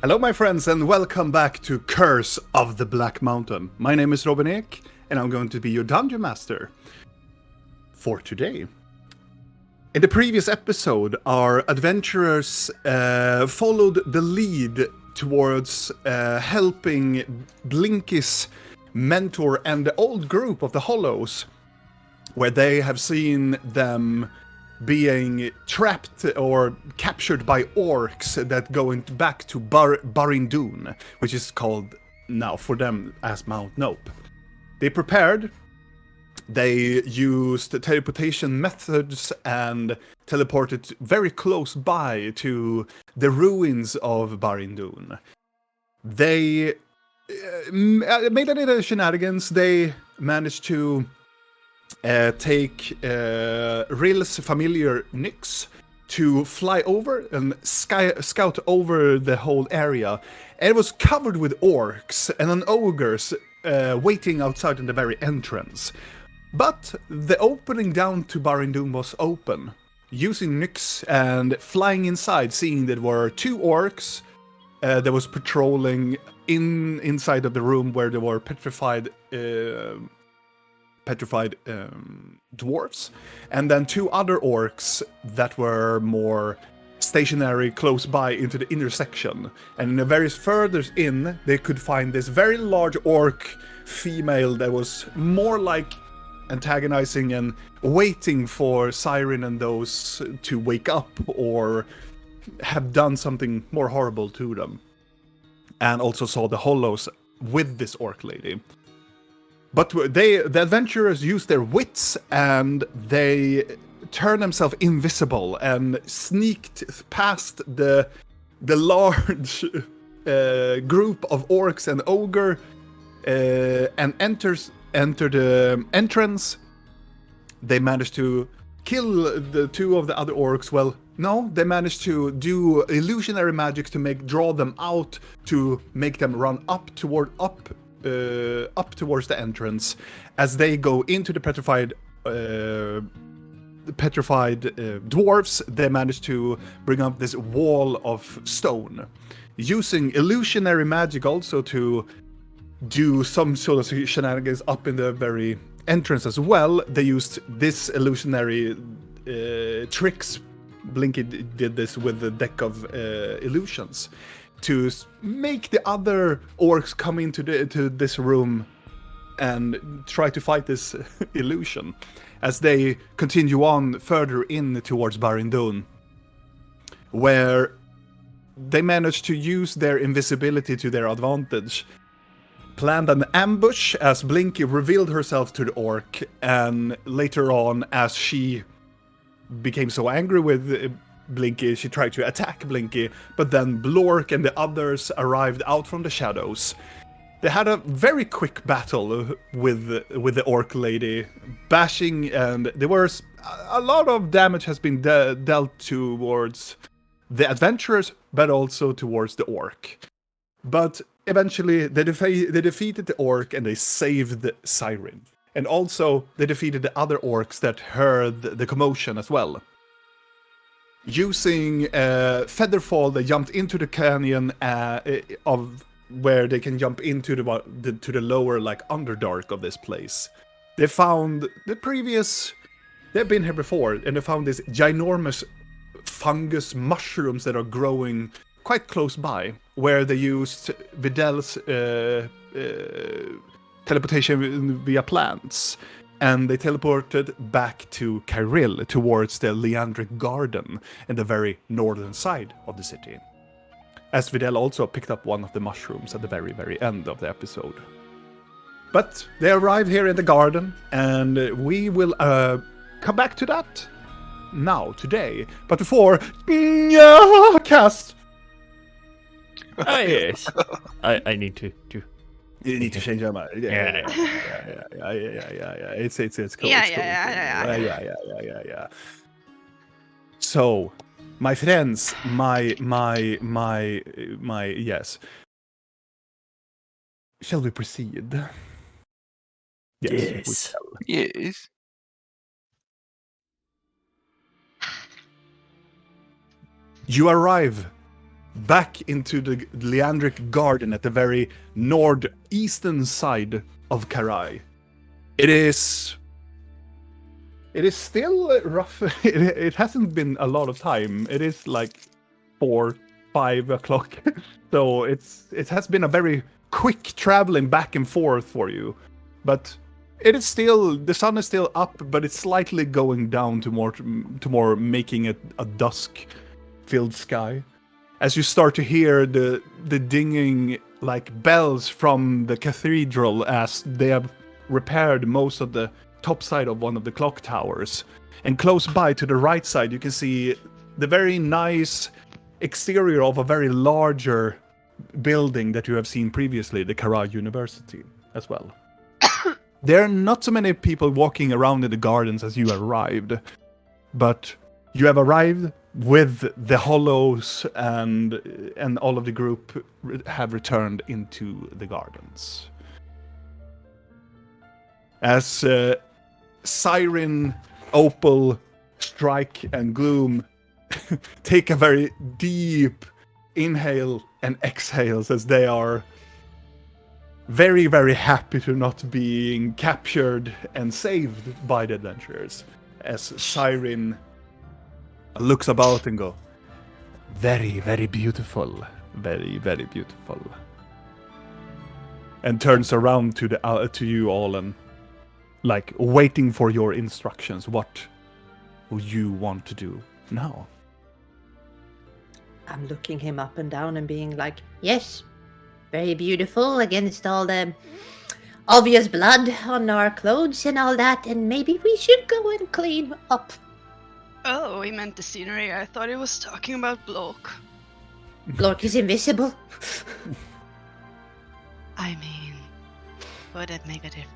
Hello, my friends, and welcome back to Curse of the Black Mountain. My name is Robin Ek, and I'm going to be your Dungeon Master for today. In the previous episode, our adventurers followed the lead towards helping Blinky's mentor and the old group of the Hollows, where they have seen them being trapped or captured by orcs that go back to Barindun, which is called now for them as Mount Nope. They prepared. They used teleportation methods and teleported very close by to the ruins of Barindun. They made a little shenanigans. They managed to take Rill's familiar Nyx to fly over and scout over the whole area. And it was covered with orcs and an ogres waiting outside in the very entrance. But the opening down to Barindun was open. Using Nyx and flying inside, seeing that there were two orcs that was patrolling inside of the room where there were petrified dwarves, and then two other orcs that were more stationary close by into the intersection. And in the very further in, they could find this very large orc female that was more like antagonizing and waiting for Siren and those to wake up or have done something more horrible to them. And also saw the Hollows with this orc lady. But the adventurers used their wits and they turned themselves invisible and sneaked past the large group of orcs and ogre and enter the entrance. They managed to kill the two of the other orcs. Well, no, they managed to do illusionary magic to draw them out to make them run up towards the entrance. As they go into the petrified dwarves, they manage to bring up this wall of stone. Using illusionary magic also to do some sort of shenanigans up in the very entrance as well. They used this illusionary tricks. Blinky did this with the deck of illusions to make the other orcs come into this room and try to fight this illusion as they continue on further in towards Barindun, where they managed to use their invisibility to their advantage, planned an ambush as Blinky revealed herself to the orc, and later on, as she became so angry with Blinky, she tried to attack Blinky, but then Blork and the others arrived out from the shadows. They had a very quick battle with the orc lady, bashing, and there was a lot of damage has been dealt towards the adventurers, but also towards the orc. But eventually, they defeated the orc and they saved the Siren. And also, they defeated the other orcs that heard the commotion as well. Using Featherfall, they jumped into the canyon of where they can jump into the lower, like, Underdark of this place. They found they've been here before, and they found these ginormous fungus mushrooms that are growing quite close by, where they used Videl's teleportation via plants, and they teleported back to Kyril towards the Leandric Garden in the very northern side of the city. As Videl also picked up one of the mushrooms at the very, very end of the episode. But they arrive here in the garden, and we will come back to that now, today. But before, cast! Yes. I need to. You need to change your mind. Yeah. It's cool. Yeah. So, my friends, my yes. Shall we proceed? Yes. We shall. Yes. You arrive back into the Leandric Garden at the very northeastern side of Karai. It is still rough. It hasn't been a lot of time. It is like 4-5 o'clock. So it has been a very quick traveling back and forth for you. But it is still, the sun is still up, but it's slightly going down to more making it a dusk-filled sky. As you start to hear the dinging like bells from the cathedral as they have repaired most of the top side of one of the clock towers. And close by to the right side you can see the very nice exterior of a very larger building that you have seen previously, the Karai University as well. There are not so many people walking around in the gardens as you arrived, but you have arrived with the hollows and all of the group have returned into the gardens. As Siren, Opal, Strike, and Gloom take a very deep inhale and exhales as they are very, very happy to not being captured and saved by the adventurers. As Siren looks about and go, very, very beautiful. Very, very beautiful. And turns around to you all and like waiting for your instructions. What you want to do now? I'm looking him up and down and being like, yes, very beautiful against all the obvious blood on our clothes and all that, and maybe we should go and clean up. Oh, he meant the scenery. I thought he was talking about Blork. Blork is invisible. I mean, would it make a difference?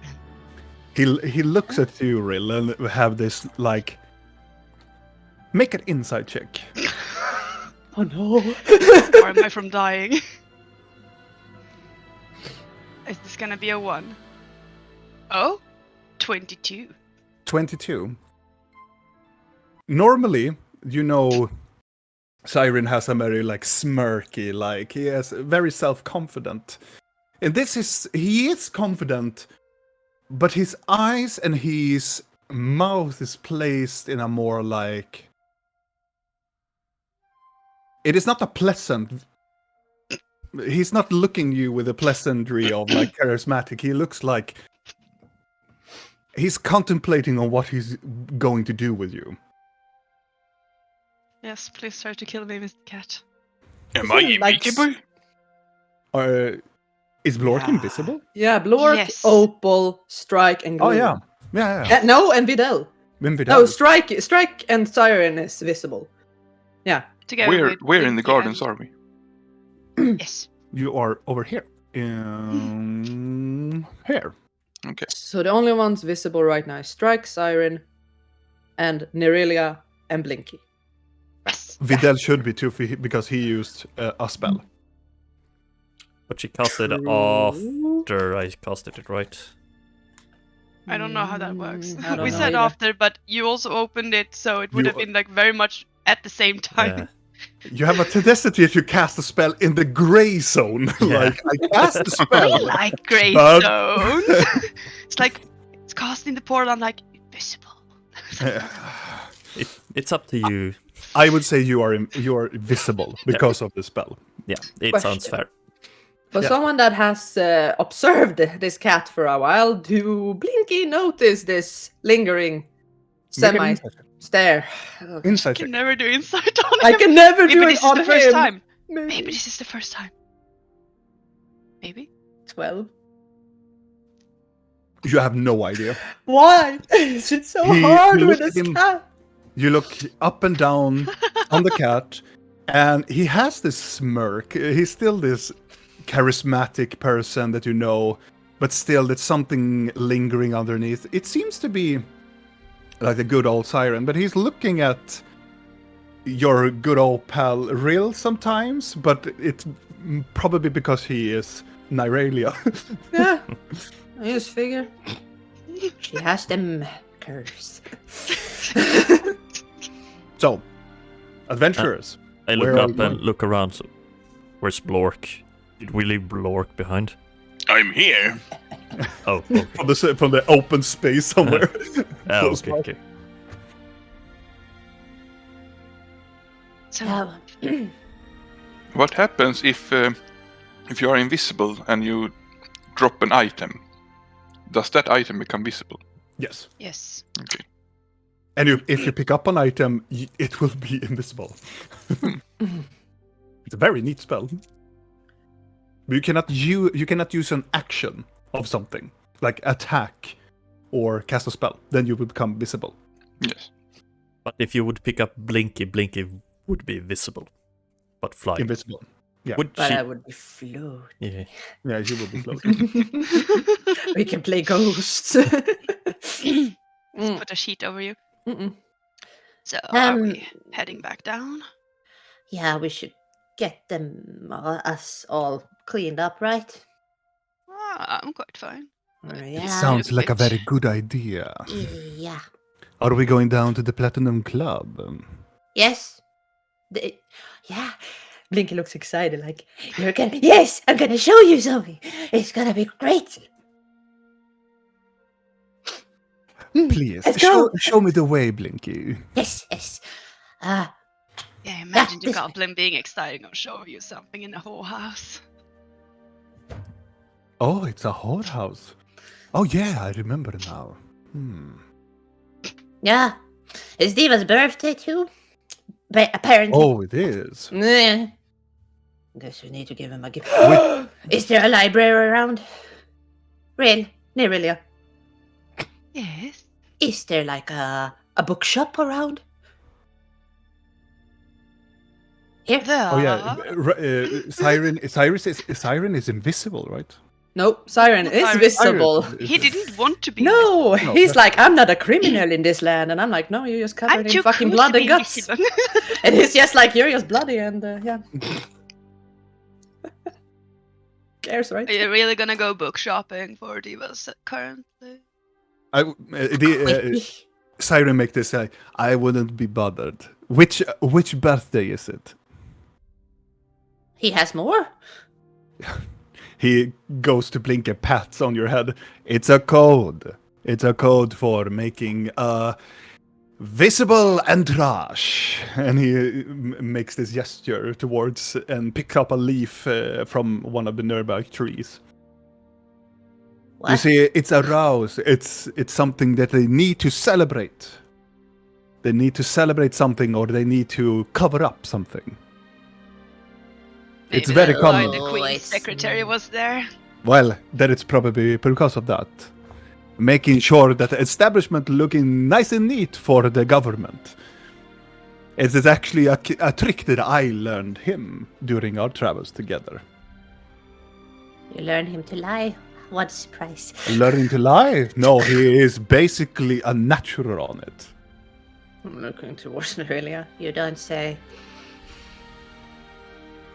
He looks at you, Rill, and have this like, make an insight check. Oh no. Or am I from dying? Is this gonna be a 1? Oh, 22. 22. Normally, you know, Siren has a very like smirky, like he is very self-confident. And he is confident, but his eyes and his mouth is placed in a more like, it is not a pleasant. He's not looking you with a pleasantry of like charismatic. He looks like he's contemplating on what he's going to do with you. Yes, please try to kill me, Mr. Cat. Am I invisible? Is Blork invisible? Yeah, Blork, Yes. Opal, Strike, and Gloom. Oh yeah. No, and Videl. No, Strike and Siren is visible. Yeah. Together Where in with the gardens are we? Yes. You are over here. Here. Okay. So the only ones visible right now is Strike, Siren, and Nerelia and Blinky. Yes. Videl should be too because he used a spell. But she cast it after I casted it, right? I don't know how that works. I don't We know said either. after, but you also opened it, so it would have been like very much at the same time. Yeah. You have a tendency to cast a spell in the gray zone. Yeah. Like, I cast the I spell. like grey But- stones. It's like it's cast in the portal. I'm like invisible. It's up to you. I would say you are visible because of the spell. Yeah, it Question. sounds fair. For Yeah. someone that has observed this cat for a while, do Blinky notice this lingering semi-stare? Insight I check. can never do insight on I him. can never Maybe do this it is on the first him. time. Maybe this is the first time. Maybe. 12. You have no idea. Why? Is it so He hard with looked this him- cat? You look up and down on the cat, and he has this smirk. He's still this charismatic person that you know, but still there's something lingering underneath. It seems to be like the good old Siren, but he's looking at your good old pal Rill sometimes, but it's probably because he is Nyralia. Yeah. I just figure. She has them curse. So, adventurers. I Where look are up you going? and look around. So Where's Blork? Did we leave Blork behind? I'm here. Oh, okay. From the open space somewhere. Close okay, by. okay. So, What happens if you are invisible and you drop an item? Does that item become visible? Yes. yes. Okay. And if you pick up an item, it will be invisible. It's a very neat spell. But you cannot use an action of something, like attack or cast a spell. Then you will become visible. Yes. But if you would pick up Blinky, Blinky would be visible, but flying. Invisible. Yeah. Would But she? I would be floating. Yeah. Yeah, you will be floating. We can play ghosts. Put a sheet over you. Mm-mm. So, are Um, we heading back down? Yeah, we should get us all cleaned up, right? I'm quite fine. Yeah. It sounds like a very good idea. Yeah. Are we going down to the Platinum Club? Yes. Yeah. Blinky looks excited, like, you're gonna. Yes, I'm gonna show you something. It's gonna be great. Please, Let's go. show me the way, Blinky. Yes, yes. Yeah, imagine the this way. goblin being excited and showing you something in a whorehouse. Oh, it's a whorehouse. Oh yeah, I remember now. Yeah. It's Diva's birthday too. Apparently. Oh, it is. Yeah. Guess we need to give him a gift. Is there a library around? Near Relia. Yes. Is there like a bookshop around? Here? Oh yeah, Siren is invisible, right? Nope, Siren is Siren- visible. He didn't want to be. No, No, he's that's- like, I'm not a criminal in this land. And I'm like, no, you're just covered I'm in too fucking cool blood to and be guts. invisible. And it's just like, you're just bloody and, yeah. Cares, right? Are you really gonna go book shopping for divas currently? Siren make this say, I wouldn't be bothered. Which birthday is it? He has more? He goes to blink and pats on your head. It's a code. It's a code for making a visible entourage. And he makes this gesture towards and picks up a leaf from one of the nearby trees. What? You see, it's a rouse. It's something that they need to celebrate. They need to celebrate something, or they need to cover up something. It's Maybe very that's why common. the queen's it's- secretary was there. Well, then it's probably because of that. Making sure that the establishment looking nice and neat for the government. It is actually a trick that I learned him during our travels together. You learned him to lie. What a surprise. Learning to lie? No, he is basically a natural on it. I'm looking towards Nerelia. You don't say.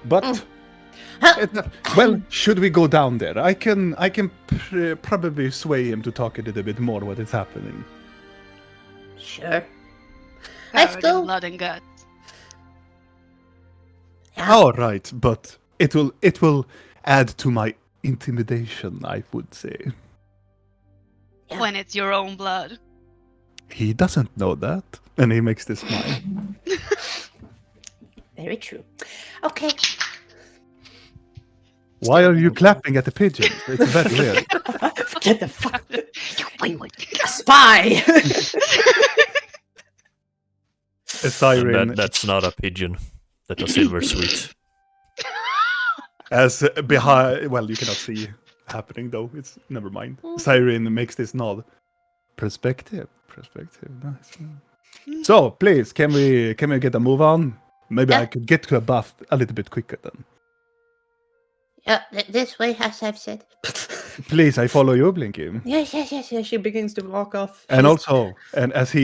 But well, should we go down there? I can probably sway him to talk a little bit more what is happening. Sure. Let's Covered in go. blood and guts. Yeah. All right, but it will add to my intimidation, I would say. Yeah. When it's your own blood. He doesn't know that, and he makes this smile. Very true. Okay. Why are you clapping at the pigeons? It's very weird. Get the fuck. A spy. A siren That's not a pigeon. That's a silver sweet. as behind. Well, you cannot see happening though. It's never mind. Siren makes this nod. Perspective. Nice. So please, can we get a move on? Maybe I could get to a buff a little bit quicker then. Yeah, this way, as I've said. Please, I follow you, Blinky. Yes. She begins to walk off. And also, and as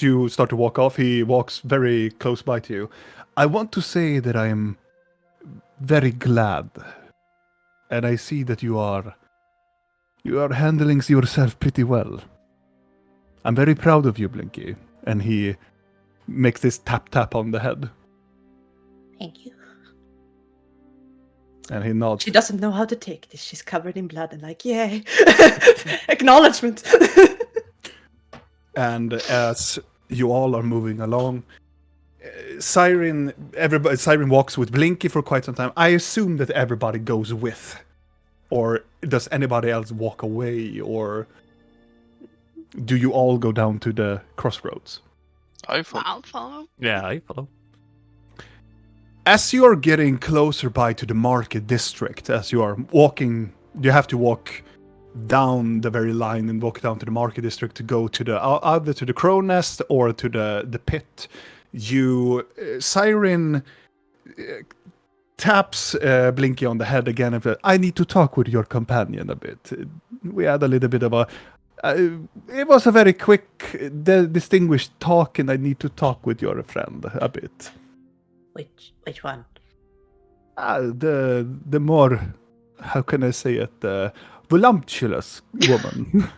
you start to walk off, he walks very close by to you. I want to say that I am very glad, and I see that you are handling yourself pretty well. I'm very proud of you, Blinky. And he makes this tap on the head. Thank you. And he nods. She doesn't know how to take this. She's covered in blood and like, yay. Acknowledgement. And as you all are moving along, Siren walks with Blinky for quite some time. I assume that everybody goes with. Or does anybody else walk away? Or do you all go down to the crossroads? I follow. I'll follow. Yeah, I follow. As you are getting closer by to the market district, as you are walking, you have to walk down the very line and walk down to the market district to go to the either to the crow nest or to the pit. Siren taps Blinky on the head again and says, I need to talk with your companion a bit. We had a little bit of a it was a very quick, distinguished talk, and I need to talk with your friend a bit. Which one? The more, how can I say it, voluptuous woman.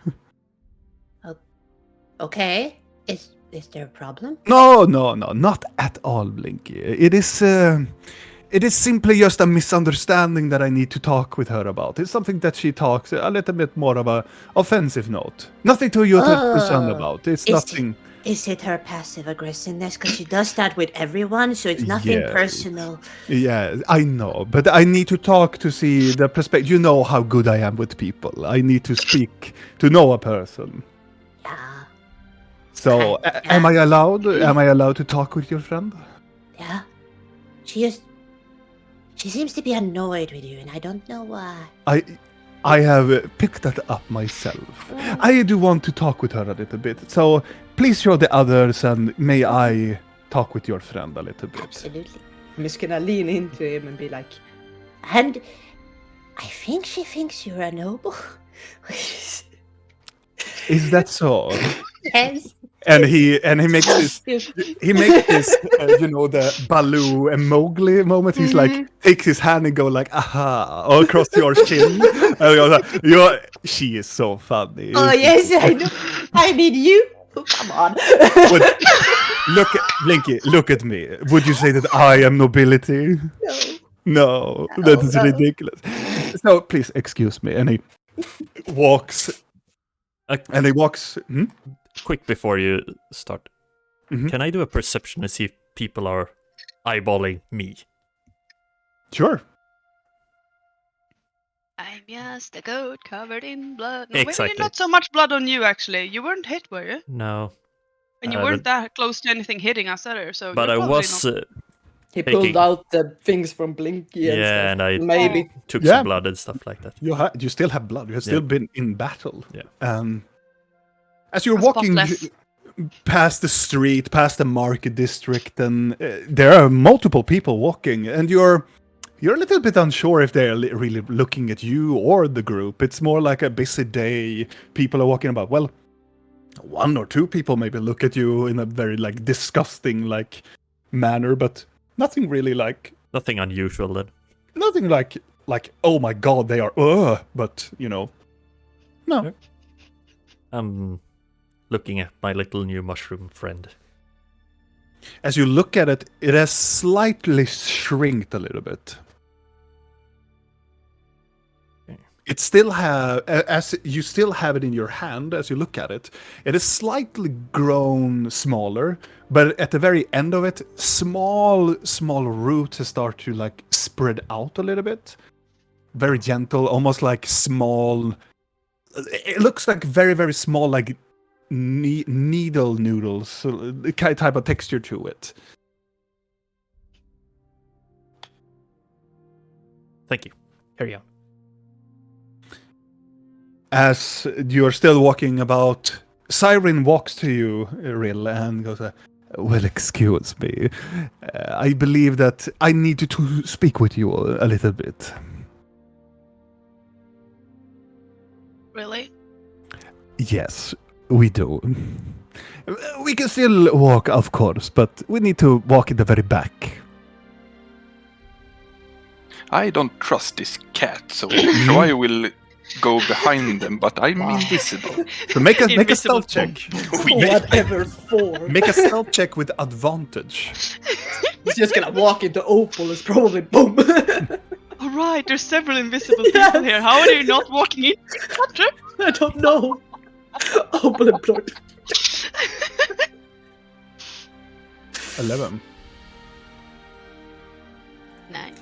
Okay. Is there a problem? No, not at all, Blinky. It is simply just a misunderstanding that I need to talk with her about. It's something that she talks a little bit more of a offensive note. Nothing to you to concern about. It's nothing. Is it her passive aggressiveness? Because she does that with everyone, so it's nothing personal. Yeah, I know, but I need to talk to see the perspective. You know how good I am with people. I need to speak to know a person. Yeah. So, am I allowed? Am I allowed to talk with your friend? Yeah. She seems to be annoyed with you, and I don't know why. I have picked that up myself. I do want to talk with her a little bit. So please show the others, and may I talk with your friend a little bit. Absolutely. I'm just gonna lean into him and be like, and I think she thinks you're a noble. Is that so? Yes. And he makes this the Baloo and Mowgli moment. He's like takes his hand and go like aha all across your chin. And goes like, she is so funny. Oh yes, I know. I need you. Oh, come on. Blinky, look at me. Would you say that I am nobility? No, that is ridiculous. So please excuse me. And he walks. Quick before you start, can I do a perception to see if people are eyeballing me? Sure. I'm just a goat covered in blood. No, Exactly. maybe not so much blood on you, actually. You weren't hit, were you? No. And you weren't that close to anything hitting us either, so. But I was. He pulled out the things from Blinky and stuff. And I maybe took some blood and stuff like that. You still have blood. You have still been in battle. Yeah. As you're walking past the street, past the market district, and there are multiple people walking, and you're a little bit unsure if they're really looking at you or the group. It's more like a busy day. People are walking about. Well, one or two people maybe look at you in a very disgusting manner, but nothing really nothing unusual then. Nothing like oh my god, they are but no. I'm looking at my little new mushroom friend. As you look at it, it has slightly shrinked a little bit. It still as you still have it in your hand as you look at it. It is slightly grown smaller, but at the very end of it, small roots start to spread out a little bit. Very gentle, almost like small. It looks like very, very small, needle noodles, type of texture to it. Thank you. Carry on. As you're still walking about, Siren walks to you, Rill, and goes, well, excuse me. I believe that I need to speak with you a little bit. Really? Yes, we do. We can still walk, of course, but we need to walk in the very back. I don't trust this cat, so I will go behind them, but I'm invisible. So make a stealth check. whatever for. Make a stealth check with advantage. He's just gonna walk into Opal. It's probably boom. Oh right. There's several invisible people here. How are they not walking in each other? I don't know. Oh, blood. 11. Nice.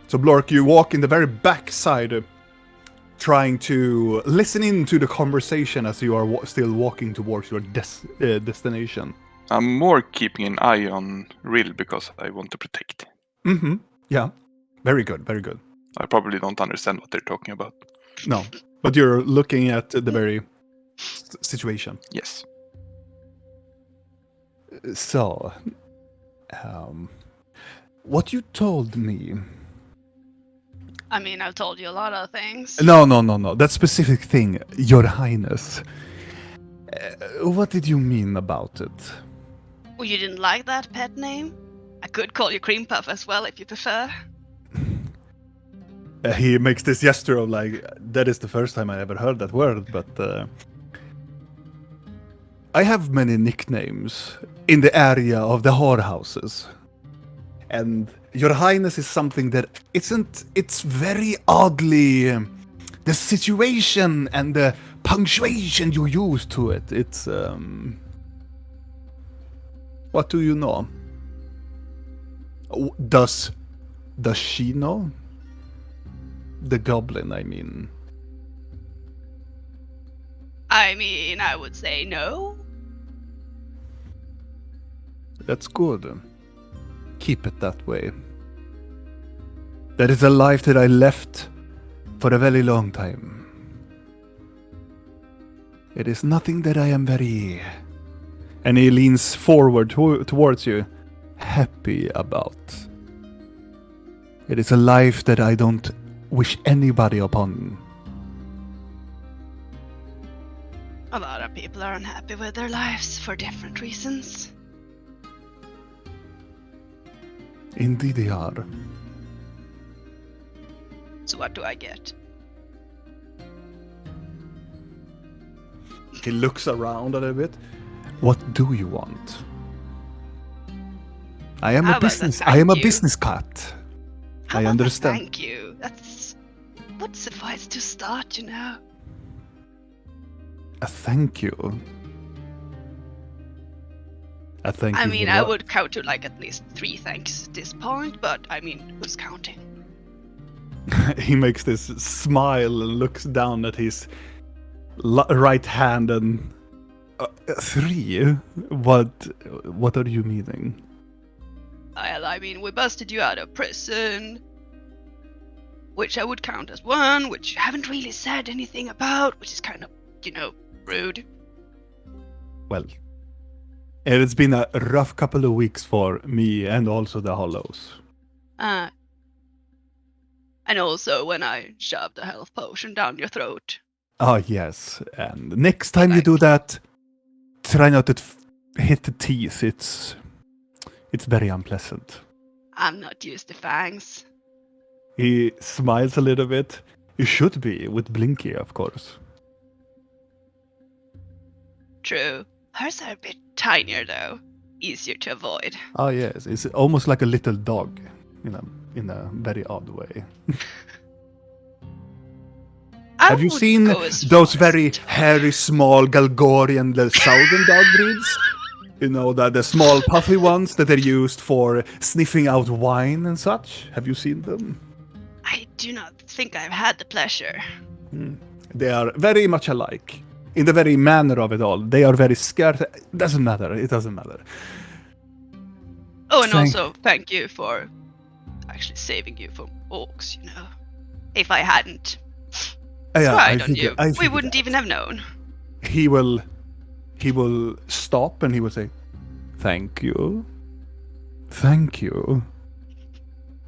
So Blork, you walk in the very back side, trying to listen in to the conversation as you are still walking towards your destination. I'm more keeping an eye on Rill because I want to protect. Mm-hmm. Yeah. Very good, very good. I probably don't understand what they're talking about. No, but you're looking at the very situation. Yes. So, what you told me... I mean, I've told you a lot of things. No. That specific thing, Your Highness. What did you mean about it? Oh, you didn't like that pet name? I could call you Cream Puff as well if you prefer. He makes this gesture of like, that is the first time I ever heard that word, but... I have many nicknames in the area of the whorehouses. And Your Highness is something that it's very oddly... the situation and the punctuation you use to it, it's... What do you know? Does she know? The goblin, I mean. I mean, I would say no. That's good. Keep it that way. That is a life that I left for a very long time. It is nothing that I am very... And he leans forward towards you, happy about. It is a life that I don't wish anybody upon. A lot of people are unhappy with their lives for different reasons. Indeed they are. So what do I get? He looks around a little bit. What do you want? I am How a about business. that? I am a Thank you. business cat. How I about understand. Thank you. That's what suffice to start, you know. A thank you. A thank I you. mean, for I what? would count to like at least 3 thanks at this point, but I mean, who's counting? He makes this smile and looks down at his right hand and 3. What are you meaning? Well, I mean, we busted you out of prison, which I would count as 1, which you haven't really said anything about, which is kind of, you know, rude. Well, it's been a rough couple of weeks for me and also the Hollows. And also when I shoved a health potion down your throat. Oh, yes. And next time you do that, try not to hit the teeth. It's very unpleasant. I'm not used to fangs. He smiles a little bit. You should be, with Blinky, of course. True. Hers are a bit tinier though. Easier to avoid. Oh, yes. It's almost like a little dog, in a very odd way. Have you seen those very hairy, small Galgorian, the southern dog breeds? You know, the small puffy ones that are used for sniffing out wine and such? Have you seen them? I do not think I've had the pleasure. They are very much alike. In the very manner of it all. They are very scared. It doesn't matter. Oh, and also thank you for actually saving you from orcs, you know. If I hadn't tried on you, we wouldn't even have known. He will stop and he will say, "Thank you. Thank you."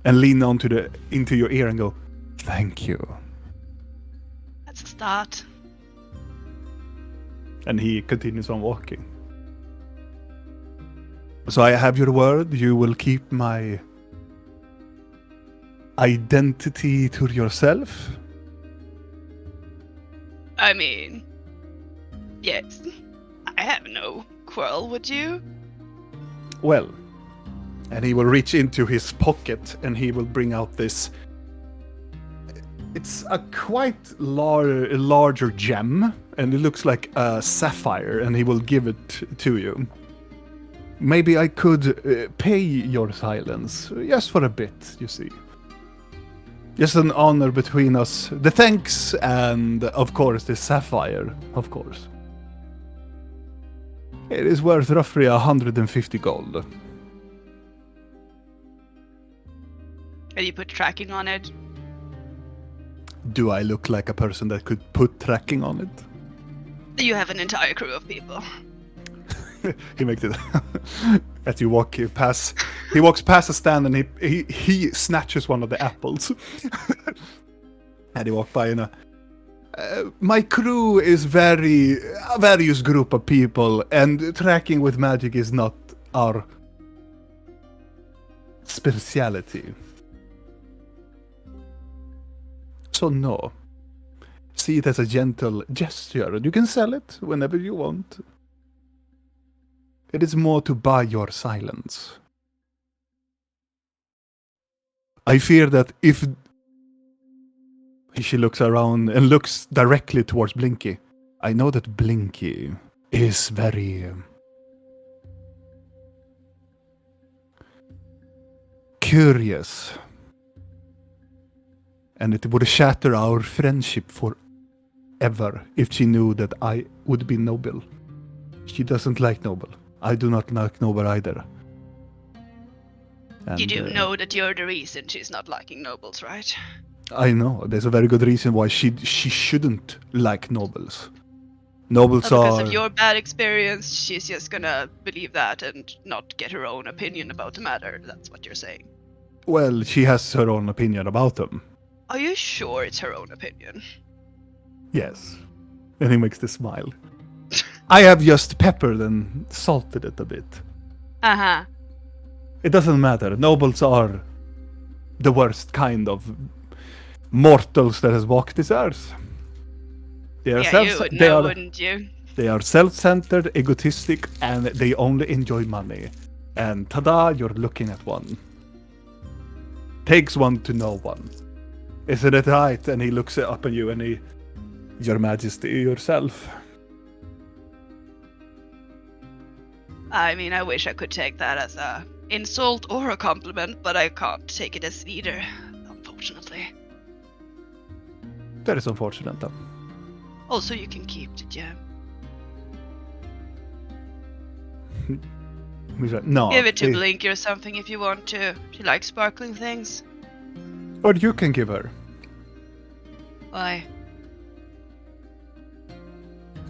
And lean into your ear and go, "Thank you." That's a start. And he continues on walking. So I have your word, you will keep my identity to yourself? I mean, yes. I have no quarrel with you. Well, and he will reach into his pocket and he will bring out this It's a quite larger gem, and it looks like a sapphire, and he will give it to you. Maybe I could pay your silence, just for a bit, you see. Just an honor between us. The thanks, and of course the sapphire, of course. It is worth roughly 150 gold. And you put tracking on it? Do I look like a person that could put tracking on it? You have an entire crew of people. He makes it as you walk past. He walks past a stand and he snatches one of the apples. And he walks by and my crew is a various group of people, and tracking with magic is not our speciality. So no. See it as a gentle gesture, and you can sell it whenever you want. It is more to buy your silence. I fear that if... She looks around and looks directly towards Blinky. I know that Blinky is very... curious. And it would shatter our friendship forever if she knew that I would be noble. She doesn't like noble. I do not like noble either. And, you do know that you're the reason she's not liking nobles, right? I know. There's a very good reason why she shouldn't like nobles. Nobles Not because are... of your bad experience, she's just gonna believe that and not get her own opinion about the matter. That's what you're saying. Well, she has her own opinion about them. Are you sure it's her own opinion? Yes. And he makes the smile. I have just peppered and salted it a bit. Uh-huh. It doesn't matter. Nobles are the worst kind of mortals that has walked this earth. They are you would know, wouldn't you? They are self-centered, egotistic, and they only enjoy money. And tada, you're looking at one. Takes one to know one. Isn't it right? And he looks up at you and he... Your Majesty yourself. I mean, I wish I could take that as a insult or a compliment, but I can't take it as either, unfortunately. That is unfortunate, though. Also, you can keep the gem. No. Give it to Blinky or something if you want to. She likes sparkling things. Or you can give her. Why?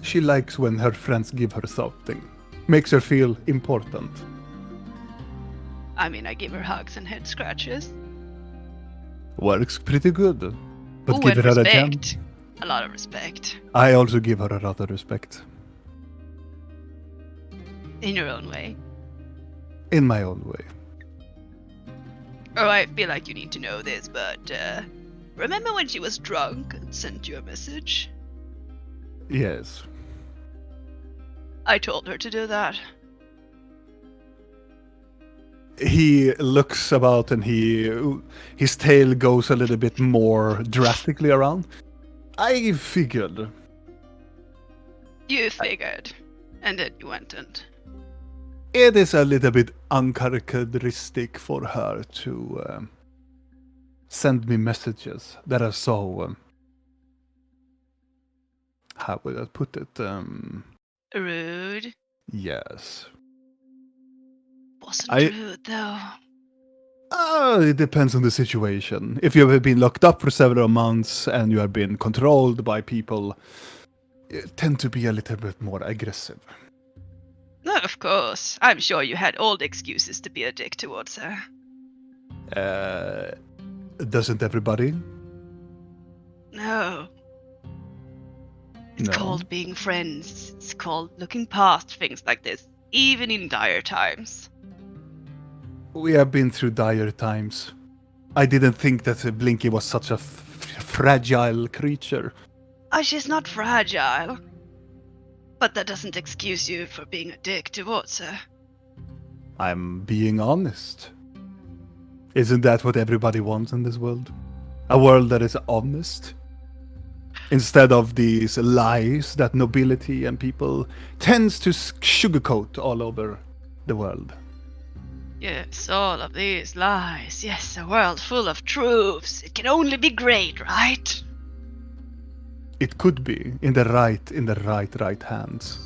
She likes when her friends give her something. Makes her feel important. I mean, I give her hugs and head scratches. Works pretty good. But Ooh, give and her a gem. respect. A lot of respect. I also give her a lot of respect. In your own way. In my own way. Oh, I feel like you need to know this, but remember when she was drunk and sent you a message? Yes. I told her to do that. He looks about and his tail goes a little bit more drastically around. I figured. You figured. And then you went and... It is a little bit uncharacteristic for her to send me messages that are so... how would I put it? Rude. Yes. Wasn't rude, though. It depends on the situation. If you have been locked up for several months and you have been controlled by people, you tend to be a little bit more aggressive. No, of course. I'm sure you had all the excuses to be a dick towards her. Doesn't everybody? No. It's No. called being friends. It's called looking past things like this, even in dire times. We have been through dire times. I didn't think that Blinky was such a fragile creature. Oh, she's not fragile. But that doesn't excuse you for being a dick towards her. I'm being honest. Isn't that what everybody wants in this world? A world that is honest. Instead of these lies that nobility and people tends to sugarcoat all over the world. Yes, all of these lies. Yes, a world full of truths. It can only be great, right? It could be in the right hands.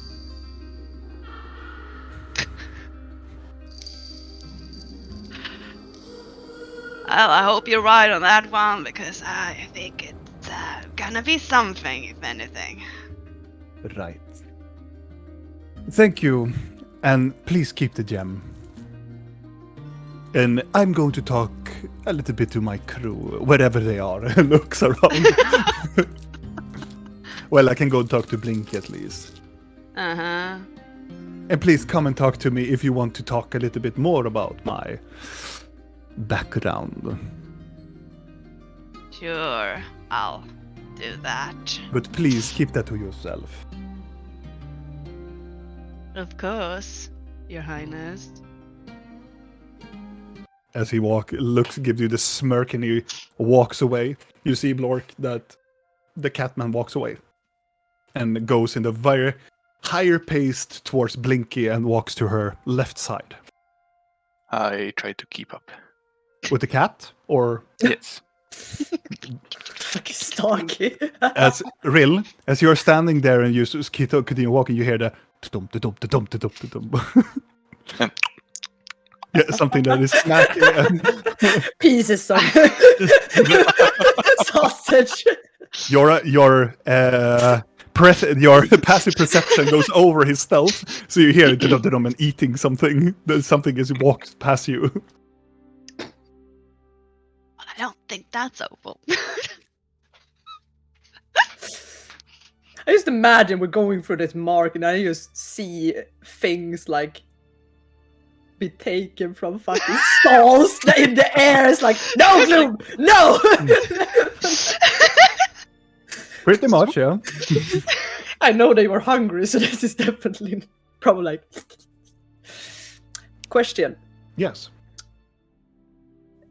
Well, I hope you're right on that one, because I think it's gonna be something, if anything. Right. Thank you, and please keep the gem. And I'm going to talk a little bit to my crew, wherever they are, and looks around. Well, I can go talk to Blinky at least. Uh-huh. And please come and talk to me if you want to talk a little bit more about my background. Sure, I'll do that. But please keep that to yourself. Of course, Your Highness. As he gives you the smirk, and he walks away. You see, Blork, that the Catman walks away and goes in the very higher paced towards Blinky and walks to her left side. I try to keep up. With the cat, or Yes. Fucking stalky. as Rill, as you're standing there and you continue walking, you hear the dum dum dum dum dum. Yeah, something that is snacking and Pieces of sausage. your passive perception goes over his stealth, so you hear dum dum and eating something. Something as he walks past you. Well, I don't think that's awful. I just imagine we're going through this mark and I just see things like be taken from fucking stalls in the air. It's like, no, Bloom, no! Pretty much, yeah. I know they were hungry, so this is definitely probably like... Question. Yes.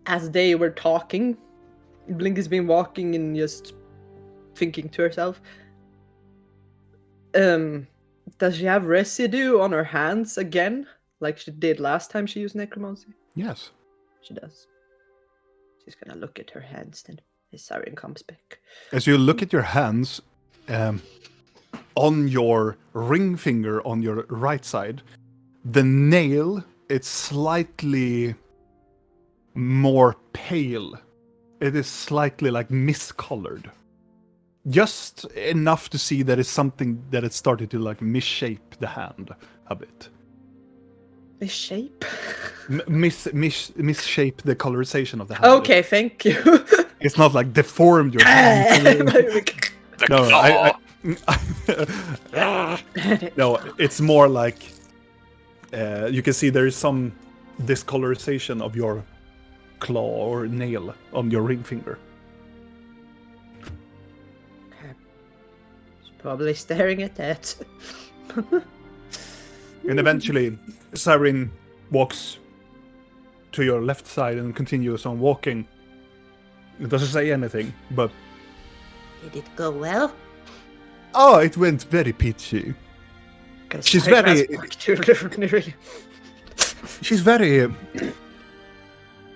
As they were talking, Blink has been walking and just thinking to herself. Does she have residue on her hands again? Like she did last time she used necromancy? Yes. She does. She's gonna look at her hands then. As Siren comes back. As you look at your hands, on your ring finger on your right side, the nail, it's slightly more pale. It is slightly like miscolored. Just enough to see that it's something that it started to like misshape the hand a bit. This shape? Misshape the colorization of the hand. Okay, thank you. It's not like deformed your hand. No, no, it's more like you can see there is some discolorization of your claw or nail on your ring finger. She's probably staring at that. And eventually, Siren walks to your left side and continues on walking. It doesn't say anything, but... Did it go well? Oh, it went very peachy. She's very... She's very...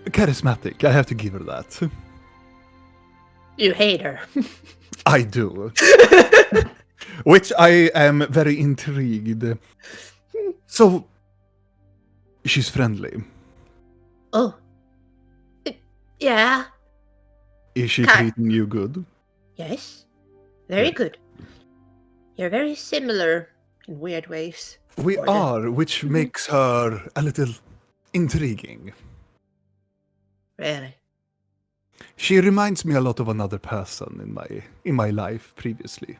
charismatic, I have to give her that. You hate her. I do. Which I am very intrigued. So, she's friendly. Oh. Yeah. Is she treating you good? Yes. Very good. You're very similar in weird ways. We are, which makes her a little intriguing. Really? She reminds me a lot of another person in my life previously.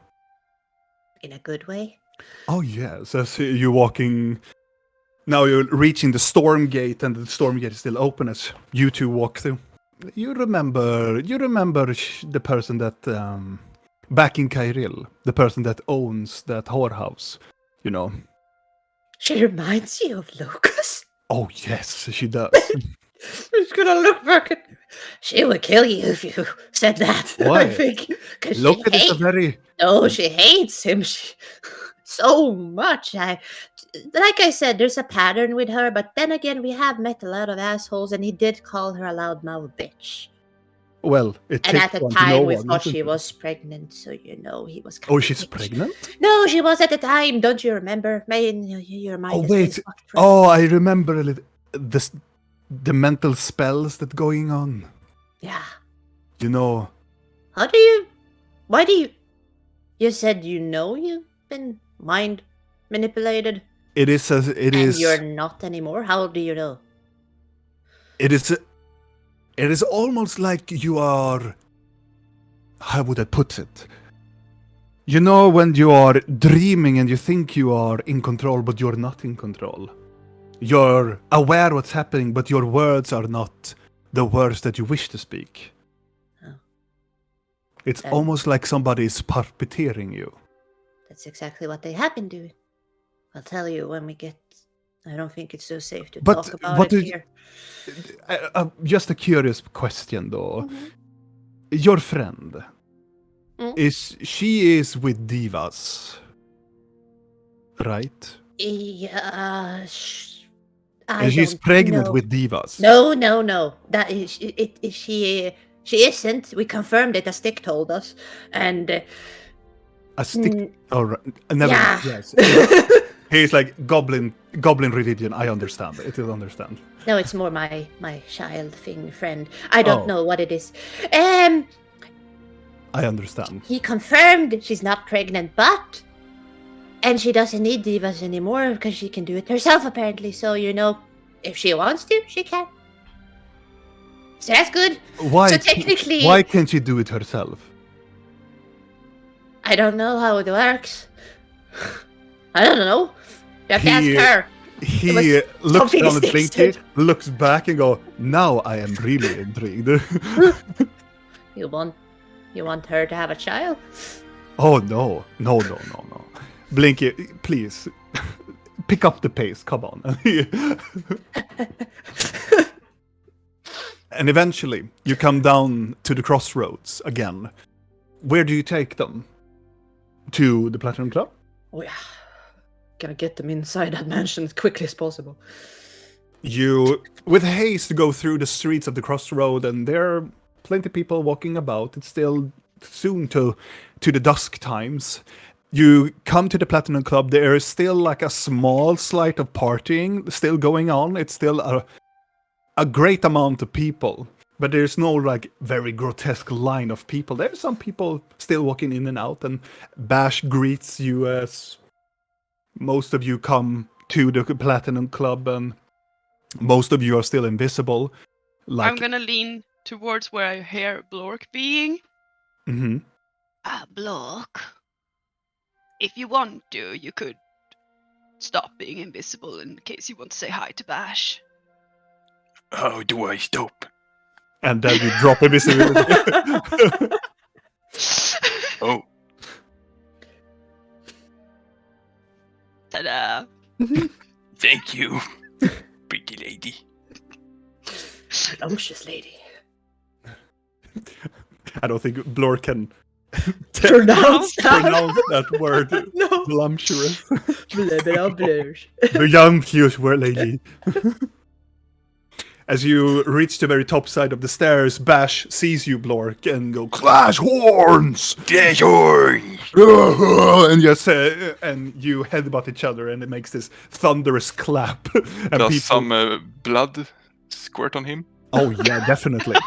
In a good way? Oh yes, as you're walking... Now you're reaching the storm gate, and the storm gate is still open as you two walk through. You remember the person that... back in Kairil, the person that owns that whorehouse, you know. She reminds you of Lucas? Oh yes, she does. I'm just gonna look back at... She would kill you if you said that. Why? I think. 'Cause Look she at it, a hates. very. No, she hates him so much. Like I said, there's a pattern with her. But then again, we have met a lot of assholes, and he did call her a loudmouth bitch. Well, it And takes at the one to know time, we one. thought doesn't she it? was pregnant, so he was. Oh, kinda she's bitch. pregnant? No, she was at the time. Don't you remember? Your mind. Oh, has wait. been fucked, right? Oh, I remember a little. The mental spells that going on. Yeah. You know. How do you? Why do you? You said you've been mind manipulated, It is as it and is. you're not anymore. How do you know? It is. It is almost like you are. How would I put it? You know when you are dreaming and you think you are in control, but you're not in control. You're aware what's happening, but your words are not the words that you wish to speak. Oh. It's And- almost like somebody is puppeteering you. That's exactly what they have been doing. I'll tell you when we get. I don't think it's so safe to But talk about what it did- here. Just a curious question, though. Mhm. Your friend, Mm. she is with divas, right? Yeah, And she's don't pregnant know. with divas. No. That is she isn't. We confirmed it. A stick told us, and A stick. mm, Oh, right. Never. yeah. Yes. He's like goblin religion. I understand. It is understand. No, it's more my child thing friend. I don't Oh. know what it is. I understand. He confirmed she's not pregnant, and she doesn't need divas anymore because she can do it herself apparently. So if she wants to, she can. So that's good. Why? So technically- why can't she do it herself? I don't know how it works. I don't know. You have to ask He- her. He was looks something down at Sticks Blinky, did. looks back, and go. Now I am really intrigued. You want her to have a child? Oh no. Blinky, please pick up the pace. Come on. And eventually, you come down to the crossroads again. Where do you take them? To the Platinum Club? Oh yeah. Gotta get them inside that mansion as quickly as possible. You, with haste, go through the streets of the crossroad, and there are plenty of people walking about. It's still soon to the dusk times. You come to the Platinum Club. There is still like a small slight of partying still going on. It's still a great amount of people, but there's no like very grotesque line of people. There's some people still walking in and out, and Bash greets you as most of you come to the Platinum Club, and most of you are still invisible. Like, I'm gonna lean towards where I hear Blork being. Mhm. Blork. If you want to, you could stop being invisible in case you want to say hi to Bash. How do I stop? And then you drop invisibility. Oh, Ta-da! thank you, pretty lady. Scrumptious lady. I don't think Blor can Pronounce that. pronounce that word. No. Voluptuous. Blush. Voluptuous word, lady. As you reach the very top side of the stairs, Bash sees you, Blork, and go, "Clash horns!" Dash horns! And just and you headbutt each other, and it makes this thunderous clap. And Does some blood squirt on him? Oh yeah, definitely.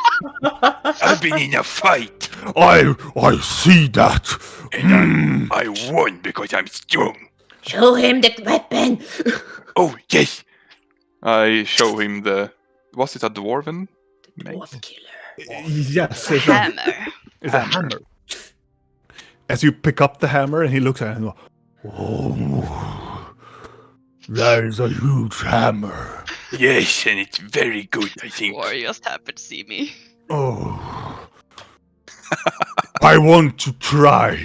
I've been in a fight, I see that. and I won because I'm strong. Show him the weapon. Oh, yes! I show him the... Was it a dwarven? Dwarf killer. Yes, it's a, Hammer. it's a hammer. As you pick up the hammer, and he looks at it and goes, "Oh, that is a huge hammer. Yes, and it's very good, I think. Or you just happened to see me. Oh, I want to try."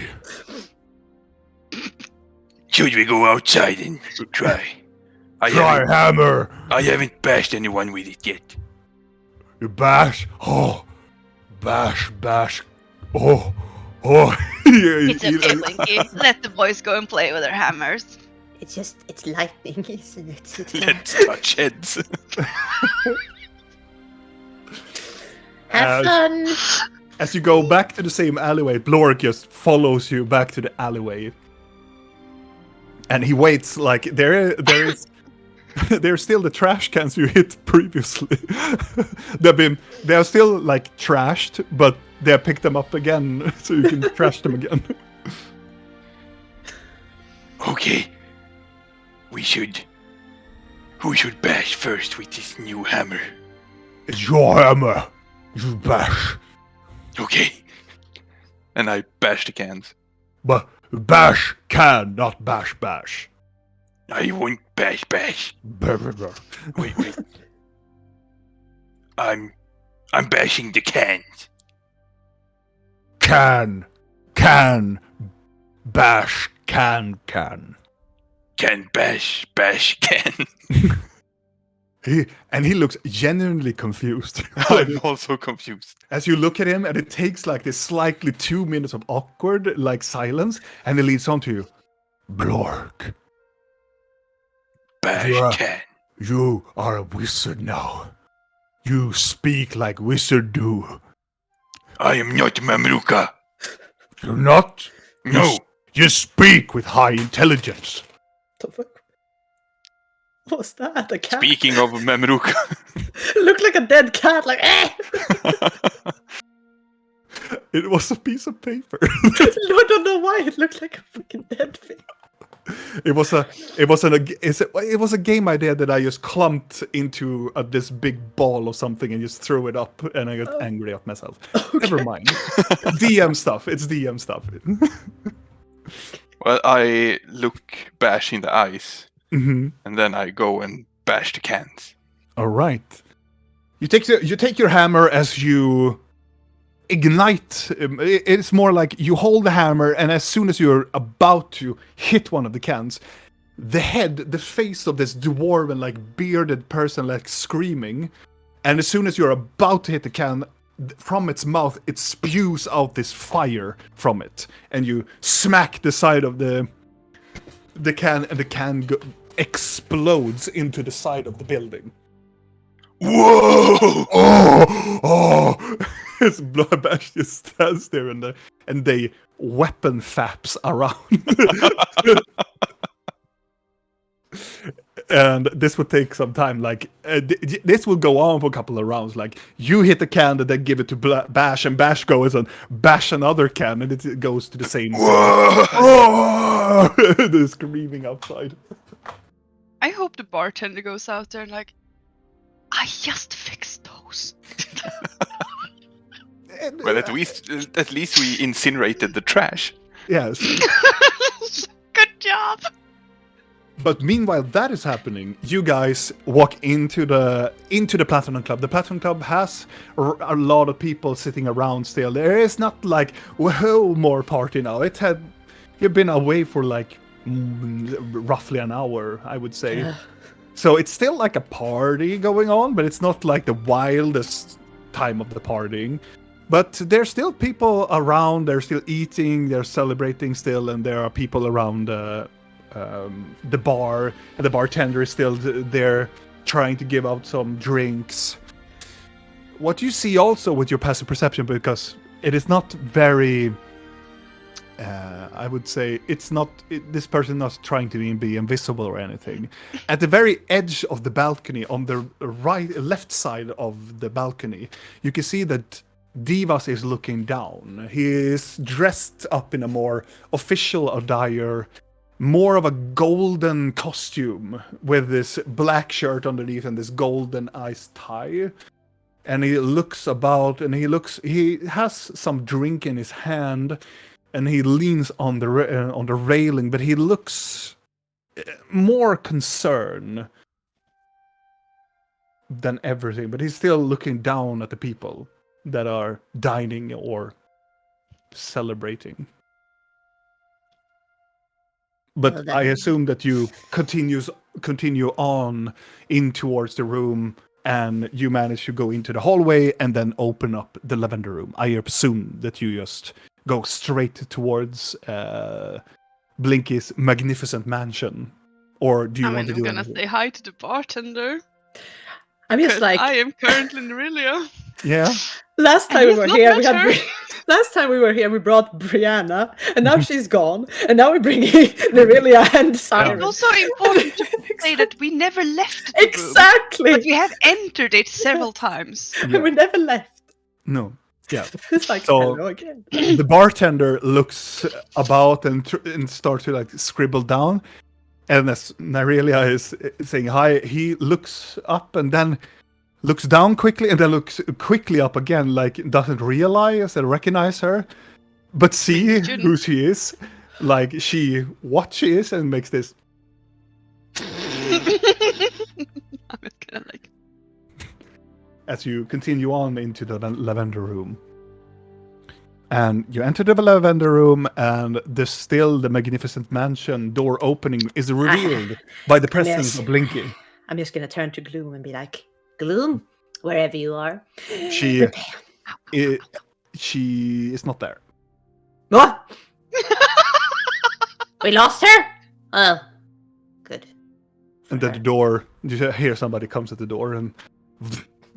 Should we go outside and try? Try hammer. I haven't bashed anyone with it yet. bash, oh, bash, oh, oh. It's okay, Blinky. Let the boys go and play with their hammers. It's lightning, isn't it? Let's touch heads. Have fun. As you go back to the same alleyway, Blork just follows you back to the alleyway. And he waits like there is there's still the trash cans you hit previously. they are still like trashed, but they picked them up again so you can trash them again. Okay. Who should bash first with this new hammer? It's your hammer. You bash. Okay. And I bash the cans. But bash can, not bash. I won't bash. Wait. I'm bashing the cans. Can, bash, can. Can bash, can. He looks genuinely confused. I'm also confused. As you look at him, and it takes like this slightly 2 minutes of awkward like silence, and it leads on to you. Blork. Bash can. You are a wizard now. You speak like wizard do. I am not Mamruka. You're not? No. You speak with high intelligence. The fuck? What was that? A cat? Speaking of Mamruka. It looked like a dead cat, like eh! It was a piece of paper. I don't know why it looked like a fucking dead thing. It was a game idea that I just clumped into this big ball or something and just threw it up, and I got angry at myself. Okay. Never mind. DM stuff. It's DM stuff. Well, I look Bash in the eyes, Mm-hmm. and then I go and bash the cans. All right. You take your hammer as you ignite. It's more like you hold the hammer, and as soon as you're about to hit one of the cans, the face of this dwarven, like bearded person, like screaming, and as soon as you're about to hit the can, from its mouth, it spews out this fire from it, and you smack the side of the can, and the can explodes into the side of the building. Whoa! Oh! His blood bash just stands there, and they weapon faps around. And this would take some time. Like this will go on for a couple of rounds. Like you hit the can, and then give it to Bash, and Bash goes and bash another can, and it goes to the same. Oh! They're screaming outside. I hope the bartender goes out there and like, I just fixed those. Well, at least we incinerated the trash. Yes. Good job. But meanwhile that is happening, you guys walk into the Platinum Club. The Platinum Club has a lot of people sitting around still. There is not like whoa more party now. You've been away for like roughly an hour, I would say. So it's still like a party going on, but it's not like the wildest time of the partying. But there's still people around, they're still eating, they're celebrating still, and there are people around the bar, and the bartender is still there trying to give out some drinks. What you see also with your passive perception, because it is not very... I would say this person not trying to be invisible or anything. At the very edge of the balcony, on the left side of the balcony, you can see that Divas is looking down. He is dressed up in a more official attire, more of a golden costume with this black shirt underneath and this golden iced tie. And he looks about, and he has some drink in his hand. And he leans on the railing, but he looks more concerned than everything. But he's still looking down at the people that are dining or celebrating. But Well, I assume that you continue on in towards the room and you manage to go into the hallway and then open up the lavender room. I assume that you just go straight towards Blinky's magnificent mansion. Or do you want to do I'm gonna anything? say hi to the bartender. I'm just 'Cause like, I am currently in Aurelia. Yeah. last And time we he's were not here, we had met her. last time we were here, we brought Brianna, and now she's gone, and now we're bringing Nerelia and Siren. It's also important to say that we never left the room, Exactly. but we have entered it several times. Yeah. We never left. No. Yeah. It's like So- hello again. The bartender looks about and starts to like scribble down. And as Nerelia is saying hi, he looks up and then looks down quickly and then looks quickly up again, like doesn't realize and recognize her, but see Shouldn't. who she is. Like what she is, and makes this. I'm just gonna like. As you continue on into the lavender room. And you enter the lavender room, and the magnificent mansion door opening is revealed by the presence Yes. of Blinky. I'm just gonna turn to Gloom and be like, Gloom, wherever you are. She is not there. what? We lost her? Oh, good. And then the door, you hear somebody comes at the door, and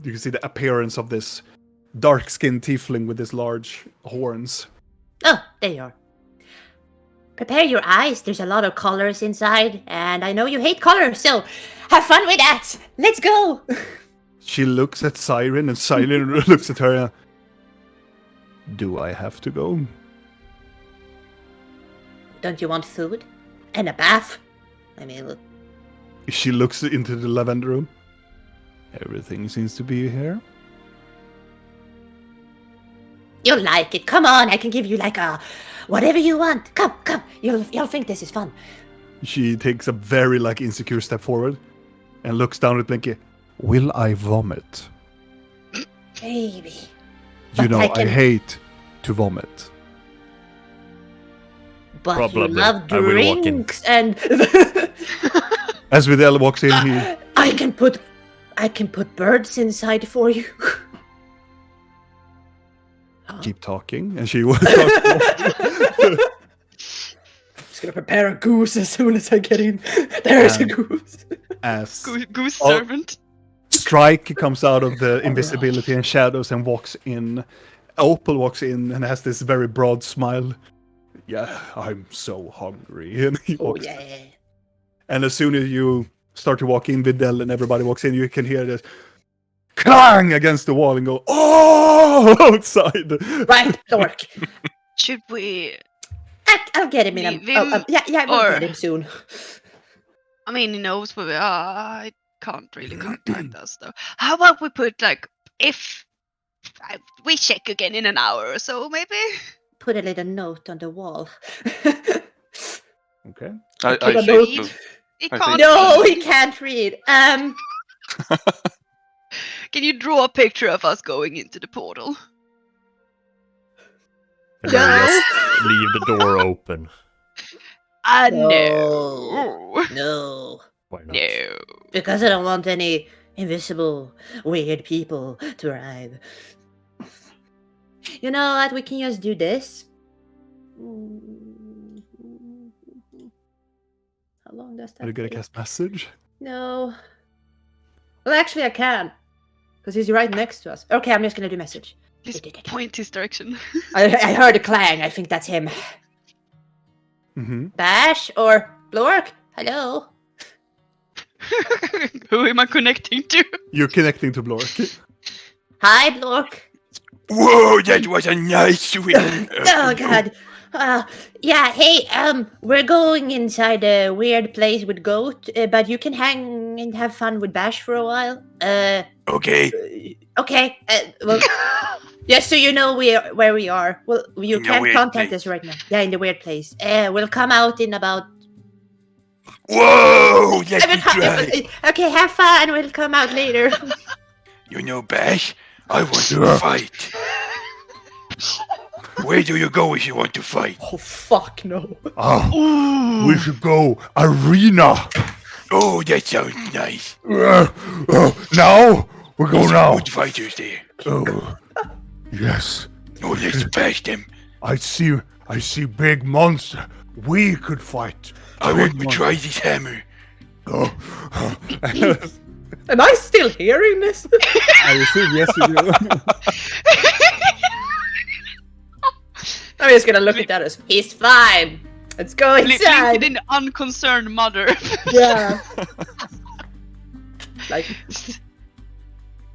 you can see the appearance of this dark-skinned tiefling with these large horns. Oh, there you are. Prepare your eyes. There's a lot of colors inside, and I know you hate colors, so have fun with that. Let's go. She looks at Siren, and Siren looks at her. Do I have to go? Don't you want food? And a bath? I mean, look. She looks into the lavender room. Everything seems to be here. You'll like it. Come on, I can give you like a whatever you want. Come. You'll think this is fun. She takes a very insecure step forward and looks down at Blinky. Will I vomit? Baby. You But know, I I can- hate to vomit. But Probably. you love I will walk in. drinks and As Videl walks in, he I can put birds inside for you. keep talking, and she was talking. Just gonna prepare a goose as soon as I get in. There's a goose. As Goose Oh. servant. Strike comes out of the invisibility and shadows and walks in. Opal walks in and has this very broad smile. Yeah, I'm so hungry. And he Oh walks. yeah. And as soon as you start to walk in, Videl and everybody walks in, you can hear this clang against the wall and go, oh, outside. Right, Lork. Should we? I'll get him in. Leave him, Yeah, we'll or- get him soon. I mean, he knows where we are. I can't really contact us though. How about we put if we check again in an hour or so, maybe? Put a little note on the wall. Okay. I Put a think note. so. He I can't. think- No, he read. can't read. Can you draw a picture of us going into the portal? And then just leave the door open. No. No. No, Why not? No. because I don't want any invisible, weird people to arrive. You know what? We can just do this. How long does that Are you gonna take? cast message? No. Well, actually, I can. Because he's right next to us. Okay, I'm just gonna do message. Please point his direction. I heard a clang. I think that's him. Mm-hmm. Bash or Blork? Hello? Who am I connecting to? You're connecting to Blork. Hi, Blork. Whoa, that was a nice swim. Oh, God. Yeah, hey, we're going inside a weird place with Goat, but you can hang and have fun with Bash for a while. Okay. Okay, well, just so you know where we are. Well, you In the can't weird contact place. us right now. Yeah, in the weird place. We'll come out in about... Whoa, let me try. Okay, have fun. We'll come out later. You know, Bash, I want to fight. Where do you go if you want to fight? Oh fuck no. Oh, Ooh. we should go arena. Oh, that sounds nice. Now We go now. Good fighters there. Oh, yes. No, let's bash them. I see big monster. We could fight. I Big want to monster. try this hammer. Oh. Am I still hearing this? I assume yes, you do. I'm just gonna look at that as he's fine. Let's go Blink inside. an unconcerned mother. Yeah. Like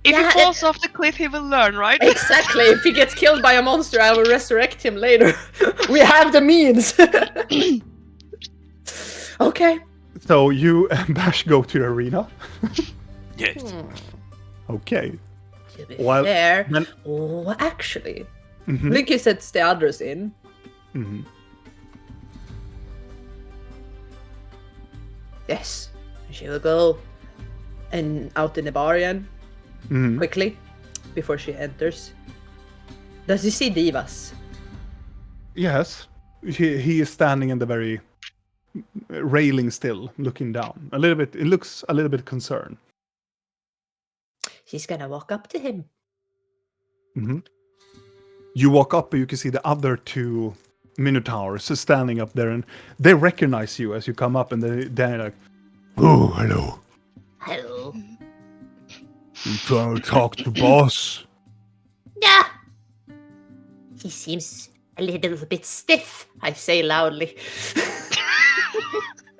If Yeah, he falls off the cliff, he will learn, right? exactly. If he gets killed by a monster, I will resurrect him later. We have the means. Okay. So you and Bash go to the arena. Yes. Okay. To be Well, fair. then- Oh, actually, Mhm. Blinky sets the others in. Mhm. Yes. She will go and out in the bar again Mhm. quickly before she enters. Does he see Divas? Yes. He is standing in the very railing still, looking down. A little bit. It looks a little bit concerned. She's gonna walk up to him. Mhm. You walk up, and you can see the other two Minotaurs standing up there, and they recognize you as you come up, and they're like, "Oh, hello. Hello. You trying to talk to boss?" Yeah. He seems a little bit stiff, I say loudly.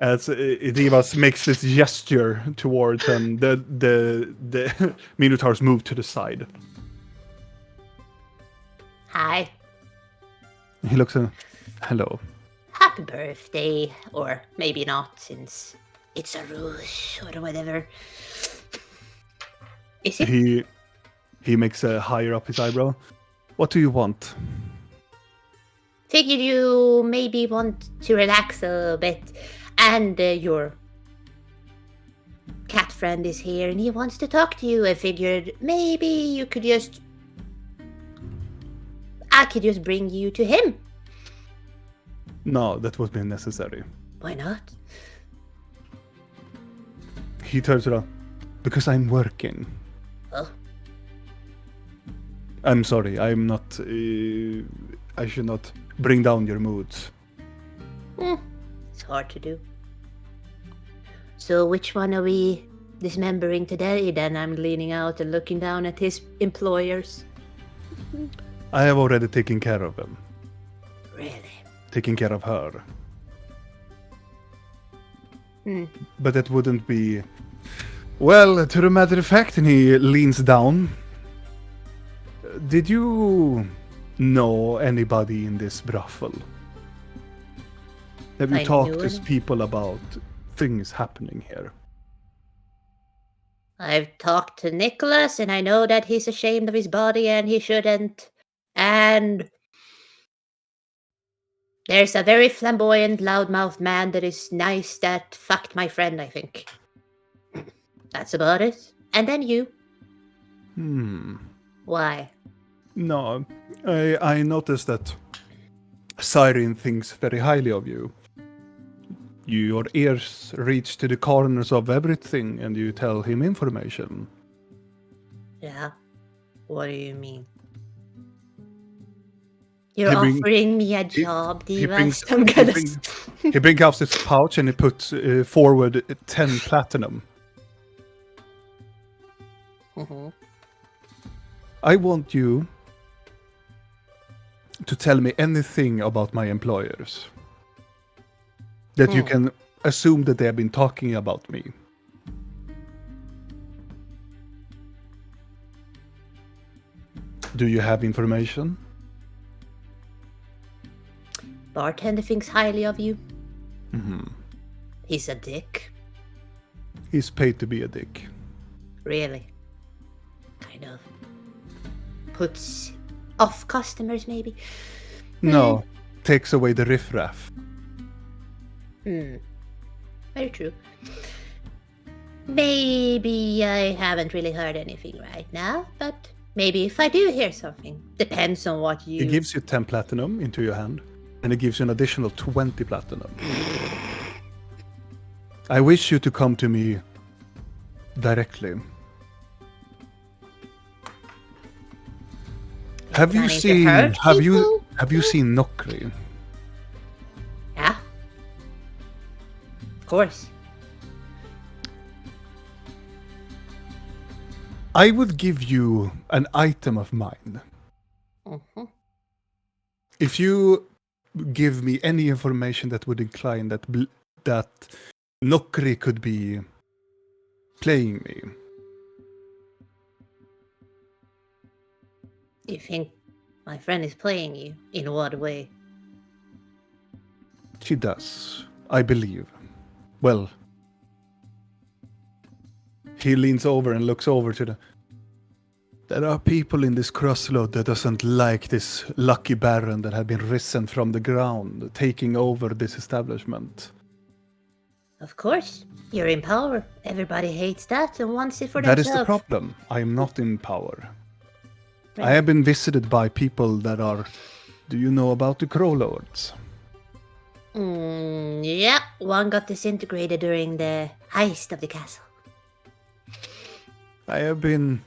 As Divas makes this gesture towards him, the Minotaurs move to the side. Hi. He looks at, "Hello." Happy birthday. Or maybe not, since it's a ruse or whatever. Is it? He makes a higher up his eyebrow. "What do you want?" Figured you maybe want to relax a bit. And your cat friend is here and he wants to talk to you. I figured maybe you could just... I could just bring you to him. No, that would be necessary. Why not? He turns around. "Because I'm working." Oh, I'm sorry, I'm not. I should not bring down your moods. it's hard to do. So which one are we dismembering today then? I'm leaning out and looking down at his employers. I have already taken care of him. Really? Taken care of her. Hmm. But that wouldn't be. Well, to the matter of fact, and he leans down. Did you know anybody in this brothel? Have you I talked knew to any- people about things happening here? I've talked to Nicholas and I know that he's ashamed of his body and he shouldn't. And there's a very flamboyant, loudmouthed man that is nice that fucked my friend, I think. That's about it. And then you. Why? No, I noticed that Siren thinks very highly of you. Your ears reach to the corners of everything and you tell him information. Yeah. What do you mean? You're He bring- offering me a job, He Divas. I'm gonna he brings out his pouch and he puts forward 10 platinum. Mhm. I want you to tell me anything about my employers that you can assume that they have been talking about me. Do you have information? Bartender thinks highly of you. Mm-hmm. He's a dick. He's paid to be a dick. Really. Kind of. Puts off customers, maybe. No, takes away the riffraff. Very true. Maybe I haven't really heard anything right now, but maybe if I do hear something. Depends on what you... He gives you 10 platinum into your hand, and he gives you an additional 20 platinum. I wish you to come to me directly. Have you planning to hurt people? have you seen Nokri? Yeah. Of course. I would give you an item of mine Mm-hmm. if you give me any information that would incline that Nokri could be playing me. You think my friend is playing you? In what way? She does, I believe. Well, he leans over and looks over to the... There are people in this crossroad that doesn't like this lucky baron that have been risen from the ground, taking over this establishment. Of course. You're in power. Everybody hates that and wants it for That themselves. is the problem. I am not in power. Right. I have been visited by people that are... Do you know about the Crow Lords? Yeah, one got disintegrated during the heist of the castle. I have been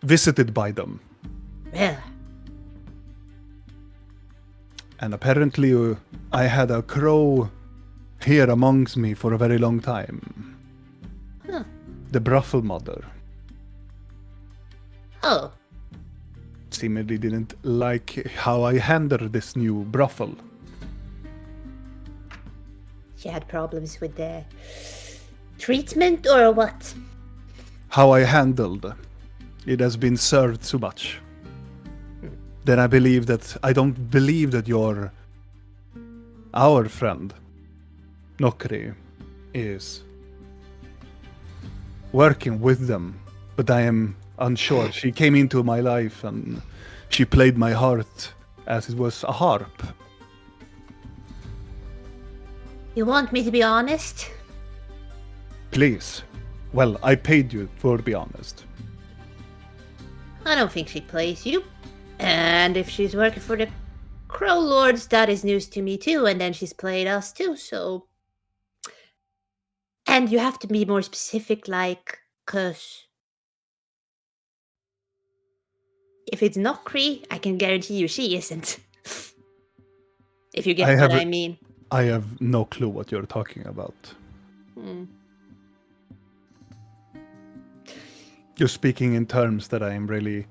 visited by them. Really? And apparently I had a crow here amongst me for a very long time. Huh. The Bruffle Mother. Oh, Seemingly didn't like how I handled this new Bruffle. she had problems with the treatment or what? How I handled. It has been served so much. Then I don't believe that our friend, Nokri, is working with them. But I am unsure. She came into my life and she played my heart as it was a harp. You want me to be honest? Please. Well, I paid you for to be honest. I don't think she plays you. And if she's working for the Crow Lords, that is news to me too. And then she's played us too, so... And you have to be more specific, like, cause... If it's Nokri, I can guarantee you she isn't. If you get what I mean. I have no clue what you're talking about. You're speaking in terms that I am really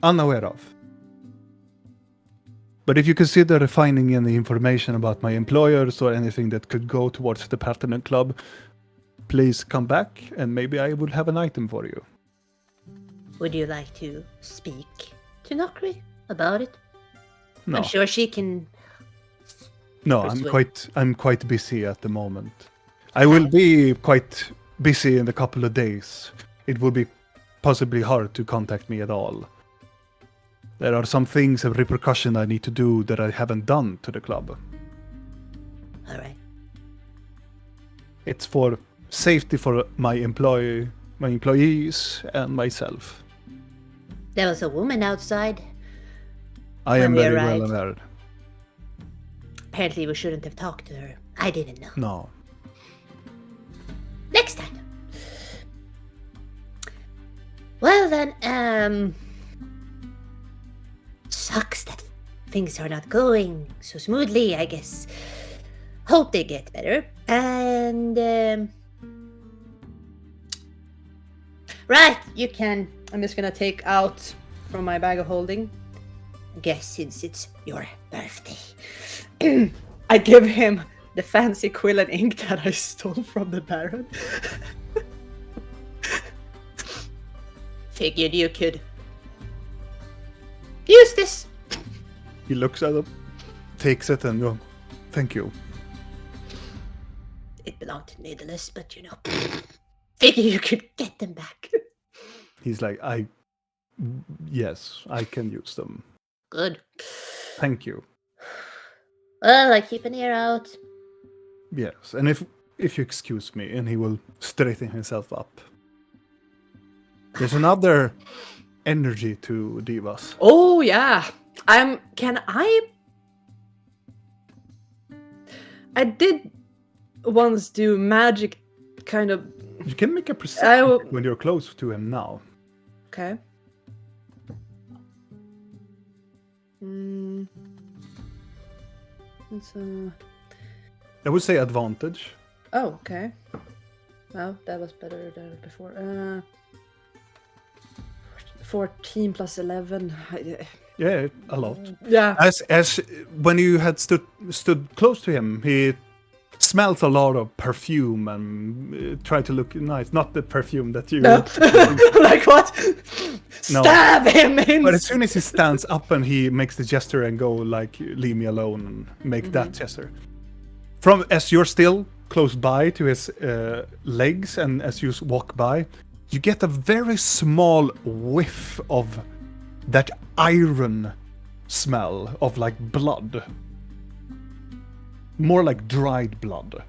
unaware of. But if you consider finding any information about my employers or anything that could go towards the Platinum Club, please come back and maybe I will have an item for you. Would you like to speak to Nokri about it? No, I'm sure she can... no, I'm quite busy at the moment. I will be quite busy in a couple of days. It will be possibly hard to contact me at all. There are some things of repercussion I need to do that I haven't done to the club. Alright. It's for safety for my employees and myself. There was a woman outside. I When am we very well arrived. aware. Apparently we shouldn't have talked to her. I didn't know. No. Next time. Well then, sucks that things are not going so smoothly, I guess. Hope they get better. And, right, you can. I'm just gonna take out from my bag of holding. Guess since it's your birthday. I give him the fancy quill and ink that I stole from the Baron. Figured you could use this. He looks at it, takes it, and goes, "Thank you." It belonged to Nidalis, but you know, figure you could get them back. He's like, yes, I can use them. Good. Thank you. Well, I keep an ear out. Yes, and if you excuse me, and he will straighten himself up. There's another energy to Divas. Oh yeah. Can I did once do magic kind of. You can make a perception will- check when you're close to him now. Okay. It's I would say advantage. Oh, okay. Well, that was better than before. 14 plus 11. Yeah, a lot. Yeah. As when you had stood close to him, he smelt a lot of perfume and tried to look nice. Not the perfume that you. No. Like what? No. Stab him in. But as soon as he stands up and he makes the gesture and go like, "Leave me alone," and make that gesture. From as you're still close by to his legs, and as you walk by, you get a very small whiff of that iron smell of like blood. More like dried blood.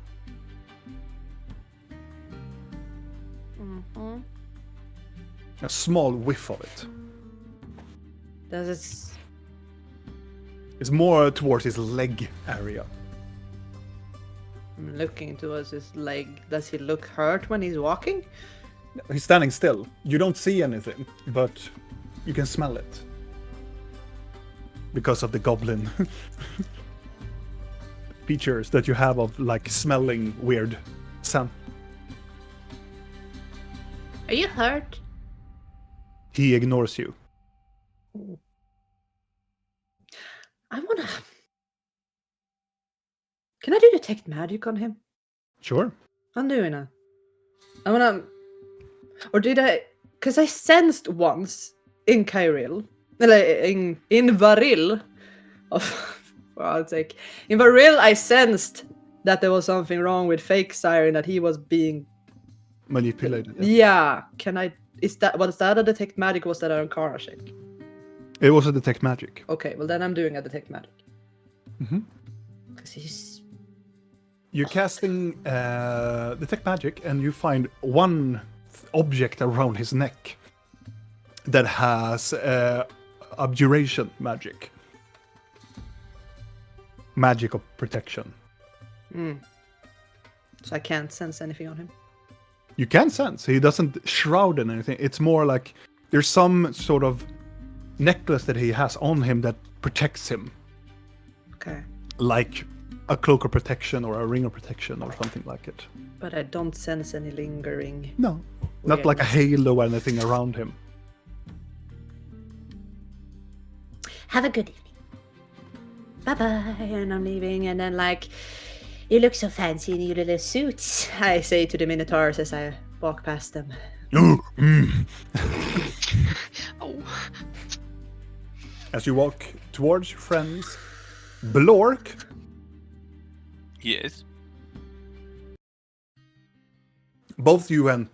A small whiff of it. Does it? It's more towards his leg area. I'm looking towards his leg. Does he look hurt when he's walking? He's standing still. You don't see anything, but you can smell it. Because of the goblin features that you have of like smelling weird scent. Are you hurt? He ignores you. I wanna. Can I do detect magic on him? Sure. I'm doing it. I wanna. Or did I? Because I sensed once in Kyril, in Varil, of for God's sake, in Varil, I sensed that there was something wrong with Fake Siren, that he was being Manipulated. Yeah. Can I? Was that a detect magic? Or was that an Arcana check? It was a detect magic. Okay, well then I'm doing a detect magic. Mm-hmm. Because he's. You're casting detect magic, and you find one object around his neck that has abjuration magic. Magic of protection. So I can't sense anything on him. You can sense. He doesn't shroud in anything. It's more like there's some sort of necklace that he has on him that protects him. Okay. Like a cloak of protection or a ring of protection or something like it. But I don't sense any lingering. No. Not like a halo or anything around him. Have a good evening. Bye-bye. And I'm leaving, and then like, you look so fancy in your little suits, I say to the Minotaurs as I walk past them. Oh. Oh. As you walk towards your friends, Blork, Yes. both you and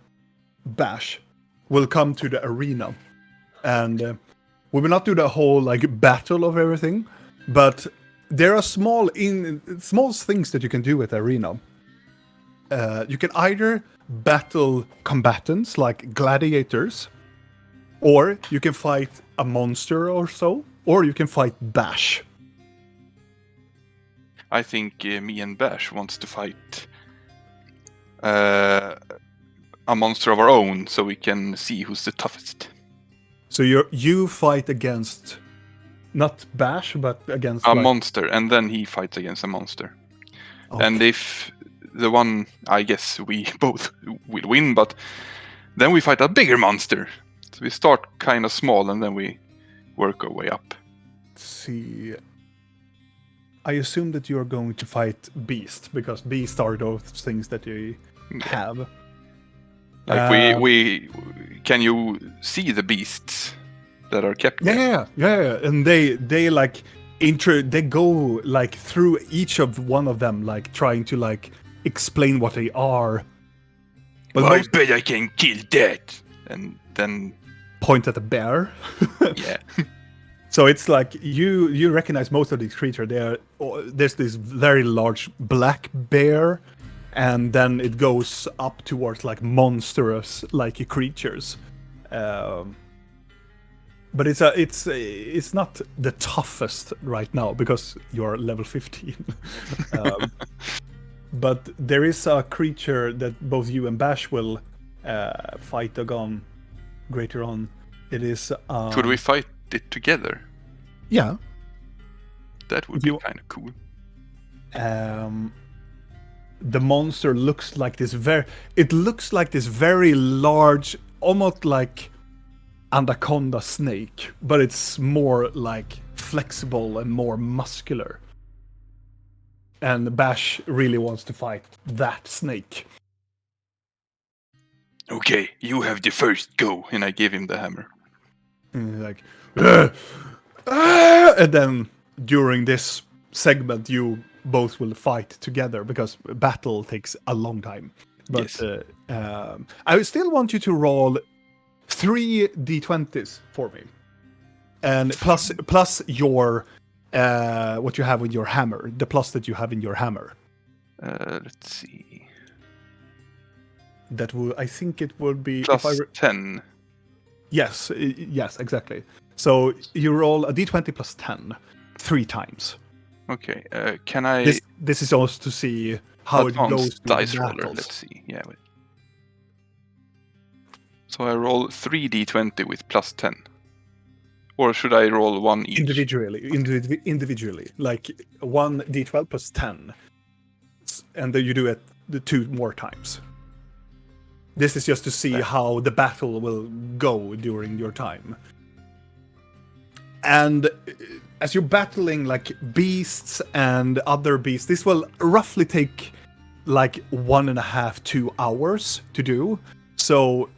Bash will come to the arena, and we will not do the whole like battle of everything, but there are small things that you can do at the arena. You can either battle combatants like gladiators, or you can fight a monster or so, or you can fight Bash. I think me and Bash wants to fight a monster of our own, so we can see who's the toughest. So you fight against not Bash, but against A monster, and then he fights against a monster. Okay. And if the one, I guess we both will win, but then we fight a bigger monster. So we start kind of small, and then we work our way up. Let's see. I assume that you're going to fight Beast, because Beast are those things that you have. Like we can you see the beasts that are kept there? Yeah. And they like they go like through each of one of them, like trying to like explain what they are. But I bet I can kill that. And then point at the bear. yeah. So it's like you recognize most of these creatures. There's this very large black bear, and then it goes up towards like monstrous like creatures. But it's not the toughest right now because you're level 15. But there is a creature that both you and Bash will fight again later on. It is. Could we fight it together? Yeah. That would be kind of cool. The monster looks like this very large, almost like anaconda snake, but it's more like flexible and more muscular. And Bash really wants to fight that snake. Okay, you have the first go, and I give him the hammer. And he's like, "Ah! Ah!" And then during this segment, you both will fight together because battle takes a long time. But Yes. I still want you to roll 3 d20s for me, and plus your what you have with your hammer, the plus that you have in your hammer. Let's see. That will, I think it would be Plus if I 10. yes, yes, exactly. So you roll a d20 plus 10 3 times. Okay, can I... This is also to see how it goes Advanced through dice the roller, battles. let's see. Yeah. Wait. So I roll 3d20 with plus 10. Or should I roll 1 each? Individually, like 1 d12 plus 10, and then you do it the 2 more times. This is just to see how the battle will go during your time. And as you're battling like beasts and other beasts, this will roughly take like 1.5 to 2 hours to do. So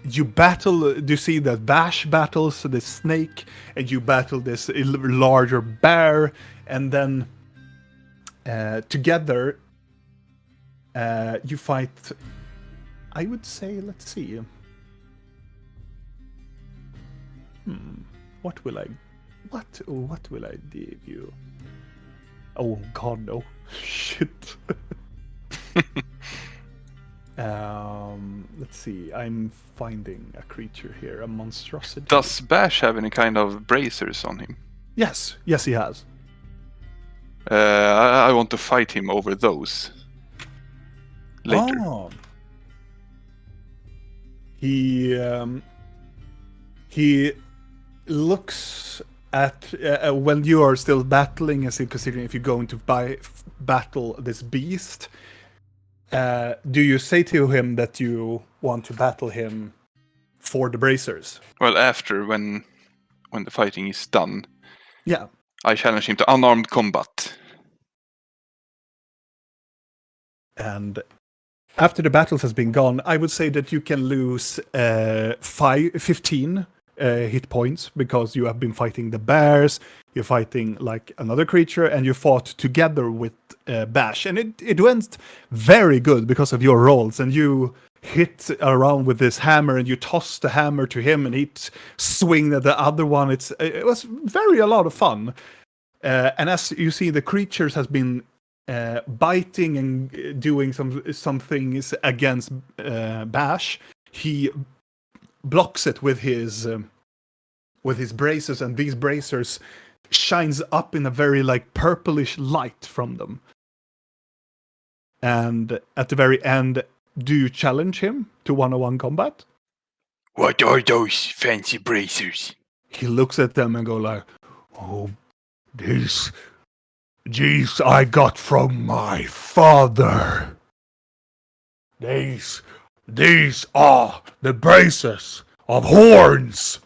you battle, do you see that Bash battles the snake, and you battle this larger bear, and then together you fight, I would say, let's see. What will I give you? Oh god, no. Shit. Let's see. I'm finding a creature here, a monstrosity. Does Bash have any kind of bracers on him? Yes, he has. I want to fight him over those later. Oh. He looks at when you are still battling, as in considering if you're going to battle this beast. Do you say to him that you want to battle him for the bracers? Well, after, when the fighting is done, Yeah. I challenge him to unarmed combat. And after the battles has been gone, I would say that you can lose 15 hit points because you have been fighting the bears, you're fighting like another creature, and you fought together with Bash. And it went very good because of your rolls, and you hit around with this hammer, and you toss the hammer to him, and he'd swing at the other one. It was a lot of fun. And as you see, the creatures has been biting and doing some things against Bash. He blocks it with his bracers, and these bracers shines up in a very like purplish light from them. And at the very end, do you challenge him to 1-on-1 combat? What are those fancy bracers? He looks at them and go like, "Oh, these I got from my father. These are the braces of horns."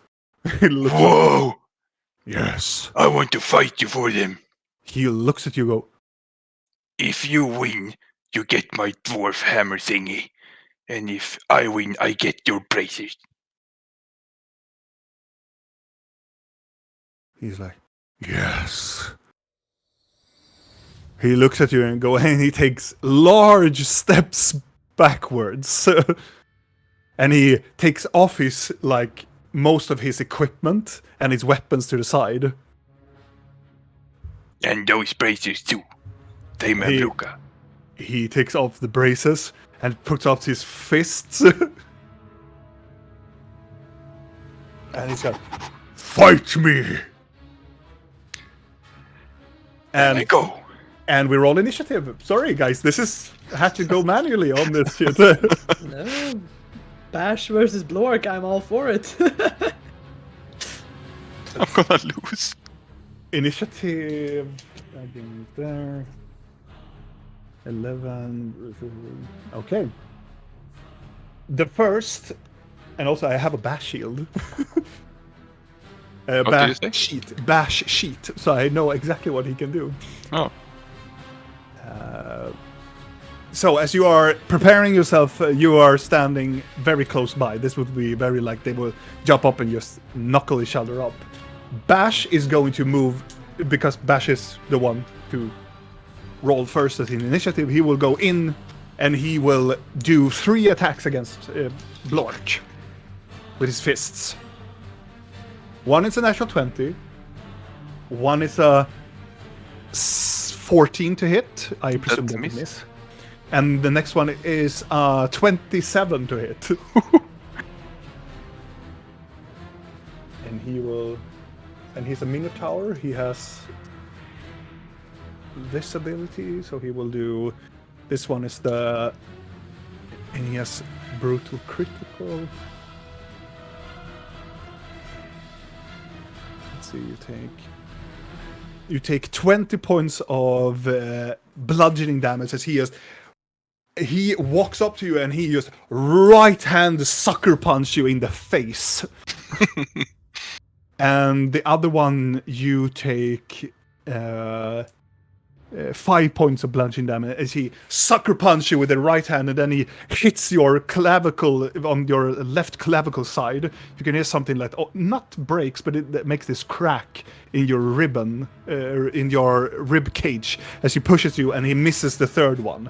Whoa! Yes. I want to fight you for them. He looks at you and go, If you win, you get my dwarf hammer thingy. And if I win, I get your bracers. he's like, yes. He looks at you and go, and he takes large steps backwards. And he takes off his, like, most of his equipment and his weapons to the side. And those bracers too. They Mamluka. He takes off the braces and puts out his fists. And he's like, fight me! And I go. And we roll initiative. Sorry, guys, had to go manually on this shit. No. Bash versus Blork, I'm all for it. I'm gonna lose. Initiative. There. 11. Okay. The first, and also I have a bash shield. What did you say? Bash sheet, so I know exactly what he can do. Oh. So as you are preparing yourself, you are standing very close by. This would be very like they will jump up and just knuckle each other up. Bash is going to move because Bash is the one to roll first as an initiative. He will go in and he will do 3 attacks against Blork with his fists. One is a natural 20. One is a 14 to hit. I presume That's a that miss. miss. And the next one is 27 to hit. And he will... And he's a Minotaur. He has this ability, so he will do... This one is the... And he has brutal critical. Let's see, you take 20 points of bludgeoning damage as he walks up to you and he just right hand sucker punch you in the face. And the other one you take 5 points of bludgeoning damage as he sucker punch you with the right hand, and then he hits your clavicle on your left clavicle side. You can hear something like, not breaks, but it makes this crack in your ribbon, in your rib cage as he pushes you, and he misses the third one.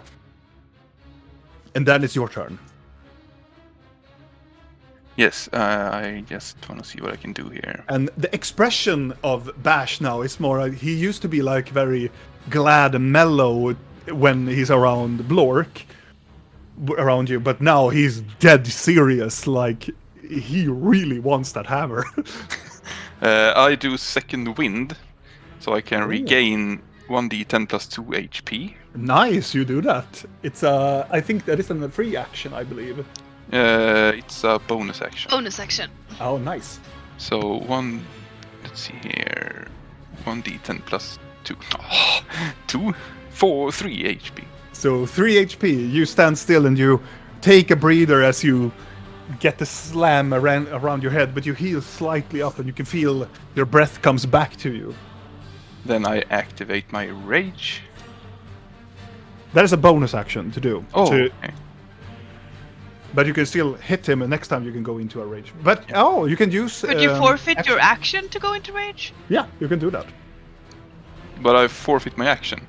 And then it's your turn. Yes, I just want to see what I can do here. And the expression of Bash now is more like, he used to be like very glad and mellow when he's around Blork, around you, but now he's dead serious, like he really wants that hammer. I do second wind, so I can regain 1d10 plus 2 HP. Nice, you do that. It's I think that is a free action, I believe. It's a bonus action. Bonus action. Oh, nice. So let's see here, 1d10 plus 2. 3 HP. So 3 HP, you stand still and you take a breather as you get the slam around your head, but you heal slightly up and you can feel your breath comes back to you. Then I activate my rage. That is a bonus action to do. Oh, okay. okay. But you can still hit him, and next time you can go into a rage. But, you can use... Could you forfeit your action to go into rage? Yeah, you can do that. But I forfeit my action.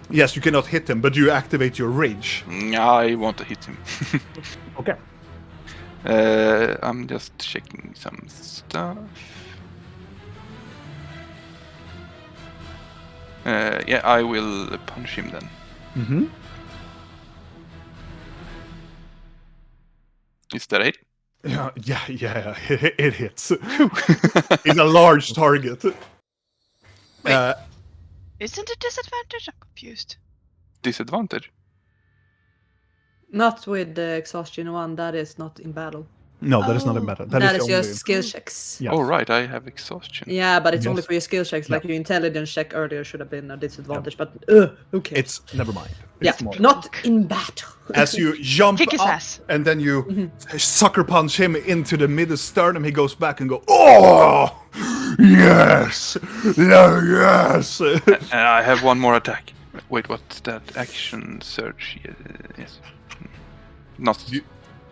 Yes, you cannot hit him, but you activate your rage. I want to hit him. Okay. I'm just checking some stuff. Yeah, I will punch him then. Mm-hmm. Is that it? Yeah, it hits. It's a large target. Wait. Isn't it disadvantage? I'm confused. Disadvantage? Not with the exhaustion one, that is not in battle. No, that is not a matter. That is only... just skill checks. Yes. Oh, right, I have exhaustion. Yeah, but it's only Yes. for your skill checks. Like Yeah. your intelligence check earlier should have been a disadvantage, but okay. It's never mind. It's yeah, more... not in battle. As you jump Kick his up ass. and then you sucker punch him into the middle sternum, he goes back and go, oh, yes, yes. And I have one more attack. Wait, what's that? Action search? Yes. Not.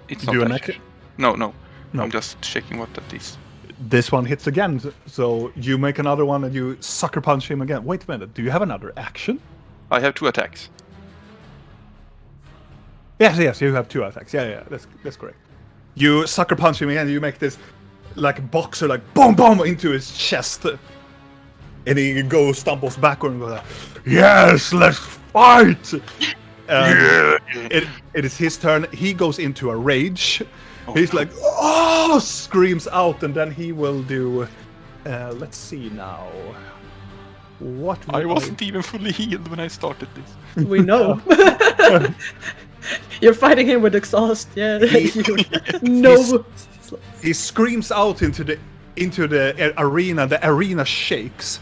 It's not do an action. action? No. No. I'm just checking what that is. This one hits again, so you make another one and you sucker punch him again. Wait a minute, do you have another action? I have 2 attacks. Yes, you have 2 attacks. Yeah, that's correct. You sucker punch him again, you make this like boxer, like boom, boom into his chest. And he stumbles backward and goes like, yes, let's fight! It is his turn. He goes into a rage. He's like, oh, screams out, and then he will do, let's see now. What I wasn't even fully healed when I started this. We know. You're fighting him with exhaust, yeah. No. He screams out into the arena. The arena shakes,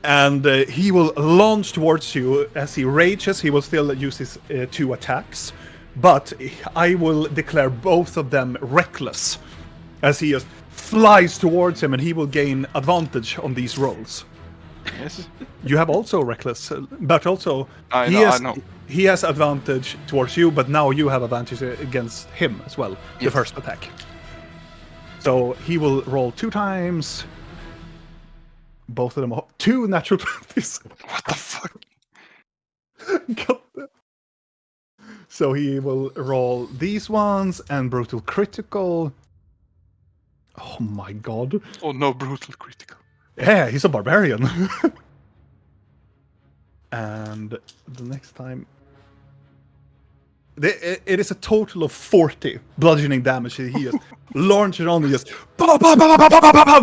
And he will launch towards you. As he rages, he will still use his 2 attacks. But I will declare both of them reckless. As he just flies towards him, and he will gain advantage on these rolls. Yes. You have also reckless, but also I has, know. he has advantage towards you, but now you have advantage against him as well, the Yes. first attack. So he will roll 2 times. Both of them are 2 natural 20s. What the fuck? Got that. So he will roll these ones and brutal critical. Oh my god. Oh no, brutal critical. Yeah, he's a barbarian. And the next time... It is a total of 40 bludgeoning damage. He just launches on and just...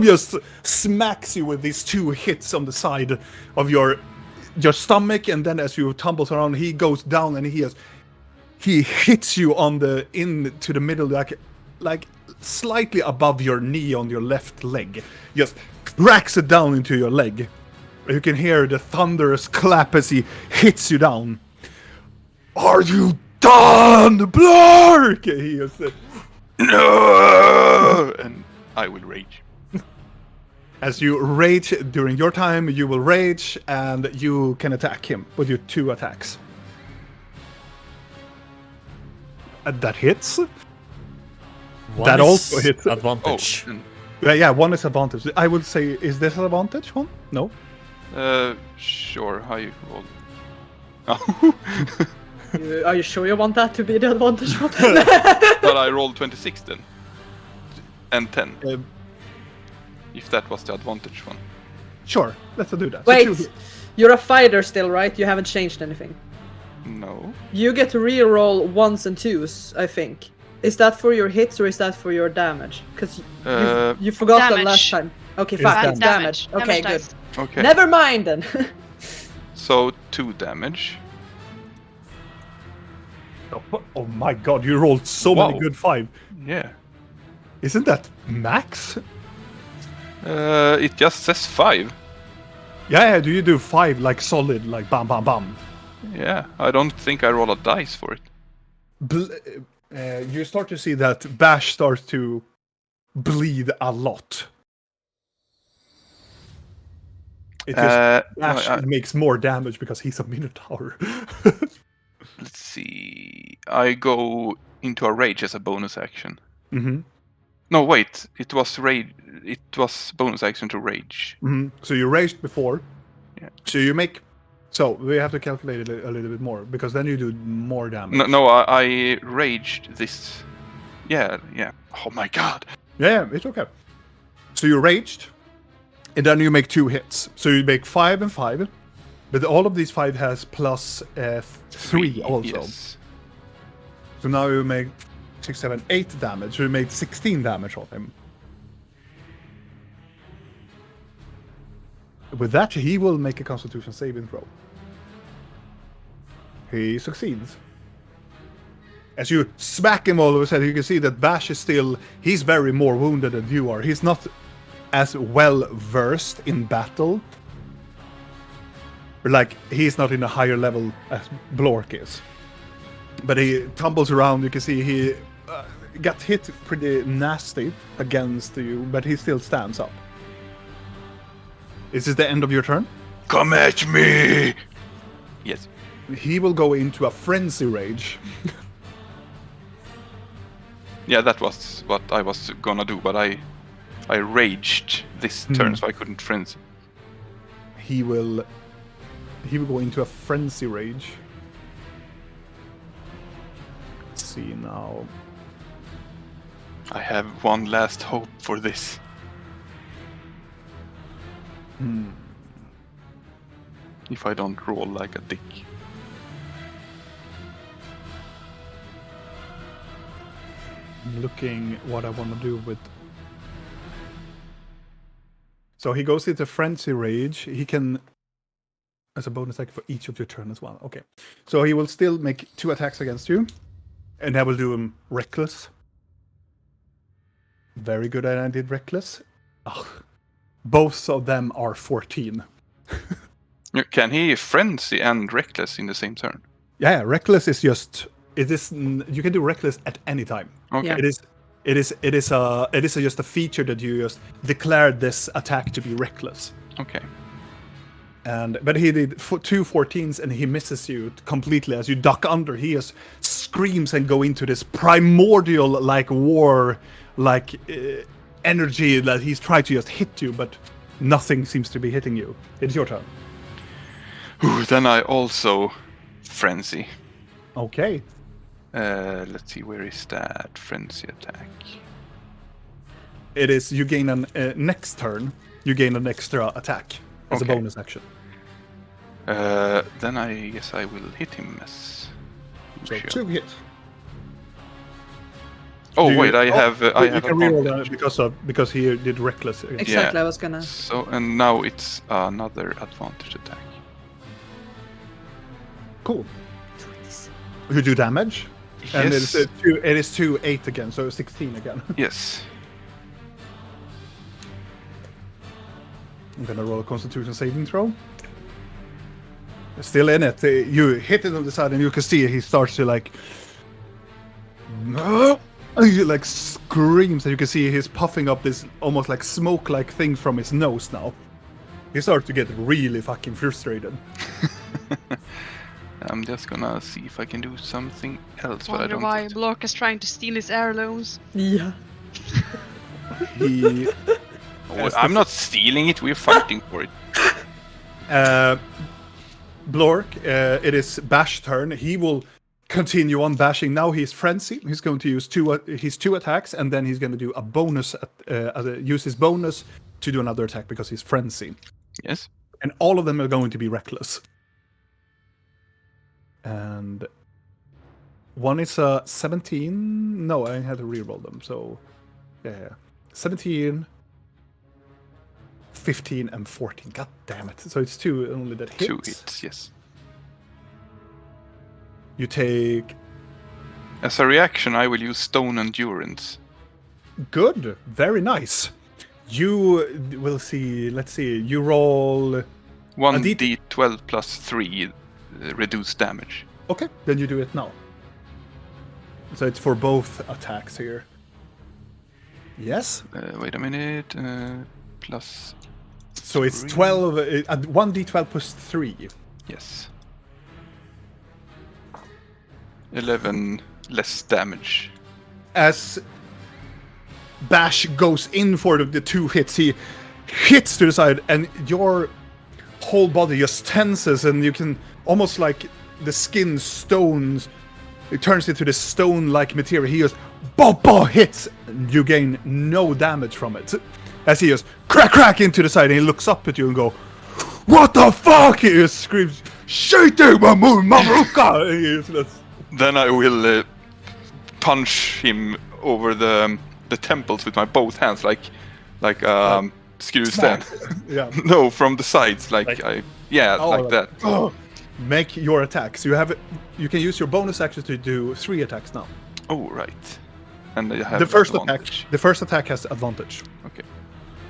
just smacks you with these 2 hits on the side of your stomach, and then as you tumbles around, he goes down and he hits you on the into the middle, like slightly above your knee on your left leg. Just cracks it down into your leg. You can hear the thunderous clap as he hits you down. Are you done, Blark? He just No! And I will rage. as you rage during your time, you will rage, and you can attack him with your 2 attacks. And that hits. One That is also hits. Oh, advantage. Yeah, 1 is advantage. I would say, is this an advantage one? No. sure. How you roll? Are you sure you want that to be the advantage one? But I rolled 26 then. And 10. Um, If that was the advantage one. Sure, let's do that. So Wait, 2 you're a fighter still, right? You haven't changed anything. No. You get to re-roll 1s and 2s, I think. Is that for your hits or is that for your damage? Because you forgot that Damage. last time. Okay, It's fine, damage. it's damage. Okay, Damage good. dice. Okay. Never mind then. So 2 damage. Oh my god, you rolled so many Wow. good 5. Yeah. Isn't that max? It just says 5. Yeah, do you do 5 like solid, like bam, bam, bam? Yeah. I don't think I roll a dice for it. You start to see that Bash starts to bleed a lot. It just Bash makes more damage because he's a Minotaur. Let's see. I go into a rage as a bonus action. Mm-hmm. No, wait. It was rage. It was bonus action to rage. Mm-hmm. So you raged before. Yeah. So you make. So we have to calculate it a little bit more because then you do more damage. No, I raged this. Yeah. Oh my god. Yeah, it's okay. So you raged, and then you make 2 hits. So you make 5 and 5, but all of these 5 has plus 3 also. Yes. So now you make 6, 7, 8 damage. So you made 16 damage on him. With that, he will make a Constitution saving throw. He succeeds. As you smack him all of a sudden, you can see that Bash is still... He's very more wounded than you are. He's not as well versed in battle. Like, he's not in a higher level as Blork is. But he tumbles around. You can see he got hit pretty nasty against you, but he still stands up. Is this the end of your turn? Come at me! Yes. He will go into a frenzy rage. Yeah, that was what I was gonna do, but I raged this turn, so I couldn't frenzy. He will go into a frenzy rage. Let's see now. I have one last hope for this. If I don't roll like a dick. I'm looking what I want to do with. So he goes into frenzy rage. He can, as a bonus attack for each of your turn as well. Okay, so he will still make 2 attacks against you, and I will do him reckless. Very good, I did reckless. Ugh. Both of them are 14. Can he frenzy and reckless in the same turn? Yeah, reckless is just you can do reckless at any time. Okay. Yeah. It is just a feature that you just declared this attack to be reckless. Okay. But he did 2 14s and he misses you completely as you duck under. He just screams and go into this primordial like war energy that he's trying to just hit you, but nothing seems to be hitting you. It's your turn. Ooh, then I also frenzy. Okay. Let's see, where is that frenzy attack? It is you gain an next turn. You gain an extra attack as Okay. a bonus action. Then I guess I will hit him as. So Sure. 2 hit. Oh Do you- wait, I have you a can reroll advantage. that because he did reckless. Again. Exactly, Yeah. I was gonna. So and now it's another advantage attack. Cool. You do damage, and Yes. it is 2 8 again, so 16 again. Yes. I'm gonna roll a Constitution saving throw. Still in it. You hit it on the side, and you can see he starts to like. He like screams, and you can see he's puffing up this almost like smoke-like thing from his nose now. He starts to get really fucking frustrated. I'm just gonna see if I can do something else, but I Wonder don't. why think so. Block is trying to steal his heirlooms. Yeah. He, Oh, I'm not stealing it. We're fighting for it. Blork, it is Bash turn. He will continue on bashing. Now he's frenzy. He's going to use his 2 attacks, and then he's going to do a bonus. Use his bonus to do another attack because he's frenzy. Yes. And all of them are going to be reckless. And one is a 17. No, I had to reroll them. So, yeah. 17, 15, and 14. God damn it. So it's 2 only that hits. 2 hits. Yes. You take... As a reaction, I will use Stone Endurance. Good. Very nice. You will see... Let's see. You roll... 1d12 plus 3 reduced damage. Okay, then you do it now. So it's for both attacks here. Yes. Wait a minute. Plus. So it's 3. 12... 1d12 plus 3. Yes. 11 less damage. As Bash goes in for the 2 hits, he hits to the side, and your whole body just tenses, and you can almost like the skin stones. It turns into this stone-like material. He just hits, and you gain no damage from it. As he just crack into the side, and he looks up at you and go, "What the fuck?" He just screams, "Shit, Maruka!" Then I will punch him over the temples with my both hands, like screw stand. Yeah. No, from the sides, like Like- that. Oh, make your attacks. You can use your bonus action to do 3 attacks now. Oh right. And I have The first advantage. attack. The first attack has advantage. Okay.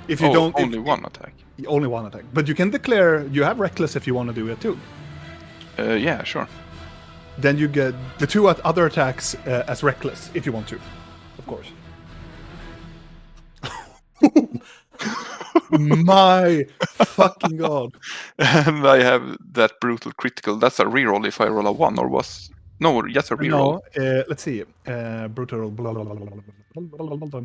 If you don't, only one attack. only one attack. But you can declare you have reckless if you want to do it too. Yeah, sure. Then you get the 2 other attacks as reckless if you want to, of course. My fucking god! And I have that brutal critical. That's a reroll if I roll a 1 or was no, just a reroll. No, let's see. Brutal. Blah, blah, blah, blah, blah, blah, blah.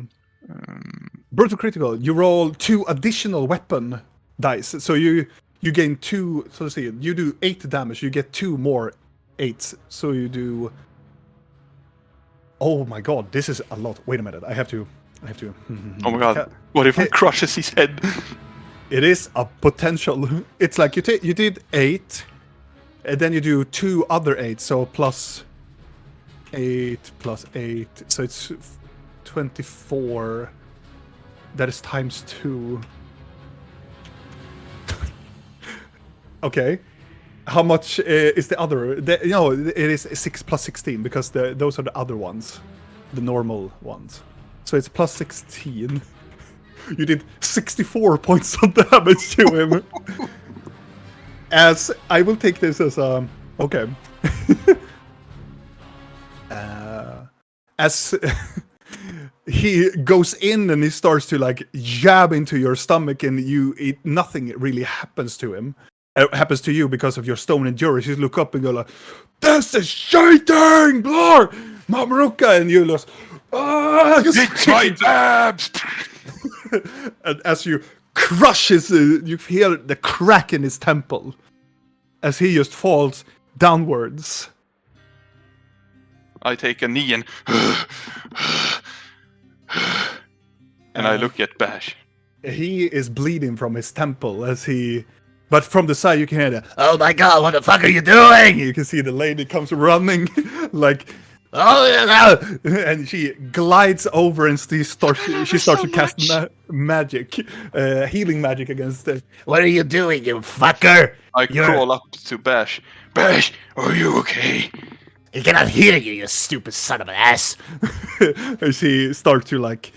Brutal critical. You roll 2 additional weapon dice, so you gain 2. So let's see. You do 8 damage. You get 2 more 8s. So you do. Oh my god! This is a lot. Wait a minute. I have to. Oh my god! What if I crushes his head? It is a potential. It's like you did 8, and then you do 2 other 8, so plus 8 plus 8, so it's 24. That is times 2. Okay. How much is the other? No, it is 6 plus 16 because those are the other ones, the normal ones. So it's plus 16. You did 64 points of damage to him. as I will take this as a okay. As he goes in and he starts to like jab into your stomach, and nothing really happens to him. Happens to you because of your stone endurance. You look up and go like, "This is cheating, Lord, Mamaruka," and you just, It's my abs! and as you crush his, you feel the crack in his temple as he just falls downwards. I take a knee and I look at Bash. He is bleeding from his temple but from the side you can hear the, "Oh my god, what the fuck are you doing?" You can see the lady comes running like, "Oh yeah," and she glides over and she starts to cast magic, healing magic against it. "What are you doing, you fucker?" I crawl up to Bash. Bash, are you okay? "He cannot hear you, you stupid son of an ass." And she starts to like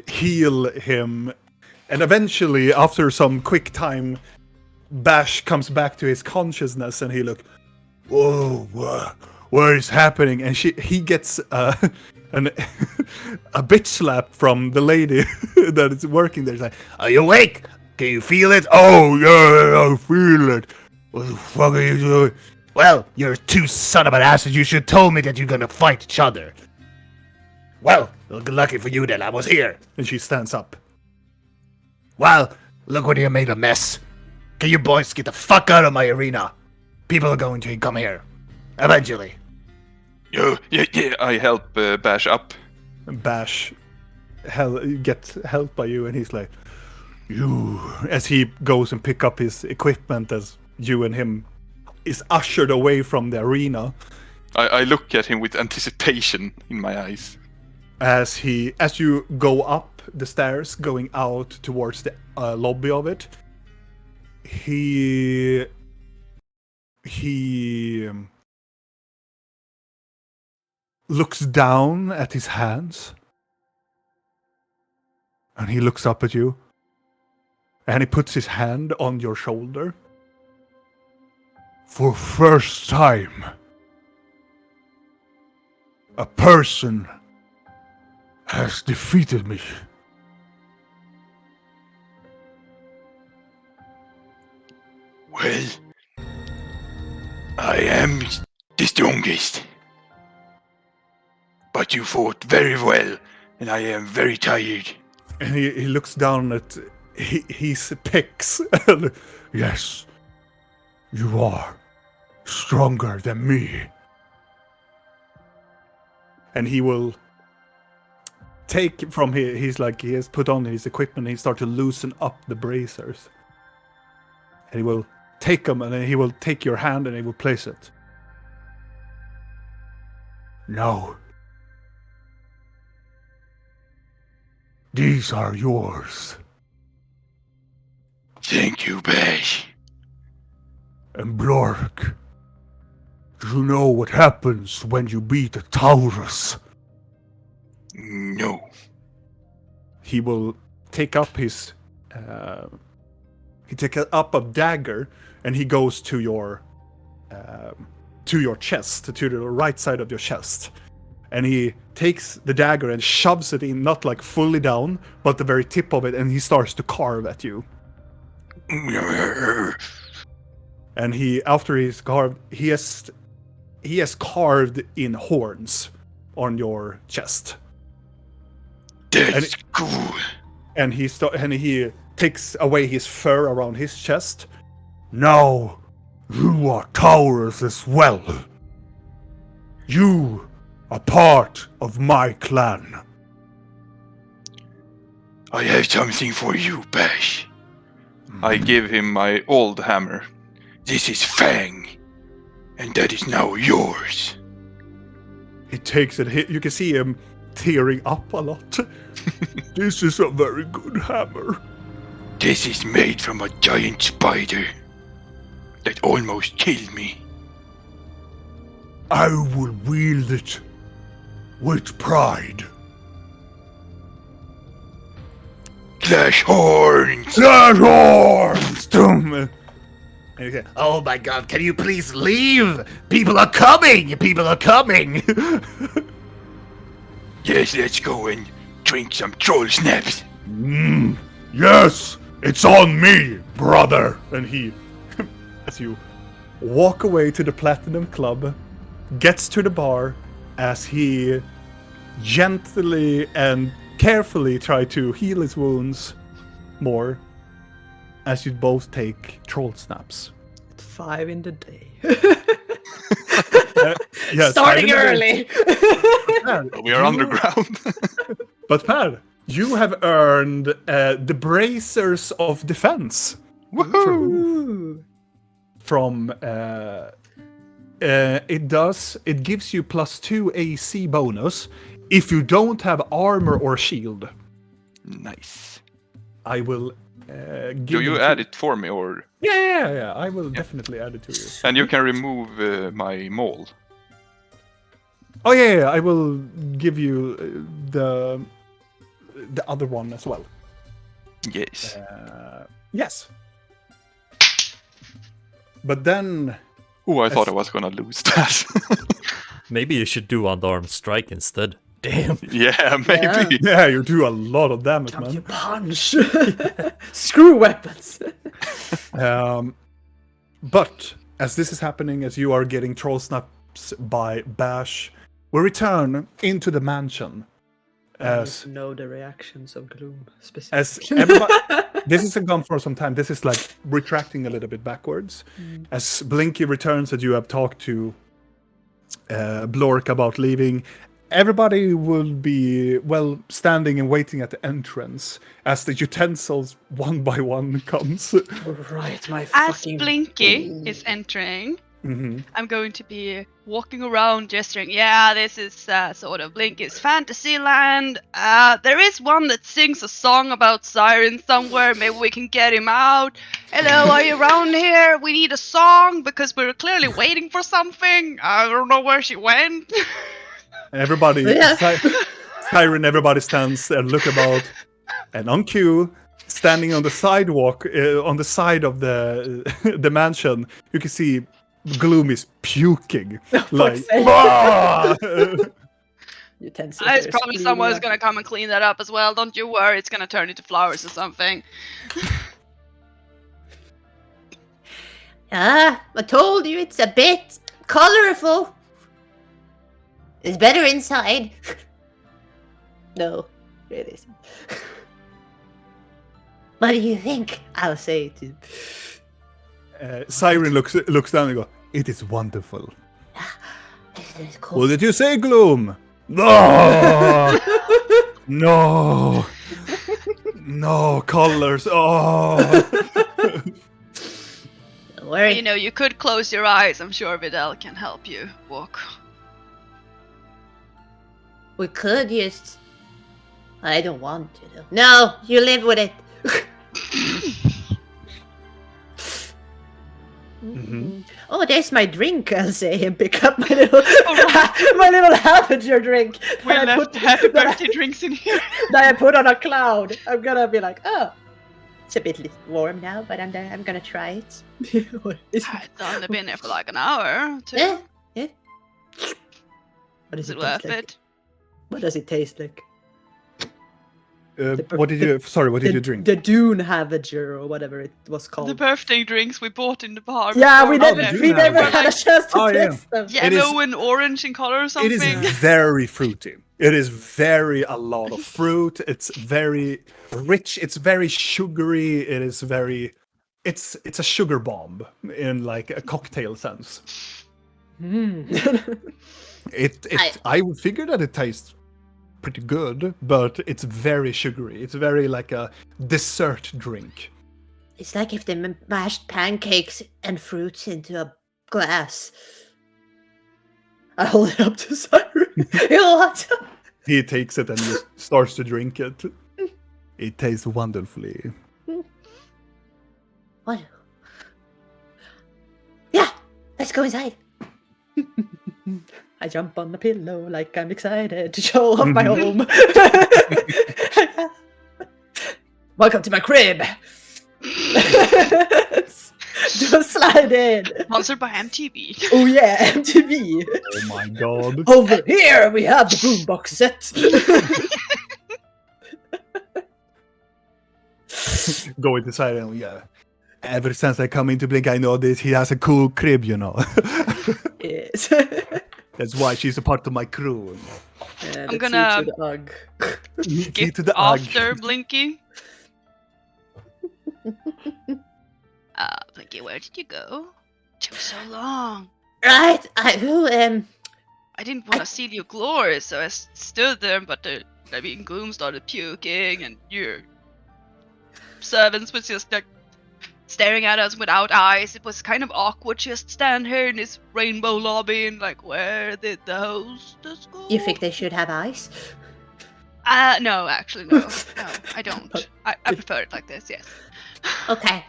heal him, and eventually, after some quick time, Bash comes back to his consciousness, and he look, "Whoa, what is happening?" And he gets a bitch slap from the lady that is working there. She's like, "Are you awake? Can you feel it?" "Oh yeah, I feel it." "What the fuck are you doing?" "Well, you're two son of an asses. You should told me that you're gonna fight each other." "Well, lucky for you then, I was here." And she stands up. "Well, look what you made a mess. Can you boys get the fuck out of my arena? People are going to come here. Eventually." Yeah, I help Bash up. And Bash gets helped by you, and he's like, "You," as he goes and pick up his equipment as you and him is ushered away from the arena. I look at him with anticipation in my eyes. As you go up the stairs, going out towards the lobby of it, he looks down at his hands, and he looks up at you, and he puts his hand on your shoulder. "For first time, a person has defeated me." Well, I am the strongest. But you fought very well, and I am very tired. And he looks down at his pecs. "Yes, you are stronger than me." And he will take from he has put on his equipment, and he starts to loosen up the bracers. And he will take them, and then he will take your hand and he will place it. "Now, these are yours." Thank you, Bash. "And Blork, you know what happens when you beat a Taurus?" No. He will take up his a dagger, and he goes to your chest, to the right side of your chest, and he takes the dagger and shoves it in, not like fully down, but the very tip of it, and he starts to carve at you. And after he's carved, he has carved in horns on your chest. That's cool. And he takes away his fur around his chest. "Now, you are Taurus as well. You are part of my clan." I have something for you, Bash. I give him my old hammer. This is Fang, and that is now yours. He takes it. You can see him tearing up a lot. "This is a very good hammer." This is made from a giant spider that almost killed me. "I will wield it with pride." Clash horns! "Clash horns!" And you say, "Oh my God, can you please leave? People are coming! People are coming!" Yes, let's go and drink some troll snaps. Yes, it's on me, brother. And he, as you walk away to the Platinum Club, gets to the bar as he gently and carefully try to heal his wounds more as you both take troll snaps. At 5 in the day. Yes, Starting early. We are underground. But Per, you have earned the Bracers of Defense. Woohoo! From it gives you +2 AC bonus if you don't have armor or shield. Nice. I will give Do you them add to- it for me, or Yeah. I will definitely add it to you. and you can remove my mole? Oh yeah. I will give you the other one as well. Yes. Yes. But then Oh, I thought I was gonna lose that. Maybe you should do unarmed strike instead. Damn. Yeah, maybe. yeah, you do a lot of damage, Come you man. punch. Screw weapons. But as this is happening, as you are getting troll snaps by Bash, we return into the mansion. I need As to know the reactions of gloom as specifically. everybody, this isn't gone for some time. This is like retracting a little bit backwards. As Blinky returns, that you have talked to Blork about leaving, everybody will be standing and waiting at the entrance as the utensils one by one comes. Right, my As fucking Blinky is entering, Mm-hmm. I'm going to be walking around gesturing. Yeah, this is sort of Blinky's fantasy land. There is one that sings a song about sirens somewhere. Maybe we can get him out. Hello, are you around here? We need a song because we're clearly waiting for something. I don't know where she went. Everybody, Yeah. Siren, everybody stands and look about. And on cue, standing on the sidewalk, on the side of the mansion, you can see Gloom is puking. Like, sake. "Ah!" utensils. It's are probably bleeding someone's out. gonna come and clean that up as well. Don't you worry, it's gonna turn into flowers or something. Ah, I told you it's a bit colorful. It's better inside. No, it isn't. What do you think? I'll say it to Siren looks down and goes, "It is wonderful." Isn't it cool? What did you say, Gloom? No! No! No colors. Oh! Don't worry. You know, you could close your eyes. I'm sure Vidal can help you walk. We could just. I don't want to though. No, you live with it. Mhm. Oh, there's my drink. I'll say and pick up my little my little Havager drink. We that I left put- happy that I- birthday drinks in here. that I put on a cloud. I'm gonna be like, oh, it's a bit warm now, but I'm gonna try it. What is it? It's only been here for like an hour or two. Yeah, yeah. What Is does it it taste worth like? it? What does it taste like? What did you? Sorry, what did the, you drink? The Dune Havager or whatever it was The called. birthday drinks we bought in the bar. Yeah, we before never, the we Dune never Havager. had a chance to Oh, yeah. taste them. It Yellow is- and orange in color or It something. is very fruity. It is very a lot of fruit. It's very rich. It's very sugary. It is very. It's a sugar bomb in like a cocktail sense. I would figure that it tastes pretty good, but it's very sugary. It's very like a dessert drink. It's like if they mashed pancakes and fruits into a glass. I hold it up to Siren. What? He takes it and just starts to drink it. It tastes wonderfully. What? Yeah, let's go inside. I jump on the pillow like I'm excited to show off my home. Welcome to my crib. Just slide in. Sponsored by MTV. Oh yeah, MTV. Oh my god. Over here we have the boombox set. Go inside and yeah. Ever since I come into Blink, I know this. He has a cool crib, you know. Yes. That's why she's a part of my crew. Yeah, I'm the gonna- tea to the UGG. Key to the After Blinky. Blinky, where did you go? Took so long. Right, I didn't want to steal your glory, so I stood there, but Gloom started puking, and your servants was just like staring at us without eyes. It was kind of awkward just stand here in this rainbow lobby and like, where did the hostess go? You think they should have eyes? No, actually, no. No, I don't. I prefer it like this, yes. Okay.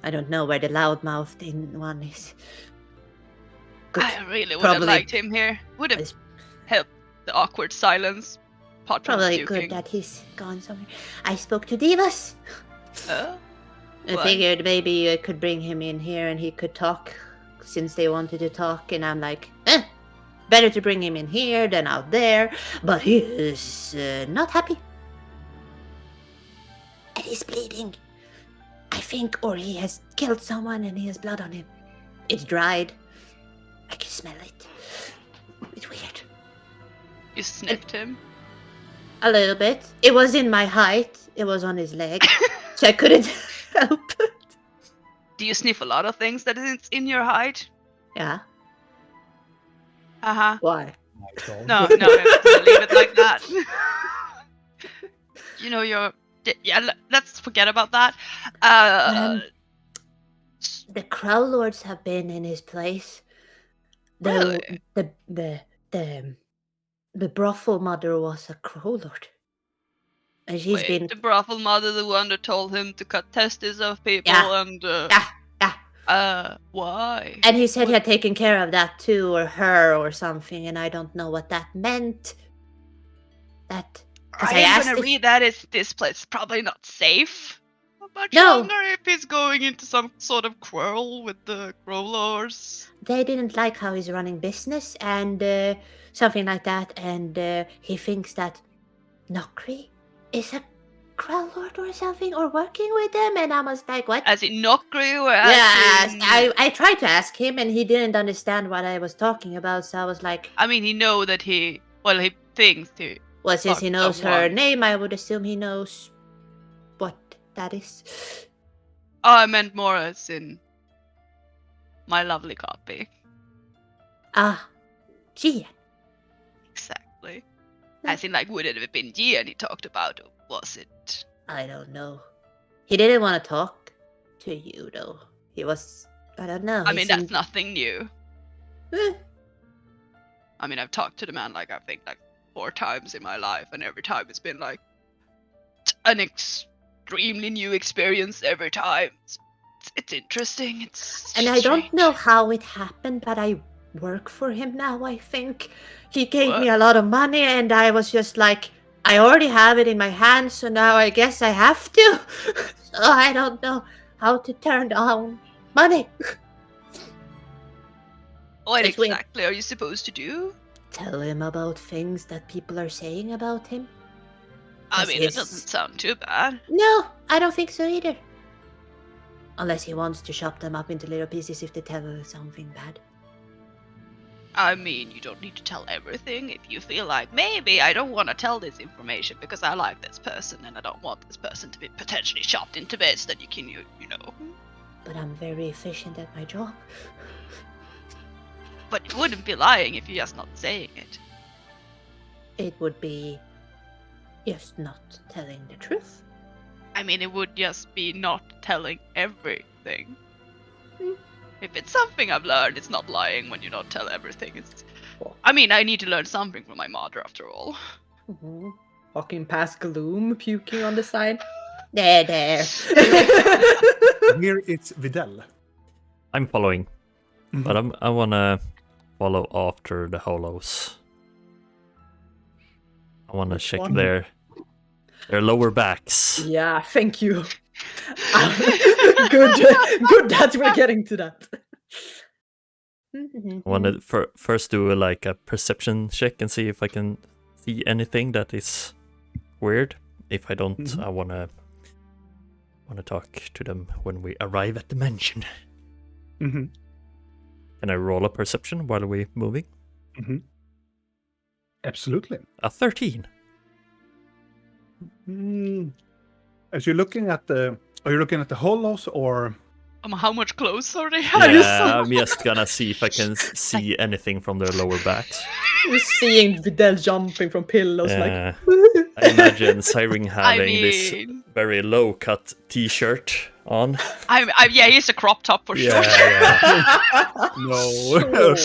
I don't know where the loudmouthed one is. Good. I really would have Probably- liked him here. Would have helped the awkward silence. Apart from Probably puking. good that he's gone somewhere. I spoke to Divas. Oh, I What? figured maybe I could bring him in here and he could talk since they wanted to talk. And I'm like, better to bring him in here than out there. But he is not happy. And he's bleeding. I think, or he has killed someone and he has blood on him. It's dried. I can smell it. It's weird. you sniffed him. A little bit. It was in my height. It was on his leg. So I couldn't help it. Do you sniff a lot of things that is in your height? Yeah. Uh-huh. Why? No, just leave it like that. You know, let's forget about that. The Crow Lords have been in his place. Really? The brothel mother was a Crow Lord. And she's Wait, been... the brothel mother, the one that told him to cut testes of people Yeah. and why? And he said he had taken care of that too, or her, or something, and I don't know what that meant. That... 'cause I am asked gonna if- read that this place is probably not safe. Much No. longer if he's going into some sort of quarrel with the Growlers. They didn't like how he's running business, and something like that, and he thinks that Nokri is a Crow Lord or something, or working with them, and I was like, what? As in Nokri or as Yes, in... I tried to ask him, and he didn't understand what I was talking about, so I was like, I mean, he know that he thinks he... well, since he Fuck knows her someone. name, I would assume he knows what that is. Oh, I meant more as in my lovely copy. Ah, Gia. Exactly. As in, like, would it have been Gian he talked about, or was it? I don't know. He didn't want to talk to you, though. He was, I don't know. I he mean, that's seemed- nothing new. Eh, I mean, I've talked to the man, like, I think, like, 4 times in my life, and every time it's been, like, an extremely new experience every time. It's interesting. It's And I don't strange. know how it happened, but I work for him now, I think. He gave What? me a lot of money, and I was just like, I already have it in my hands, so now I guess I have to. So I don't know how to turn down money. What It's weird. exactly are you supposed to do? Tell him about things that people are saying about him. I Yes, mean, yes. it doesn't sound too bad. No, I don't think so either. Unless he wants to chop them up into little pieces if they tell something bad. I mean, you don't need to tell everything. If you feel like, maybe I don't want to tell this information because I like this person and I don't want this person to be potentially chopped into bits, then you can, you know. But I'm very efficient at my job. But you wouldn't be lying if you're just not saying it. It would be just not telling the truth. I mean, it would just be not telling everything. Hmm. If it's something I've learned, it's not lying when you don't tell everything. It's... Cool. I mean, I need to learn something from my mother after all. Mhm. Walking past Gloom, puking on the side. There. Here it's Videl. I'm following, Mhm. but I wanna follow after the holos. I wanna check one? their lower backs. Yeah, thank you. Good that we're getting to that. I want to first do like a perception check and see if I can see anything that is weird. If I don't, I wanna talk to them when we arrive at the mansion. Mm-hmm. Can I roll a perception while we're moving? Mm-hmm. Absolutely. A 13. As you're looking at are you looking at the hollows or? How much clothes are they Yeah, having? I'm just gonna see if I can see anything from their lower backs. You're seeing Videl jumping from pillows I like. imagine Siren having this mean- very low-cut T-shirt on. Yeah, he's a crop top for sure. No.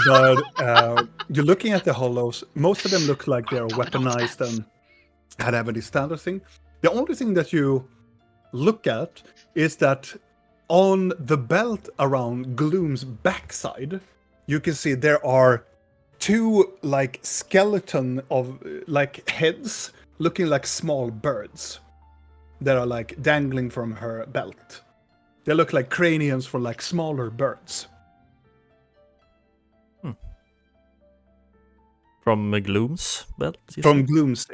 But you're looking at the hollows. Most of them look like they're weaponized and have any standard thing. The only thing that you look at is that on the belt around Gloom's backside, you can see there are two like skeleton of like heads looking like small birds that are like dangling from her belt. They look like craniums for like smaller birds. From Gloom's belt? you From said? Gloom's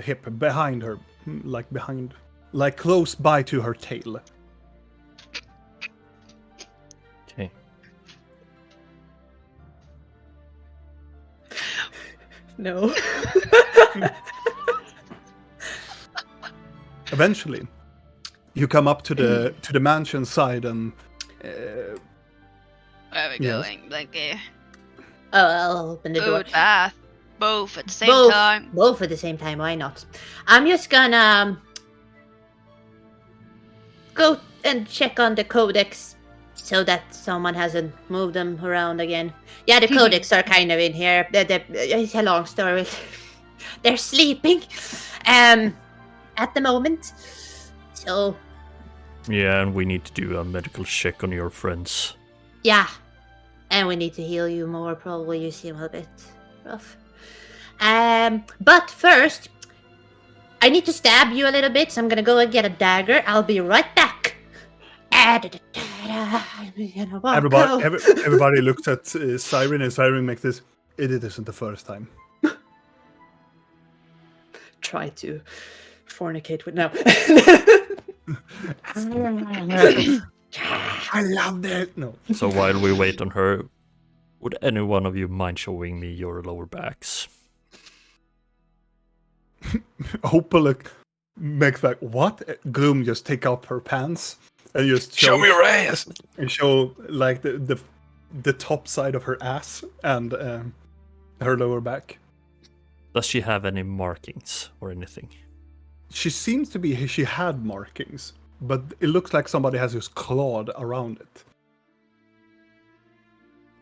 hip, behind her, like close by to her tail. Okay. No. Eventually, you come up to the mansion side and Where are we Yes. going? Blinky. Oh, I'll open the door. Food, bath, both at the same time. Both at the same time, why not? I'm just gonna go and check on the codex so that someone hasn't moved them around again. Yeah, the codex are kind of in here. It's a long story. They're sleeping at the moment. So, Yeah, and we need to do a medical check on your friends. yeah. And we need to heal you more, probably. You seem a bit rough. But first, I need to stab you a little bit, so I'm gonna go and get a dagger. I'll be right back. everybody looks at Siren, and Siren makes this. It isn't the first time. Try to fornicate with. No. I love that. No. So while we wait on her, would any one of you mind showing me your lower backs? Opal makes like what? Gloom just take off her pants and just Show me your ass! and show like the top side of her ass and her lower back. Does she have any markings or anything? She seems to be. She had markings, but it looks like somebody has just clawed around it.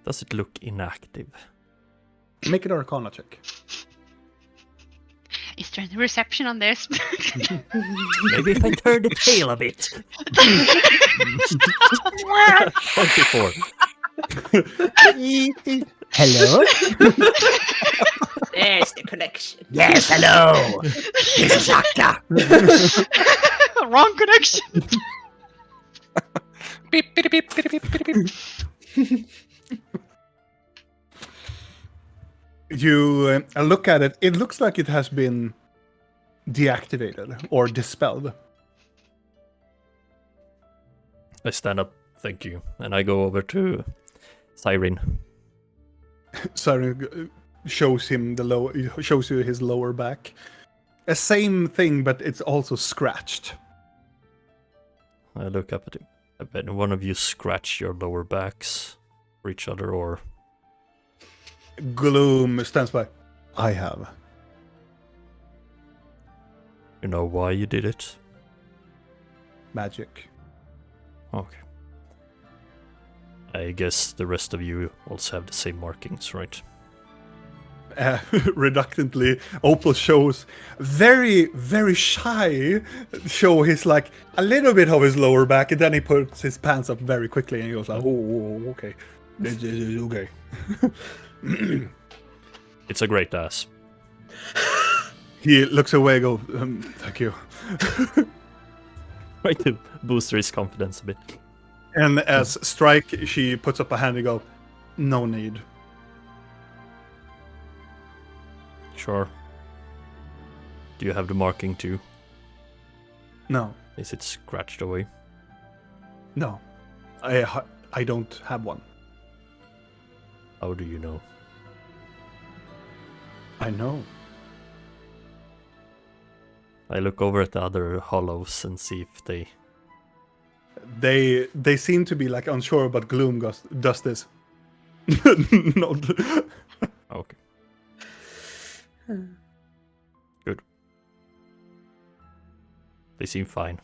Does it look inactive? Make an Arcana check. Is there any reception on this? Maybe if I turn the tail a bit. 24. Hello? There's the connection. Yes, hello. This is Akka. Wrong connection. Beep, beep, beep, beep, beep, beep, beep. You look at it. It looks like it has been deactivated or dispelled. I stand up, thank you, and I go over to Siren. Siren shows him shows you his lower back. A same thing, but it's also scratched. I look up at him. Have any one of you scratched your lower backs for each other, or Gloom stands by. I have. you know why you did it? Magic. Okay. I guess the rest of you also have the same markings, right? Reluctantly, Opal shows very, very shy. Show his like a little bit of his lower back, and then he puts his pants up very quickly, and he goes like, "Oh, okay, okay." It's a great ass. He looks away, go, "Thank you." Try to boost his confidence a bit. And as Strike, she puts up a hand and go, no need. Sure. Do you have the marking too? No, Is it scratched away? no. I don't have one. How do you know? I know. I look over at the other hollows and see if they... They seem to be like unsure, but Gloom does this. Nod. Okay. Good. They seem fine.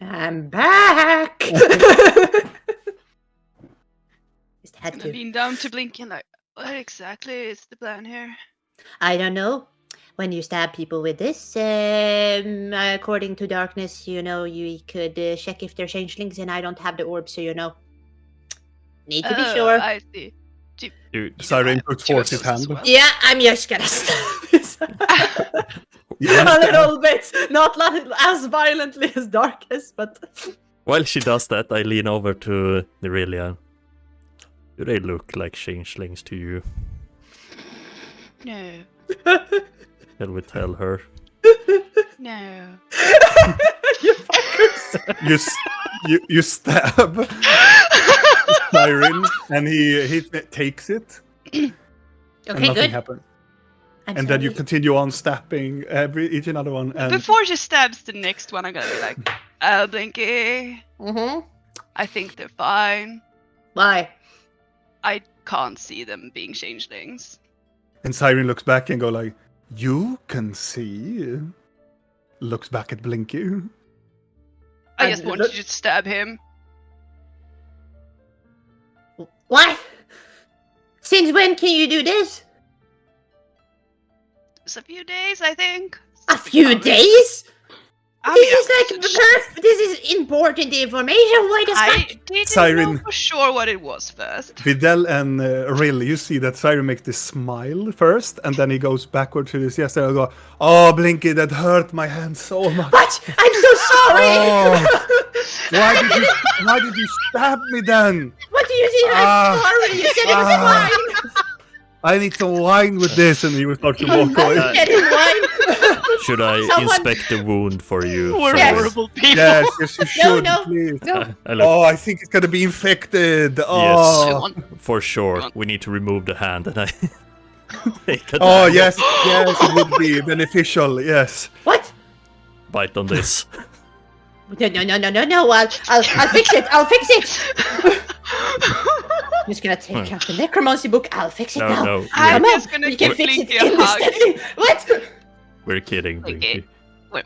I'm back. Just had I to. lean down to Blinky and like, what exactly is the plan here? I don't know. When you stab people with this, according to Darkness, you could check if they're changelings, and I don't have the orb, so need to be sure. I see. Dude, Siren puts forth his As hand. well. Yeah, I'm just gonna stab this. You A little bit, not as violently as Darkness, but while she does that, I lean over to Nerelia. Do they look like changelings to you? No, Shall we tell her? no. you fuckers. You stab Siren, and he takes it, and Okay, nothing good. happens. I'm And then you sorry. continue on stabbing each another one. And Before she stabs the next one, I'm gonna be like, Blinky, Mhm. I think they're fine. Why? I can't see them being changelings. and Siren looks back and go like, "You can see." Looks back at Blinky. I And just want you to stab him. What? Since when can you do this? It's a few days, I think. A few Recovery. days? I This mean, is like this is important information. Why the I fuck? didn't Siren. know for sure what it was first. Videl and Rill, you see that Siren makes this smile first, and then he goes backward to this yesterday and go, "Oh, Blinky, that hurt my hand so much. What? I'm so sorry. Oh, why did you stab me then? What do you mean? I'm sorry. You said it was fine. I need some wine with this," and he will start to walk I'm away. getting wine. Should I Someone- inspect the wound for you? We're Yes. horrible people. Yes, yes, you should, no. please. No. I look, Oh, I think it's gonna be infected. I Oh, want- for sure. We need to remove the hand, and I take a oh yes, it would be beneficial. Yes. What? bite on this. No. I'll fix it. I'll fix it. I'm just gonna take out the necromancy book. I'll fix it now. No, I'm Come on, just gonna we can give fix it Blinky a in the hug. study. What? we're kidding, Okay. Blinky.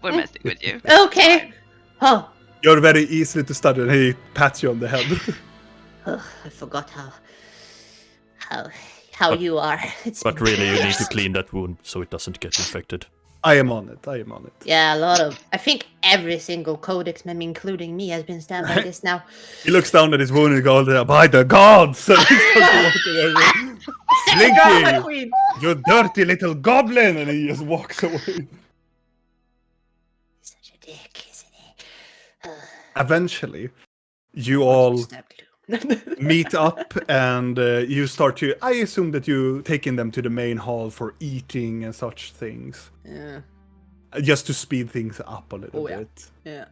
We're messing with you. Okay. Oh, You're very easily to study, and he pats you on the head. I forgot how you are. It's But been really, you need to years. clean that wound so it doesn't get infected. I am on it. Yeah, a lot of. I think every single codex member, including me, has been stabbed by this now. He looks down at his wound and goes, "By the gods!" And he starts to walk away. Blinky, Queen. you dirty little goblin! And he just walks away. Such a dick, isn't he? Eventually, you all Stab glue. meet up, and you start to. I assume that you taking them to the main hall for eating and such things, Yeah. just to speed things up a little Oh, yeah. bit. Yeah.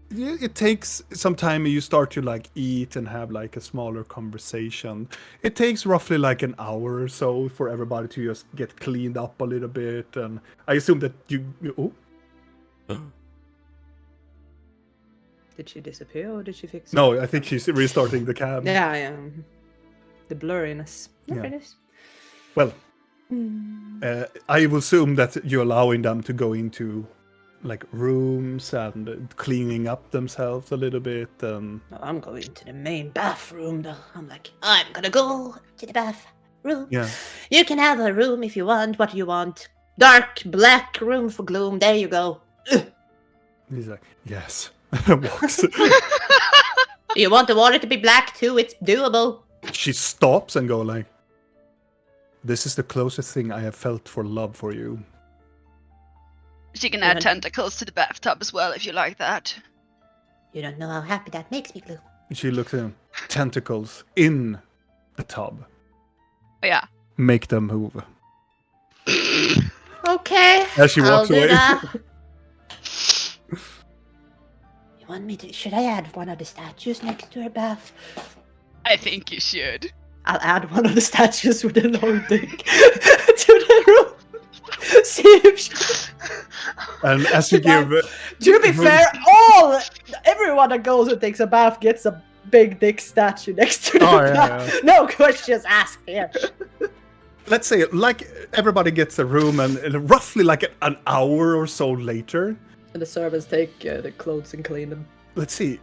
It takes some time. You start to like eat and have like a smaller conversation. It takes roughly like an hour or so for everybody to just get cleaned up a little bit, and I assume that oh, Did she disappear or did she fix it? no, I think she's restarting the cab. Yeah. The blurriness. Blurriness. Well, Hmm. I will assume that you're allowing them to go into like rooms and cleaning up themselves a little bit. And No, I'm going to the main Bathroom, though. I'm like, I'm gonna go to the bathroom. yeah, You can have a room if you want. What do you want? Dark black room for gloom. There you go. he's like, yes. Walks. You want the water to be black too? It's doable. She stops and go like, "This is the closest thing I have felt for love for you." She can add tentacles to the bathtub as well if you like that. You don't know how happy that makes me, Glue. She looks in. Tentacles in the tub. Oh, yeah. Make them move. Okay. As she walks I'll do away. that. You want me to? Should I add one of the statues next to her bath? I think you should. I'll add one of the statues with a long dick to the room. See if she... And as you give... To be fair, everyone that goes and takes a bath gets a big dick statue next to the bath. No questions asked here. Let's say, like, everybody gets a room, and roughly like an hour or so later... And the servants take the clothes and clean them. Let's see.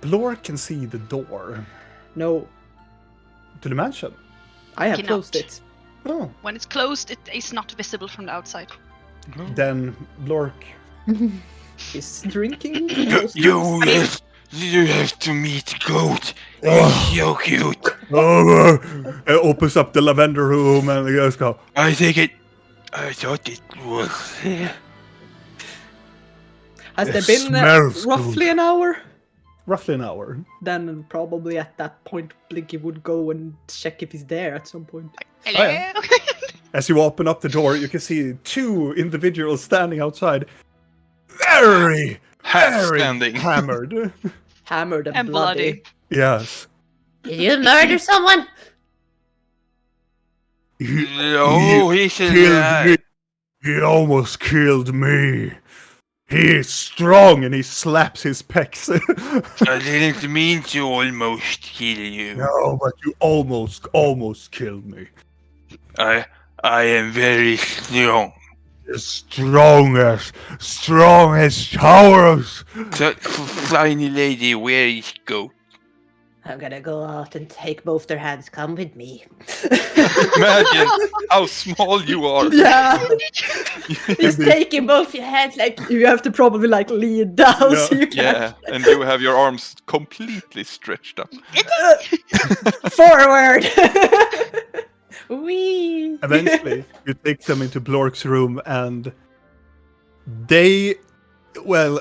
Blor can see the door No, to the mansion. I have Cannot. closed it. Oh. When it's closed, it is not visible from the outside. Then Blork... He's drinking. You have to meet Goat. He's so cute. opens up the lavender room, and the guys go... I thought it was... Has It there been smells roughly an hour? Roughly an hour. Then probably at that point, Blinky would go and check if he's there at some point. Hello? yeah. As you open up the door, you can see two individuals standing outside. Very Half-standing. hammered. Hammered and, And bloody. bloody. Yes. Did you murder someone? No, he's killed me. alive. He almost killed me. He is strong, and he slaps his pecs. I didn't mean to almost kill you. No, but you almost killed me. I am very strong. Strong as towers. So, tiny lady, where is Goat? I'm gonna go out and take both their hands. Come with me. Imagine how small you are. Yeah, He's taking both your hands like you have to probably like lean down so you can Yeah, and you have your arms completely stretched up. forward. wee. Eventually, you take them into Blork's room, and they,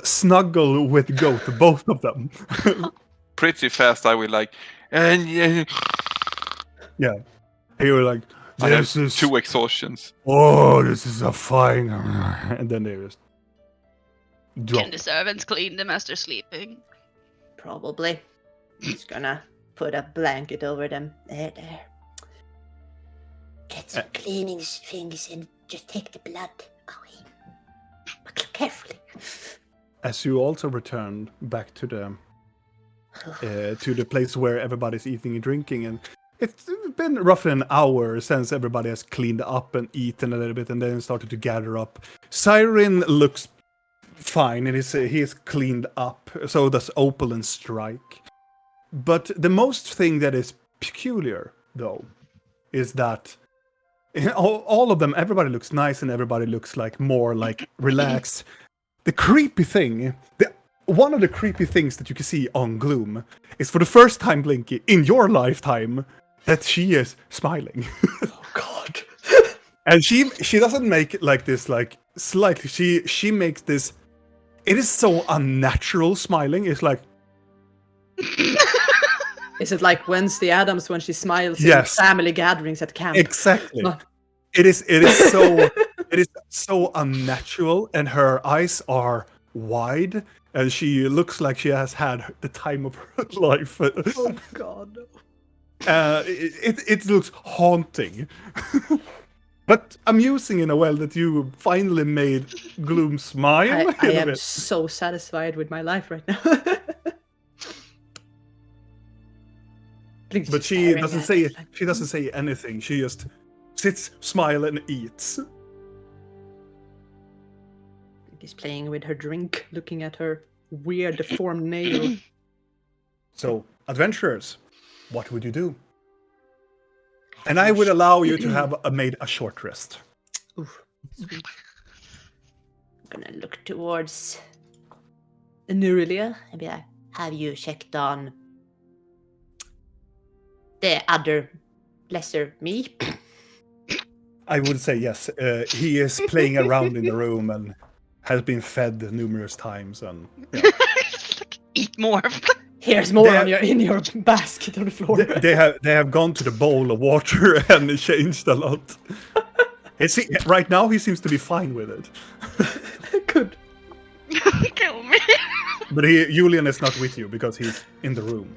snuggle with Goat, both of them. Pretty fast, I will like. And Yeah. You were like, I have this is 2 exhaustions. Oh, this is a fine. And then they just drop. Can the servants clean them as they're sleeping? Probably. Just gonna put a blanket over them. There. Get some cleaning things and just take the blood away. But carefully. As you also return back to the place where everybody's eating and drinking, and it's been roughly an hour since everybody has cleaned up and eaten a little bit, and then started to gather up. Siren looks fine, and he is cleaned up. So does Opal and Strike. But the most thing that is peculiar, though, is that all of them, everybody looks nice, and everybody looks like more like relaxed. The creepy thing, one of the creepy things that you can see on Gloom is, for the first time, Blinky, in your lifetime, that she is smiling. Oh God. And she doesn't make it like this, like slightly. She makes this. It is so unnatural smiling. It's like. Is it like Wednesday Addams when she smiles Yes. in family gatherings at camp? Exactly. No. It is so unnatural, and her eyes are wide, and she looks like she has had the time of her life. Oh God. It looks haunting. But amusing in a way that you finally made Gloom smile. I in a am bit. so satisfied with my life right now. But she doesn't say anything. She just sits, smile, and eats. She's playing with her drink, looking at her weird deformed nail. So, adventurers, what would you do? And I would allow you to have made a short rest. Oof. Sweet. I'm gonna look towards Nurelia and be like, have you checked on the other lesser me? I would say yes. He is playing around in the room, and has been fed numerous times, and Eat more. Here's more They- in your basket on the floor. they have gone to the bowl of water and changed a lot. Right now he seems to be fine with it, Good. Kill me. but Julian is not with you because he's in the room.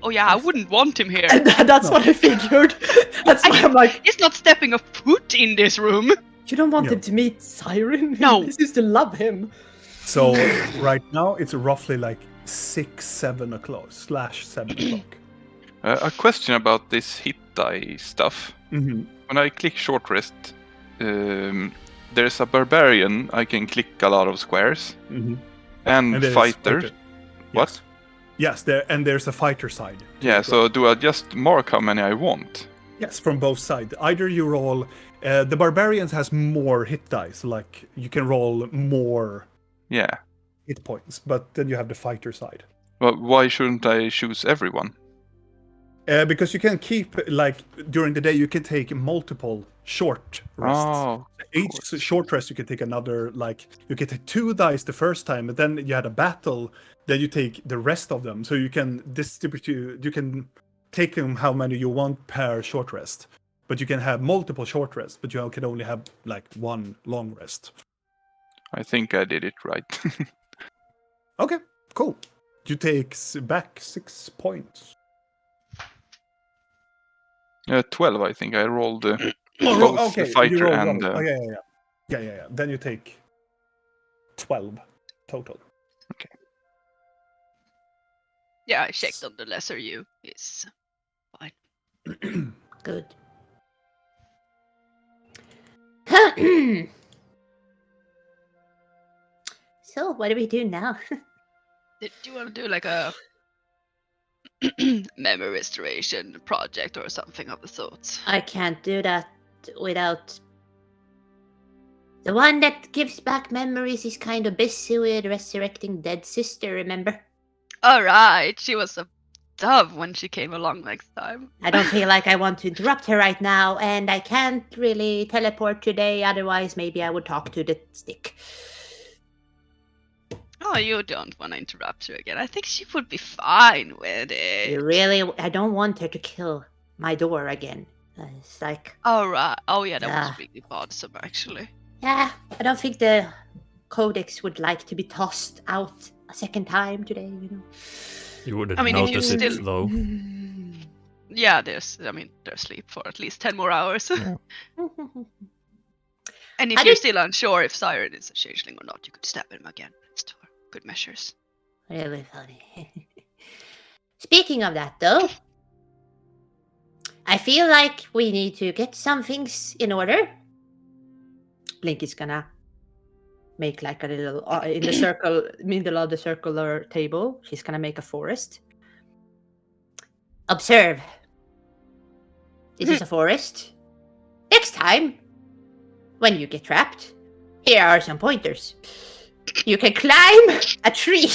Oh yeah, I wouldn't want him here. And that's what I figured. That's why I'm like, He's not stepping a foot in this room. you don't want Yeah. him to meet Siren? No. He seems to love him. So right now it's roughly like 6-7 o'clock /7 o'clock. A question about this hit die stuff. Mm-hmm. When I click short rest, there's a barbarian. I can click a lot of squares. Mm-hmm. And there's fighter. What? Yes, there's a fighter side. Yeah, so do I just mark how many I want? Yes, from both sides. Either you roll. The barbarians has more hit dice, like you can roll more Yeah. hit points, but then you have the fighter side. Well, why shouldn't I choose everyone? Because you can keep, like, during the day, you can take multiple short rests. Oh, Each short rest, you can take another, like, you can take 2 dice the first time, but then you had a battle, then you take the rest of them. So you can distribute, you can take them how many you want per short rest. But you can have multiple short rests, but you can only have, like, 1 long rest. I think I did it right. Okay, cool. You take back 6 points. 12, I think. I rolled both Okay, the you fighter roll and... well. Yeah. Then you take 12 total. Yeah, I checked on the lesser you. It's fine. Good. So, what do we do now? Do you want to do like a memory restoration project or something of the sort? I can't do that without. The one that gives back memories is kind of busy with resurrecting dead sister, remember? Alright, she was a dove when she came along next time. I don't feel like I want to interrupt her right now, and I can't really teleport today, otherwise, maybe I would talk to the stick. Oh, you don't want to interrupt her again. I think she would be fine with it. I don't want her to kill my door again. It's like, Alright. Oh yeah, that Ah. was really bothersome actually. yeah, I don't think the codex would like to be tossed out a second time today, you know. You wouldn't I mean, if you notice it still- though. Yeah, they're asleep for at least 10 more hours. Yeah. And if I you're did- still unsure if Siren is a changeling or not, you could stab him again. It's for good measures. Really funny. Speaking of that, though, I feel like we need to get some things in order. Blink is gonna make like a little in the circle, middle of the circular table. She's gonna make a forest. Observe. This is a forest. Next time, when you get trapped, here are some pointers. You can climb a tree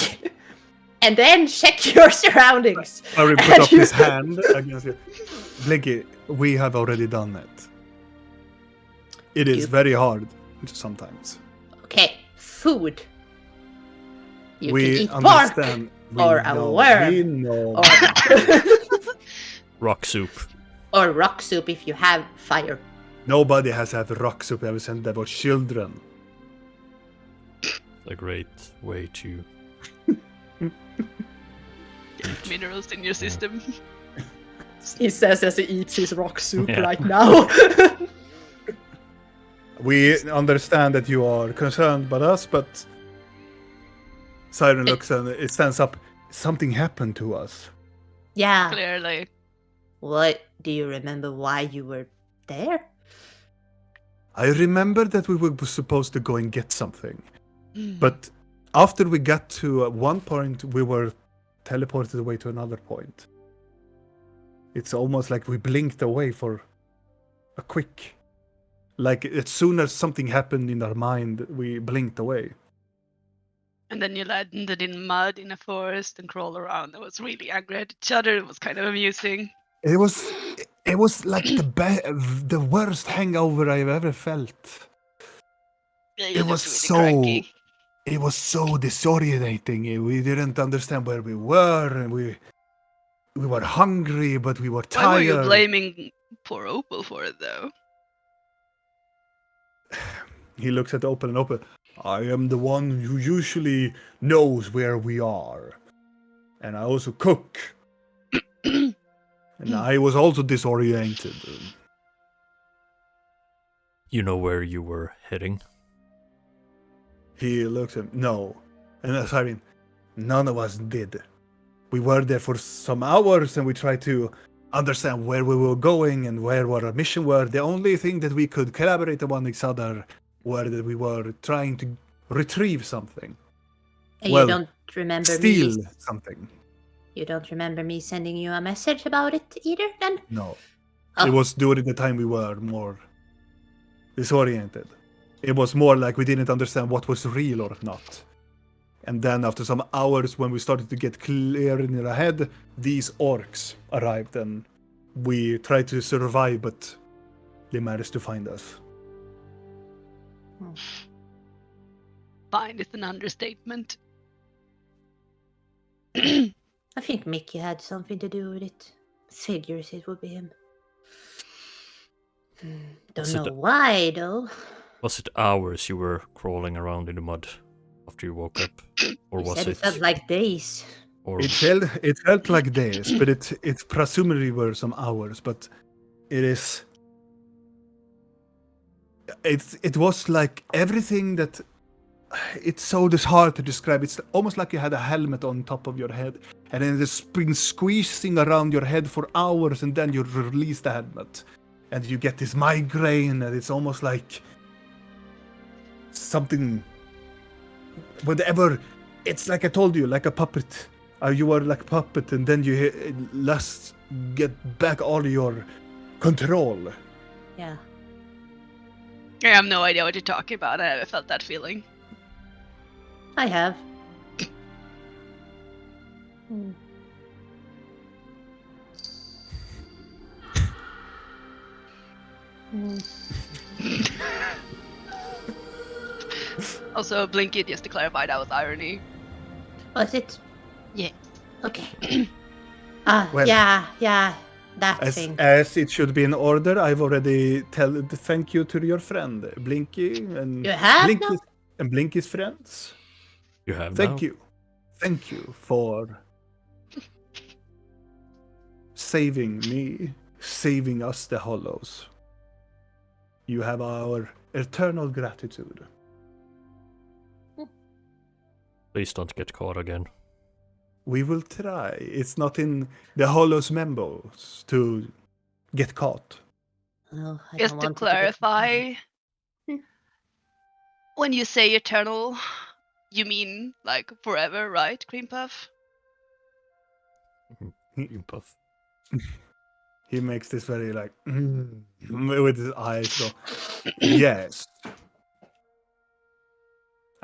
and then check your surroundings. Harry put And up you- his hand against you. Blinky, we have already done that. It is You- very hard sometimes. Okay, food. You We can eat pork understand. We or a know, worm, We know. or, Rock soup. or rock soup if you have fire. Nobody has had rock soup ever since they were children. A great way to Minerals in your system. He says as he eats his rock soup Yeah. right now. We understand that you are concerned about us, but Siren looks and it stands up. Something happened to us. Yeah. Clearly. What? Do you remember why you were there? I remember that we were supposed to go and get something. Mm. But after we got to one point, we were teleported away to another point. It's almost like we blinked away for a quick. Like as soon as something happened in our mind, we blinked away. And then you landed in mud in a forest and crawled around. That was really angry at each other. It was kind of amusing. It was like the worst hangover I've ever felt. Yeah, It you're was just so really cranky. it was so disorientating. We didn't understand where we were, and we were hungry, but we were Why were you tired. blaming poor Opal for it, though? He looks at Opal and Opal. I am the one who usually knows where we are. And I also cook. And I was also disoriented. You know where you were heading? He looks at no. And I mean, none of us did. We were there for some hours and we tried to understand where we were going and where our mission were. The only thing that we could collaborate among each other were that we were trying to retrieve something. And Well, you don't remember Steal me? something. You don't remember me sending you a message about it either, then? No. Oh. It was during the time we were more disoriented. It was more like we didn't understand what was real or not. And then after some hours, when we started to get clear in our head, these orcs arrived and we tried to survive, but they managed to find us. Fine, it's an understatement. I think Mickey had something to do with it. Figures it would be him. Don't Was it know a- why, though. Was it hours you were crawling around in the mud after you woke up? Or You was said it... it felt like days. Or It felt like days, but it presumably were some hours, but it was like everything that it's so hard to describe. It's almost like you had a helmet on top of your head, and then it's been squeezing around your head for hours, and then you release the helmet, and you get this migraine, and it's almost like something. Whatever, it's like I told you, like a puppet. You were like a puppet, and then you lust get back all your control. Yeah. I have no idea what you're talking about. I never felt that feeling. I have. Hmm. Hmm. Also, Blinky, just to clarify, that was irony. Was it? Yeah. Okay. Well, yeah. That thing. As it should be in order, I've already told thank you to your friend Blinky and You have Blinky's, now? and Blinky's friends. you have Thank now? you for saving me, saving us, the Hollows. You have our eternal gratitude. Please don't get caught again. We will try. It's not in the Hollows memos to get caught. Oh, I Just don't to want it get clarify, Hmm. when you say eternal, you mean like forever, right, Cream Puff? You puff. He makes this very like with his eyes go. Yes,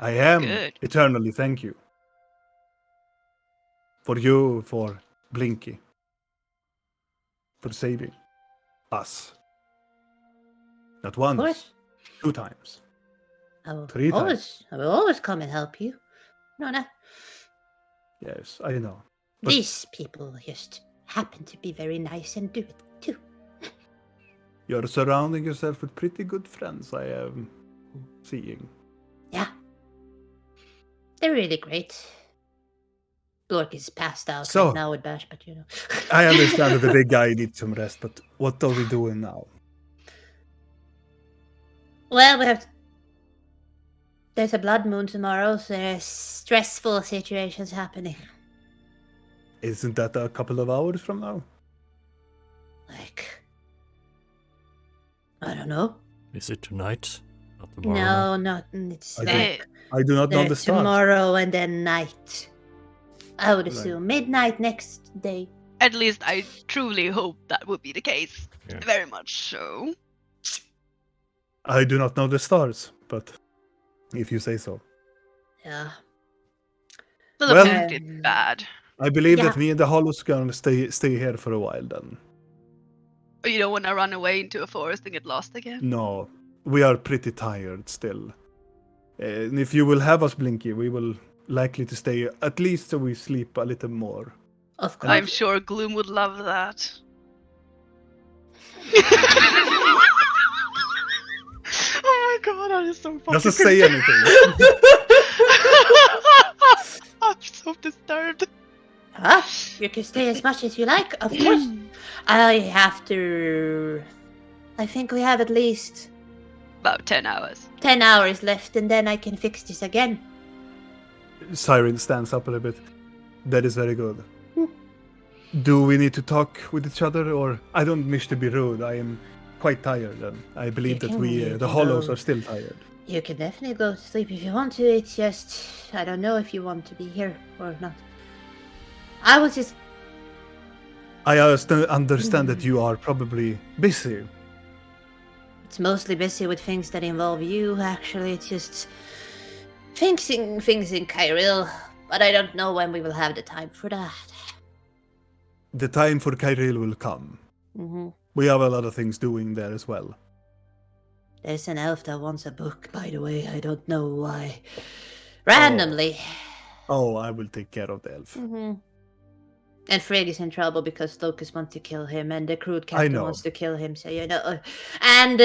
I am Good. eternally. Thank you for you, for Blinky, for saving us. Not Of once, course. 2 times. I will 3 times. I will always come and help you. No. Yes, I know. But- These people just happen to be very nice and do it too. You're surrounding yourself with pretty good friends, I am seeing. Yeah. They're really great. Blork is passed out So- right now with Bash, but you know. I understand that the big guy needs some rest, but what are we doing now? Well, we have. There's a blood moon tomorrow, so there's stressful situations happening. Isn't that a couple of hours from now? Like. I don't know. Is it tonight? Not tomorrow? No, not. It's I like I do not know the stars. tomorrow and then night. I would Right. assume midnight next day. At least I truly hope that would be the case. Yeah. Very much so. I do not know the stars, but if you say so. Yeah. So the Well- moon did bad. I believe Yeah. that me and the Hollows gonna stay here for a while then. Or you don't want to run away into a forest and get lost again? No, we are pretty tired still. And if you will have us, Blinky, we will likely to stay at least so we sleep a little more. Of course. I'm sure Gloom would love that. Oh my god, that is so fucking Doesn't say anything. I'm so disturbed. Huh? You can stay as much as you like, of course. I have to. I think we have at least About 10 hours. 10 hours left, and then I can fix this again. Siren stands up a little bit. That is very good. Do we need to talk with each other, or I don't wish to be rude. I am quite tired, and I believe that You the can Hollows go. are still tired. You can definitely go to sleep if you want to. It's just I don't know if you want to be here or not. I was just I understand that you are probably busy. It's mostly busy with things that involve you. Actually, it's just fixing things in Kyril, but I don't know when we will have the time for that. The time for Kyril will come. Mm-hmm. We have a lot of things doing there as well. There's an elf that wants a book, by the way. I don't know why. Randomly. Oh, I will take care of the elf. Mm-hmm. And Frigg is in trouble because Locust wants to kill him, and the crude I captain know. wants to kill him. So you know, and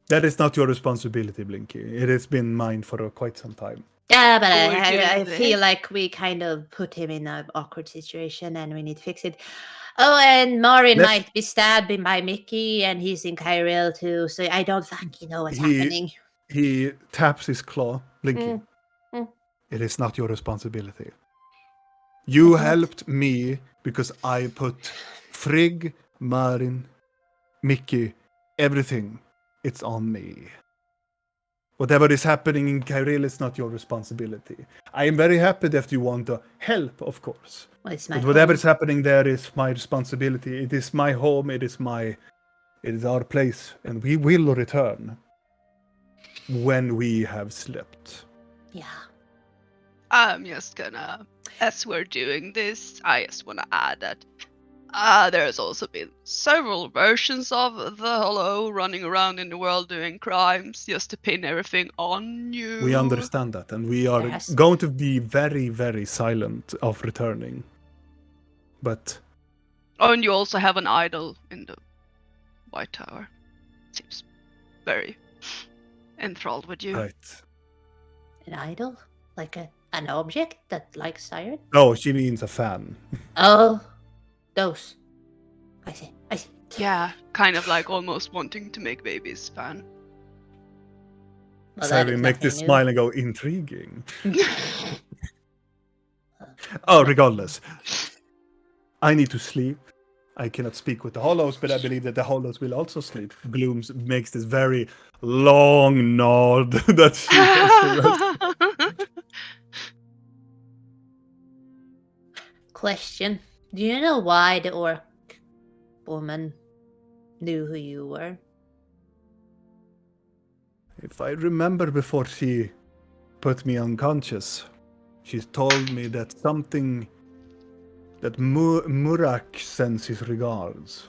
That is not your responsibility, Blinky. It has been mine for quite some time. yeah, but Oh, we're I getting feel there. like we kind of put him in an awkward situation, and we need to fix it. Oh, and Marin Let's- might be stabbed by Mickey, and he's in Kyril too. So I don't fucking know what's happening. He taps his claw. Blinky, Mm, mm. it is not your responsibility. You It's not. helped me because I put Frigg, Marin, Mickey, everything. It's on me. Whatever is happening in Kyril is not your responsibility. I am very happy that you want to help, of course. Well, it's my But whatever home. is happening there is my responsibility. It is my home. It is our place, and we will return when we have slept. Yeah. I'm just gonna, as we're doing this, I just wanna add that there's also been several versions of the Hollow running around in the world doing crimes just to pin everything on you. We understand that, and we are Yes. going to be very, very silent of returning. But Oh, and you also have an idol in the White Tower. Seems very enthralled with you. right. An idol? Like an object that likes siren? No, she means a fan. Oh, those. I see. I see. Yeah, kind of like almost wanting to make babies fan. Well, So that we is make this nothing smile and go intriguing. Oh, regardless. I need to sleep. I cannot speak with the Hollows, but I believe that the Hollows will also sleep. Blooms makes this very long nod that she wants to rest. Question. Do you know why the orc woman knew who you were? If I remember before she put me unconscious, she told me that something that Murak sends his regards.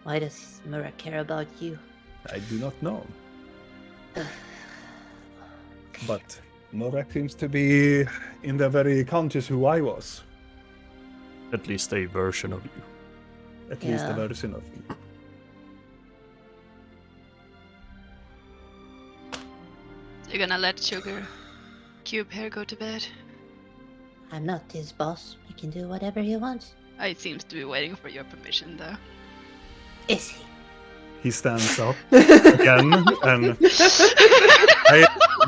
Why does Murak care about you? I do not know. But Murak seems to be in the very conscious who I was. At least a version of you. At least a Yeah. version of me. You're gonna let Sugar Cube here go to bed? I'm not his boss. He can do whatever he wants. He seems to be waiting for your permission though. Is he? He stands up again and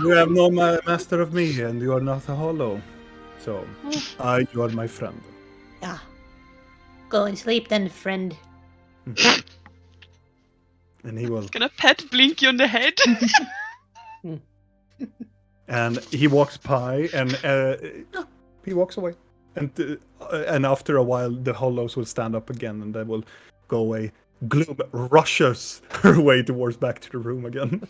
you have no master of me and you are not a hollow. So you are my friend. Yeah. Go and sleep then, friend. And he will Gonna pet Blinky on the head. and he walks by and he walks away. And after a while the hollows will stand up again and they will go away. Gloom rushes her way towards back to the room again.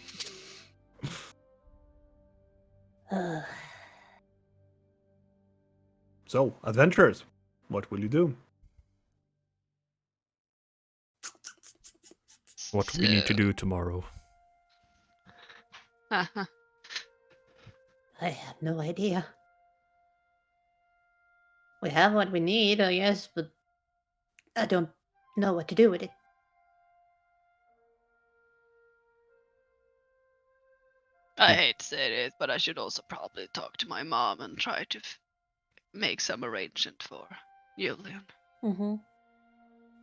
So, adventurers, what will you do? What we need to do tomorrow. I have no idea. We have what we need, I guess, but I don't know what to do with it. I hate to say this, but I should also probably talk to my mom and try to make some arrangement for Julian. Mm-hmm.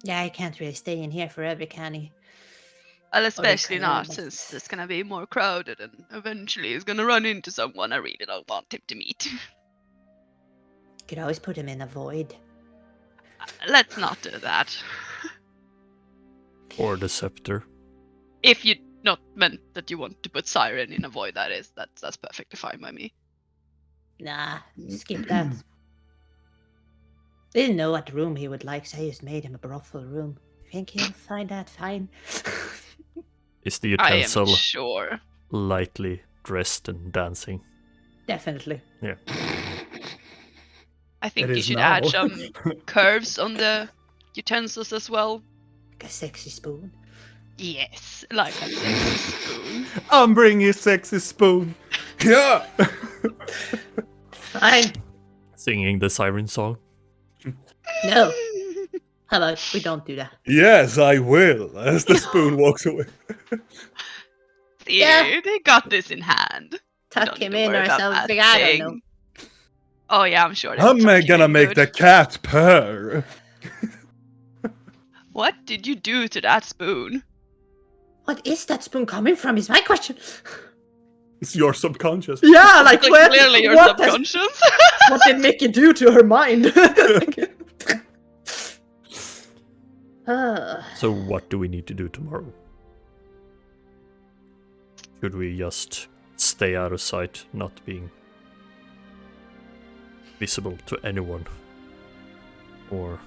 Yeah, I can't really stay in here forever, can he? Well, especially not Columbus. since it's gonna be more crowded and eventually he's gonna run into someone I really don't want him to meet. Could always put him in a void. Let's not do that. Or the scepter. If you not meant that you want to put Siren in a void, that's perfectly fine by me. Nah, skip that. Didn't know what room he would like, so I just made him a brothel room. Think he'll find that fine? Is the I am utensil sure. lightly dressed and dancing? Definitely. Yeah. I think It you is should now. add some curves on the utensils as well. Like a sexy spoon. Yes, like a sexy spoon. I'm bringing you sexy spoon. Yeah. Fine. Singing the siren song? No. How about we don't do that? Yes, I will. As the spoon walks away. See, Yeah. they got this in hand. Tuck Don't him need to in worry or about something. that I don't know. thing. Oh yeah, I'm sure. I'm gonna make the cat purr. What did you do to that spoon? What is that spoon coming from? Is my question. It's your subconscious. Yeah, like Like, what? clearly your what, has- subconscious. what did Mickey do to her mind? So what do we need to do tomorrow? Should we just stay out of sight, not being visible to anyone? Or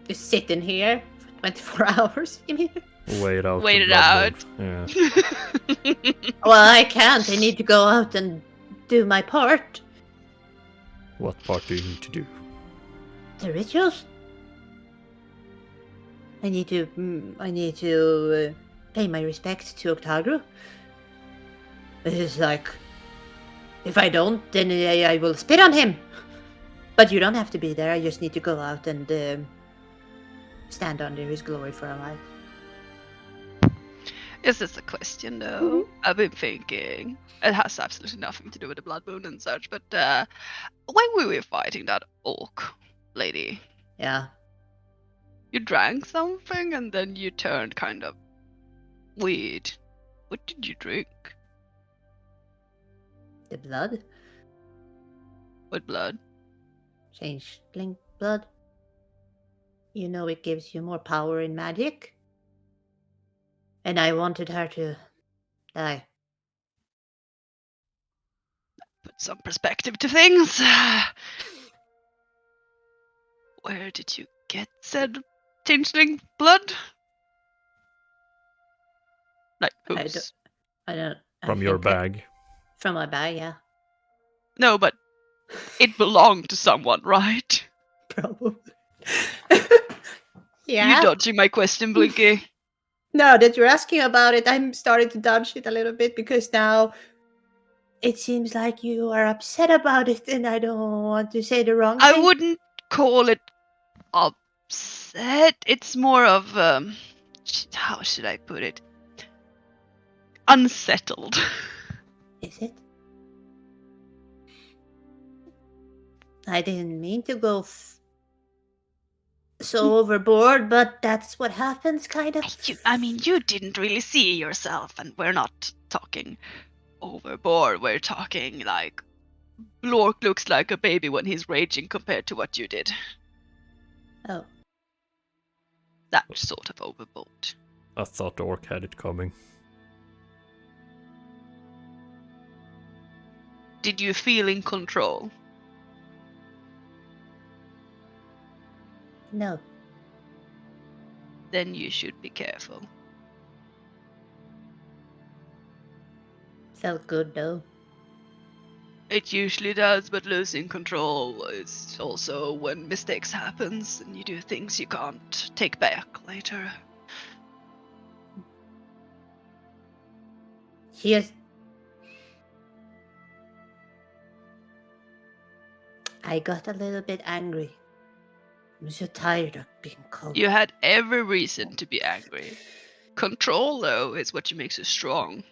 Just sit in here for 24 hours, you mean? wait out? Wait the it blood out. moon? Yeah. Well, I can't. I need to go out and do my part. What part do you need to do? The rituals. I need to pay my respects to Octagro. It's like, if I don't, then I will spit on him. But you don't have to be there. I just need to go out and stand under his glory for a while. Is this a question though? I've been thinking. It has absolutely nothing to do with the blood moon and such, but when we were fighting that orc lady, Yeah. you drank something and then you turned kind of weird. What did you drink? The blood. What blood? Changeling blood. You know it gives you more power in magic. And I wanted her to die. Put some perspective to things. Where did you get said changeling blood? Like I whose? I don't. I From your think I- bag? From my bag, yeah. No, but it belonged to someone, right? Probably. Yeah. You dodging my question, Blinky. Now that you're asking about it, I'm starting to dodge it a little bit because now It seems like you are upset about it, and I don't want to say the wrong I thing. wouldn't call it upset. It's more of how should I put it? Unsettled. Is it? I didn't mean to go so overboard, but that's what happens, kind of. I mean, you didn't really see yourself, and we're not talking overboard. We're talking like Lork looks like a baby when he's raging compared to what you did. Oh, That sort of overboard. I thought the orc had it coming. Did you feel in control? no. Then you should be careful. Felt good, though. It usually does, but losing control is also when mistakes happens and you do things you can't take back later. She is. I got a little bit angry. I'm so tired of being cold. You had every reason to be angry. Control, though, is what makes you strong.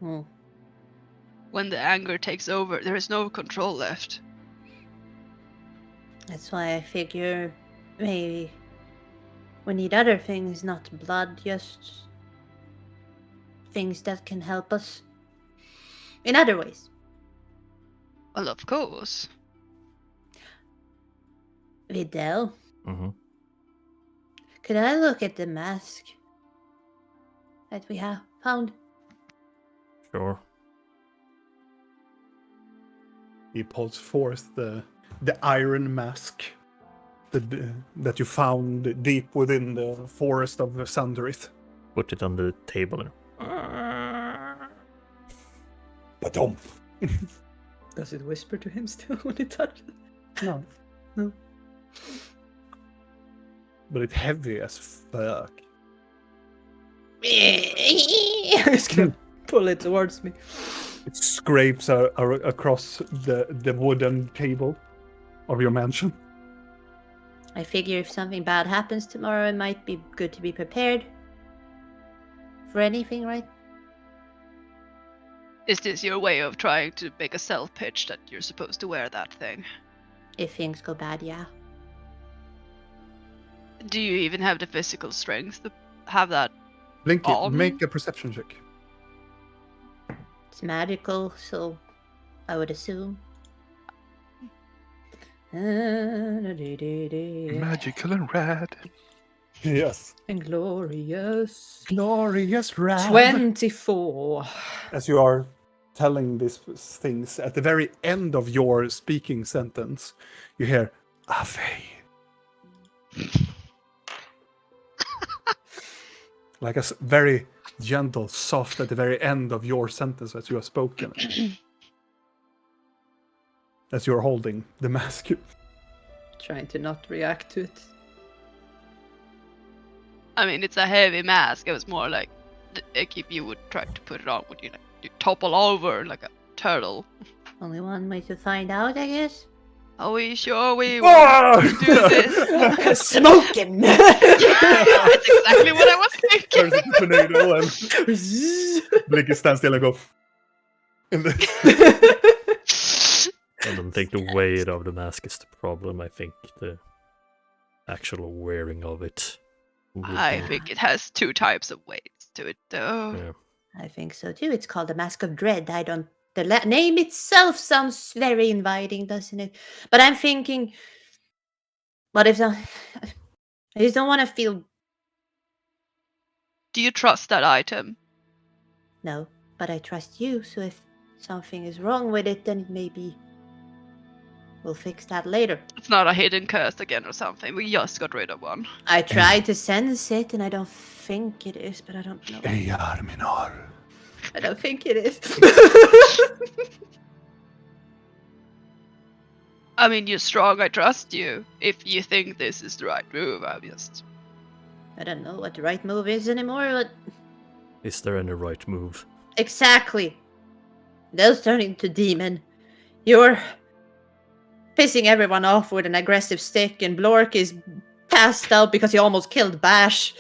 Hmm. When the anger takes over, there is no control left. That's why I figure maybe we need other things, not blood, just things that can help us in other ways. Well, of course. Videl, Mm-hmm. could I look at the mask that we have found? Sure. He pulls forth the iron mask that you found deep within the forest of Sandrith. Put it on the table. And... Ba-dum. Does it whisper to him still when it touches? No. No. But it's heavy as fuck. He's gonna pull it towards me. It scrapes across the wooden table of your mansion. I figure if something bad happens tomorrow, it might be good to be prepared for anything, right? Is this your way of trying to make a self-pitch that you're supposed to wear that thing? If things go bad, yeah. Do you even have the physical strength to have that? Blinky, On? make a perception check. It's magical, so I would assume. Magical and rad. Yes. And glorious. Glorious rad. 24. As you are telling these things, at the very end of your speaking sentence, you hear Ave. Like a very gentle, soft at the very end of your sentence as you have spoken. As you are holding the mask. Trying to not react to it. I mean, it's a heavy mask. It was more like if you would try to put it on, would you like you topple over like a turtle? Only one way to find out, I guess. Are we sure we Ah! want to do this? Smoking! That's exactly what I was thinking. Turns into a tornado and Blinky stands still and go. In the... I don't think the weight of the mask is the problem. I think the actual wearing of it. would I be- think it has two types of weights to it, though. Yeah. I think so too. It's called the Mask of Dread. I don't. The name itself sounds very inviting, doesn't it? But I'm thinking, what if I just don't want to feel Do you trust that item? no, but I trust you. So if something is wrong with it, then maybe we'll fix that later. It's not a hidden curse again or something. We just got rid of one. I tried to sense it, and I don't think it is, but I don't know. Eyar Minar. I don't think it is. I mean, you're strong. I trust you. If you think this is the right move, I'm just. I don't know what the right move is anymore, but Is there any right move? exactly. Those turn into demon. You're pissing everyone off with an aggressive stick, and Blork is passed out because he almost killed Bash.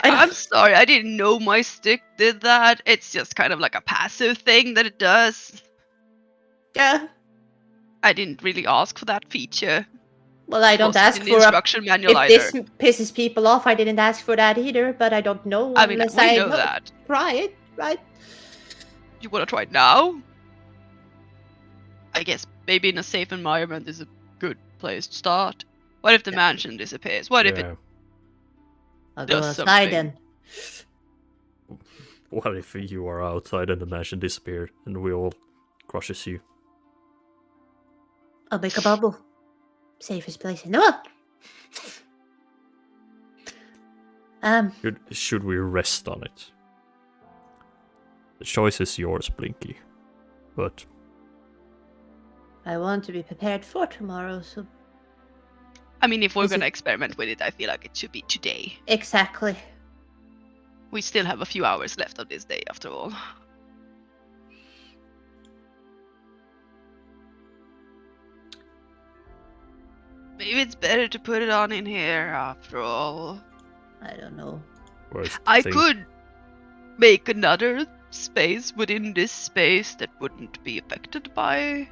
I'm sorry, I didn't know my stick did that. It's just kind of like a passive thing that it does. Yeah. I didn't really ask for that feature. Well, I don't Wasn't ask in the for a. instruction manual If either. this pisses people off, I didn't ask for that either, but I don't know I mean, unless we I know that. Try it, right? You want to try it now? I guess maybe in a safe environment is a good place to start. What if the mansion disappears? What if it Yeah. I'll go does outside something? then. What if you are outside and the mansion disappeared and we all crushes you? I'll make a bubble. Safest place in the world. Should we rest on it? The choice is yours, Blinky. But I want to be prepared for tomorrow, so I mean, if we're Is it- gonna experiment with it, I feel like it should be today. exactly. We still have a few hours left of this day, after all. Maybe it's better to put it on in here, after all. I don't know. Worst I thing. could make another space within this space that wouldn't be affected by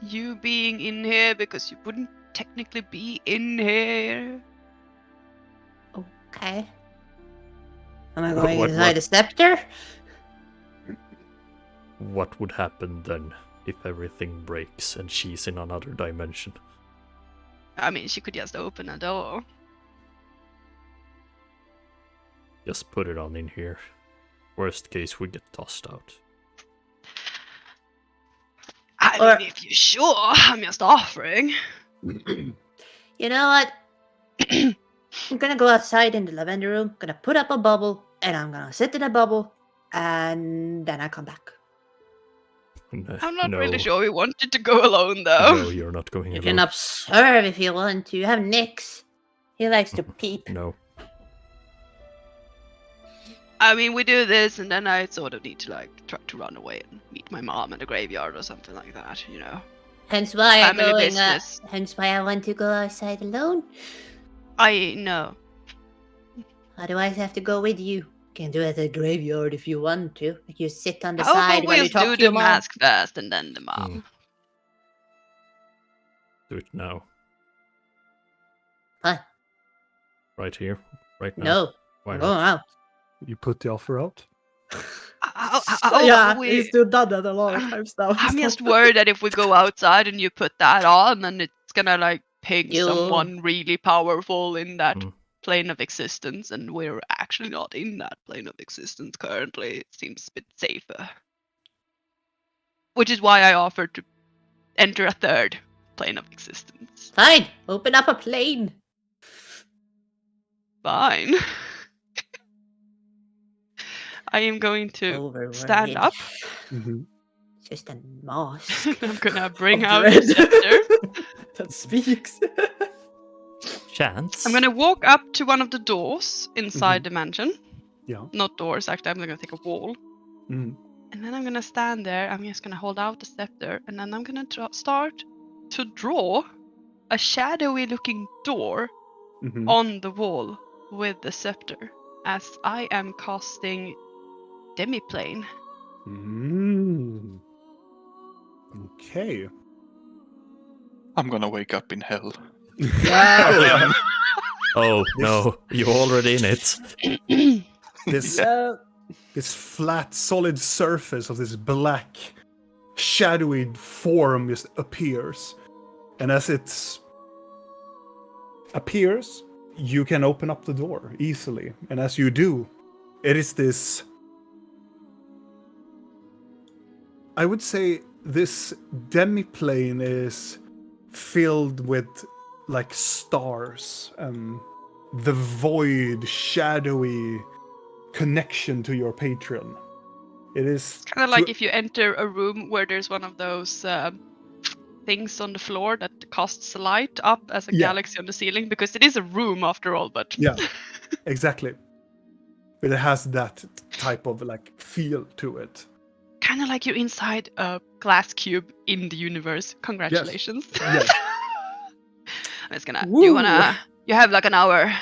you being in here, because you wouldn't technically be in here. Okay. Am I What- going what- inside what? the scepter? What would happen then if everything breaks and she's in another dimension? I mean, she could just open a door. Just put it on in here. Worst case, we get tossed out. I Or- mean, if you're sure, I'm just offering. You know what? I'm gonna go outside in the lavender room, gonna put up a bubble, and I'm gonna sit in a bubble, and then I come back. I'm not no, really sure we wanted to go alone, though. No, you're not going You alone. can observe if you want to. You have Nyx. He likes to peep. No. I mean, we do this, and then I sort of need to, like, try to run away and meet my mom in the graveyard or something like that, you know? Hence why I'm Family going. business. Hence why I want to go outside alone. I know. Otherwise, I have to go with you. You can do it at the graveyard if you want to. Like you sit on the How side about while we you just talk do to your the mom. mask first, and then the mom? Do it now. What? Right here. Right now. No, Why I'm not? going out. You put the offer out? Yeah, we- he's still done that a lot of times now. I'm just worried that if we go outside and you put that on, then it's gonna, like, ping You- someone really powerful in that Mm. plane of existence, and we're actually not in that plane of existence currently. It seems a bit safer. Which is why I offered to enter a third plane of existence. Fine, open up a plane. Fine. I am going to Overworried. stand up. Mm-hmm. Just a mask. I'm gonna bring Of out dread. the scepter. That speaks. Chance. I'm gonna walk up to one of the doors inside the mansion. Yeah. Not doors, actually, I'm gonna take a wall. Mm. And then I'm gonna stand there, I'm just gonna hold out the scepter, and then I'm gonna start to draw a shadowy looking door Mm-hmm. on the wall with the scepter, as I am casting Demiplane. Mm. Okay. I'm gonna wake up in hell. Yeah. Oh, no. You're already in it. This Yeah. this flat, solid surface of this black, shadowy form just appears. And as it appears, you can open up the door easily. And as you do, it is this... I would say this demiplane is filled with like stars and the void, shadowy connection to your patron. It is Kind of like if you enter a room where there's one of those things on the floor that casts light up as a Yeah. galaxy on the ceiling, because it is a room after all, but Yeah, exactly. But it has that type of like feel to it. kind of like you're inside a glass cube in the universe. Congratulations. Yes. I'm just gonna. Woo. You have like an hour.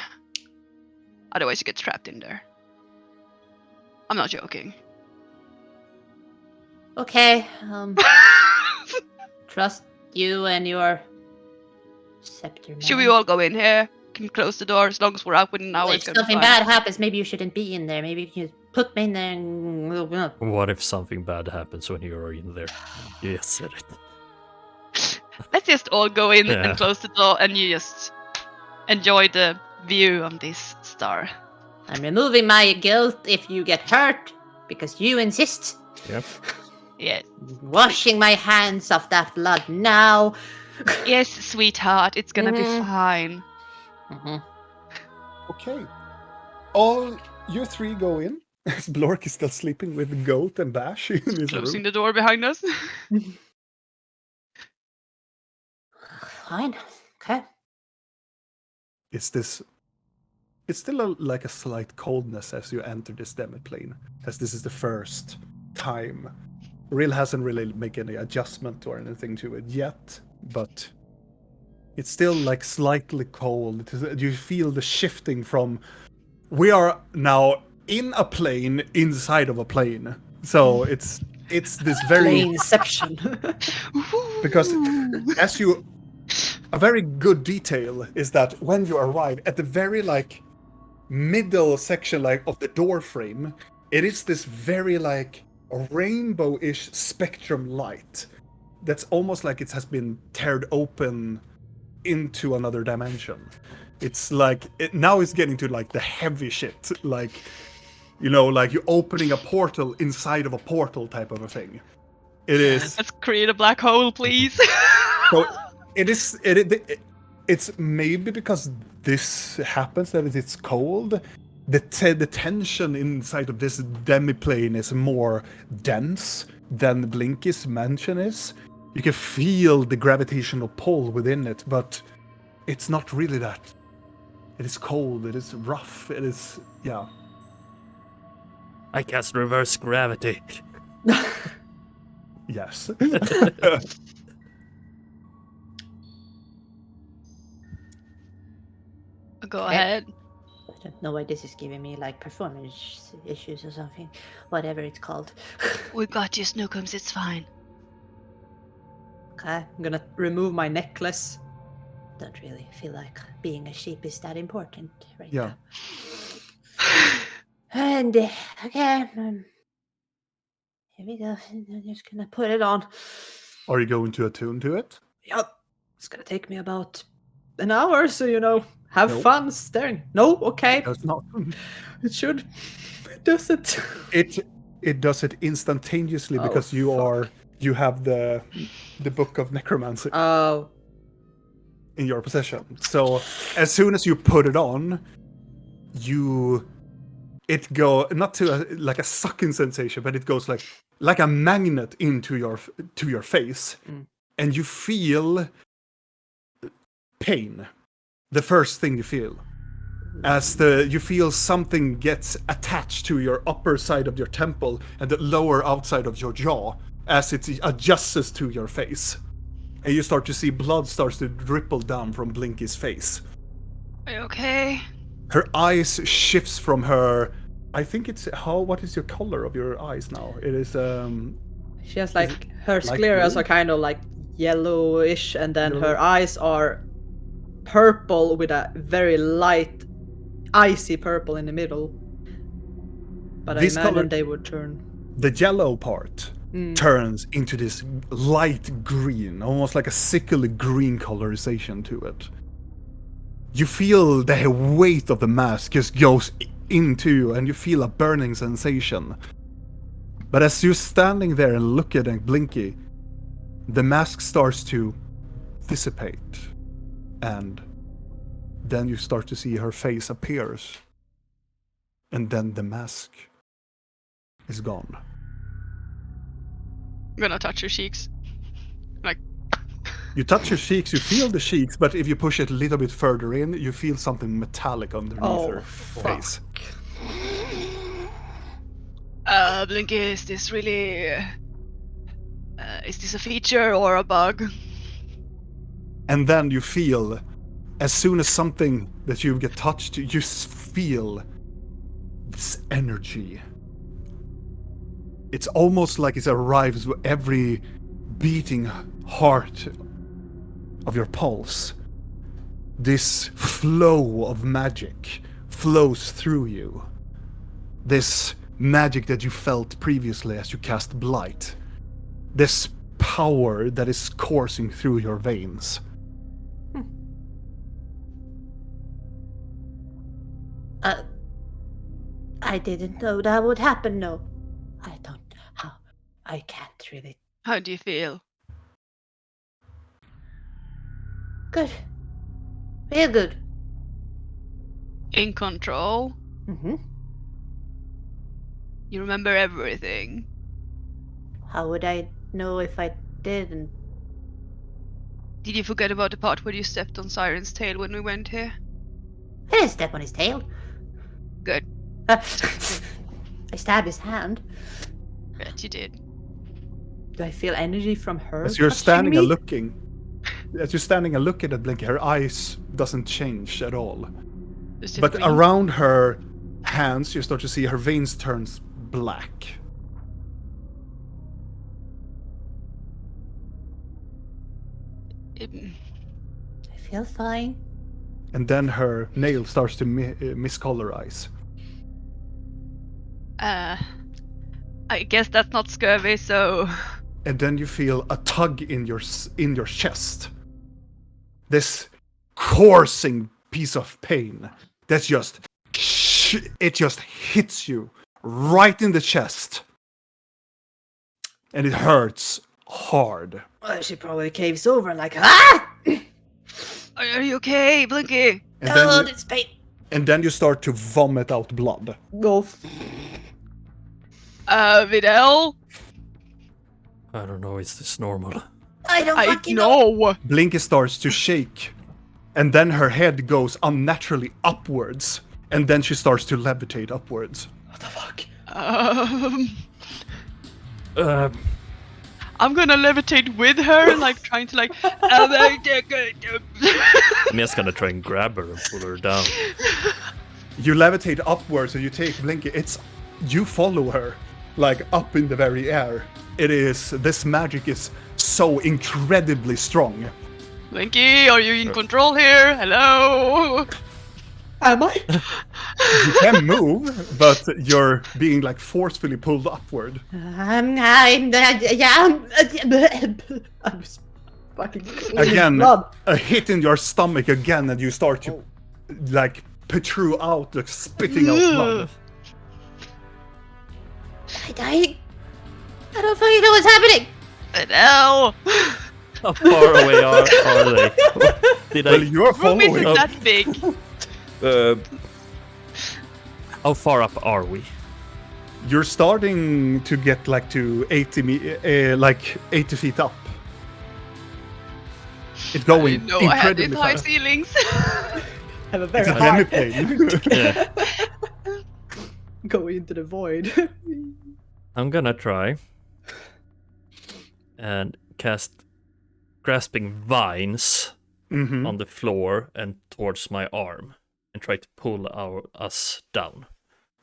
Otherwise, you get trapped in there. I'm not joking. Okay, trust you and your scepter. Should we man. all go in here? Can close the door as long as we're out within an hour. If It's gonna be something fine. bad happens, maybe you shouldn't be in there. Maybe you can put me in there and we'll go. What if something bad happens when you're in there? You just said it. Let's just all go in Yeah. and close the door, and you just enjoy the view of this star. I'm removing my guilt if you get hurt because you insist. Yep. Yes, Washing my hands of that blood now. yes, sweetheart. It's gonna be Mhm. fine. Mhm. Okay. All you three go in. As Blork is still sleeping with Goat and Bash in his Closing room. the door behind us. Fine. Okay. It's this it's still like a slight coldness as you enter this demiplane, as this is the first time. Real hasn't really made any adjustment or anything to it yet, but it's still like slightly cold. You feel the shifting from we are now in a plane inside of a plane. So it's this very Planeception. because as you a very good detail is that when you arrive at the very like middle section like of the door frame, it is this very like rainbow-ish spectrum light that's almost like it has been teared open into another dimension. It's like now it's getting to like the heavy shit, like like you're opening a portal inside of a portal type of a thing. It is Let's create a black hole, please. so it's maybe because this happens that it's cold. The tension inside of this demiplane is more dense than Blinky's mansion is. You can feel the gravitational pull within it, but it's not really that. It is cold, it is rough, it is, yeah. I cast reverse gravity. Yes. Go ahead. I don't know why this is giving me like performance issues or something, whatever it's called. We got you, Snookums. It's fine. Okay, I'm gonna remove my necklace. Don't really feel like being a sheep is that important right Yeah. now. And okay, here we go. I'm just gonna put it on. Are you going to attune to it? Yep, it's gonna take me about an hour, so have Nope. fun staring. No, okay, Does not. it should. It does it. It does it instantaneously because you have the book of necromancy Oh, in your possession. So as soon as you put it on, it go not to like a sucking sensation, but it goes like a magnet into your face, and you feel pain. The first thing you feel, as you feel something gets attached to your upper side of your temple and the lower outside of your jaw as it adjusts to your face, and you start to see blood starts to dribble down from Blinky's face. Are you okay? Her eyes shifts from her. I think it's what is your color of your eyes now? It is she has like her light scleras blue? are kind of like yellowish, and then her eyes are purple with a very light, icy purple in the middle. But This I imagine color- they would turn. the yellow part turns into this light green, almost like a sickly green colorization to it. You feel the weight of the mask just goes into you, and you feel a burning sensation. But as you're standing there and look at Blinky, the mask starts to dissipate, and then you start to see her face appears, and then the mask is gone. I'm gonna touch your cheeks. Like, You touch your cheeks, you feel the cheeks, but if you push it a little bit further in, you feel something metallic underneath her face. Blinky, is this really... is this a feature or a bug? And then you feel, as soon as something that you get touched, you feel this energy. It's almost like it arrives with every beating heart of your pulse. This flow of magic flows through you. This magic that you felt previously as you cast Blight. This power that is coursing through your veins. I didn't know that would happen, no. I don't know how. I can't really. How do you feel? Good. Real good. In control? Mm-hmm. You remember everything? How would I know if I didn't? Did you forget about the part where you stepped on Siren's tail when we went here? I didn't step on his tail. Good. I stabbed his hand. Bet you did. Do I feel energy from her? As you're touching standing me? and looking, at Blinky, her eyes doesn't change at all. Is it But green? around her hands, you start to see her veins turns black. I feel fine. And then her nail starts to miscolorize. I guess that's not scurvy, so And then you feel a tug in your chest. This coursing piece of pain that's just it just hits you right in the chest, and it hurts hard. Well, she probably caves over and like, ah! are you okay, Blinky? And Oh, then this pain. you start to vomit out blood. Go. Videl? I don't know, is this normal? I don't I fucking know. know. Blinky starts to shake, and then her head goes unnaturally upwards, and then she starts to levitate upwards. What the fuck? I'm gonna levitate with her, like trying to like. I'm just gonna try and grab her and pull her down. You levitate upwards, and you take Blinky. You follow her, like up in the very air. This magic is so incredibly strong. Blinky, are you in control here? Hello. Am I? You can move, but you're being like forcefully pulled upward. I'm just fucking Again, blood. a hit in your stomach again, and you start to like protrude out, like spitting out blood. I dying. I don't fucking know what's happening. Videl. How far away are they? Did Well, I? you're Room isn't following. that big. How far up are we? You're starting to get like to 80 feet up. It's I going didn't know I had these incredibly high fast. ceilings. Have a It's very a hard hemiplane. Yeah. go into the void. I'm gonna try and cast grasping vines Mhm. on the floor and towards my arm and try to pull us down.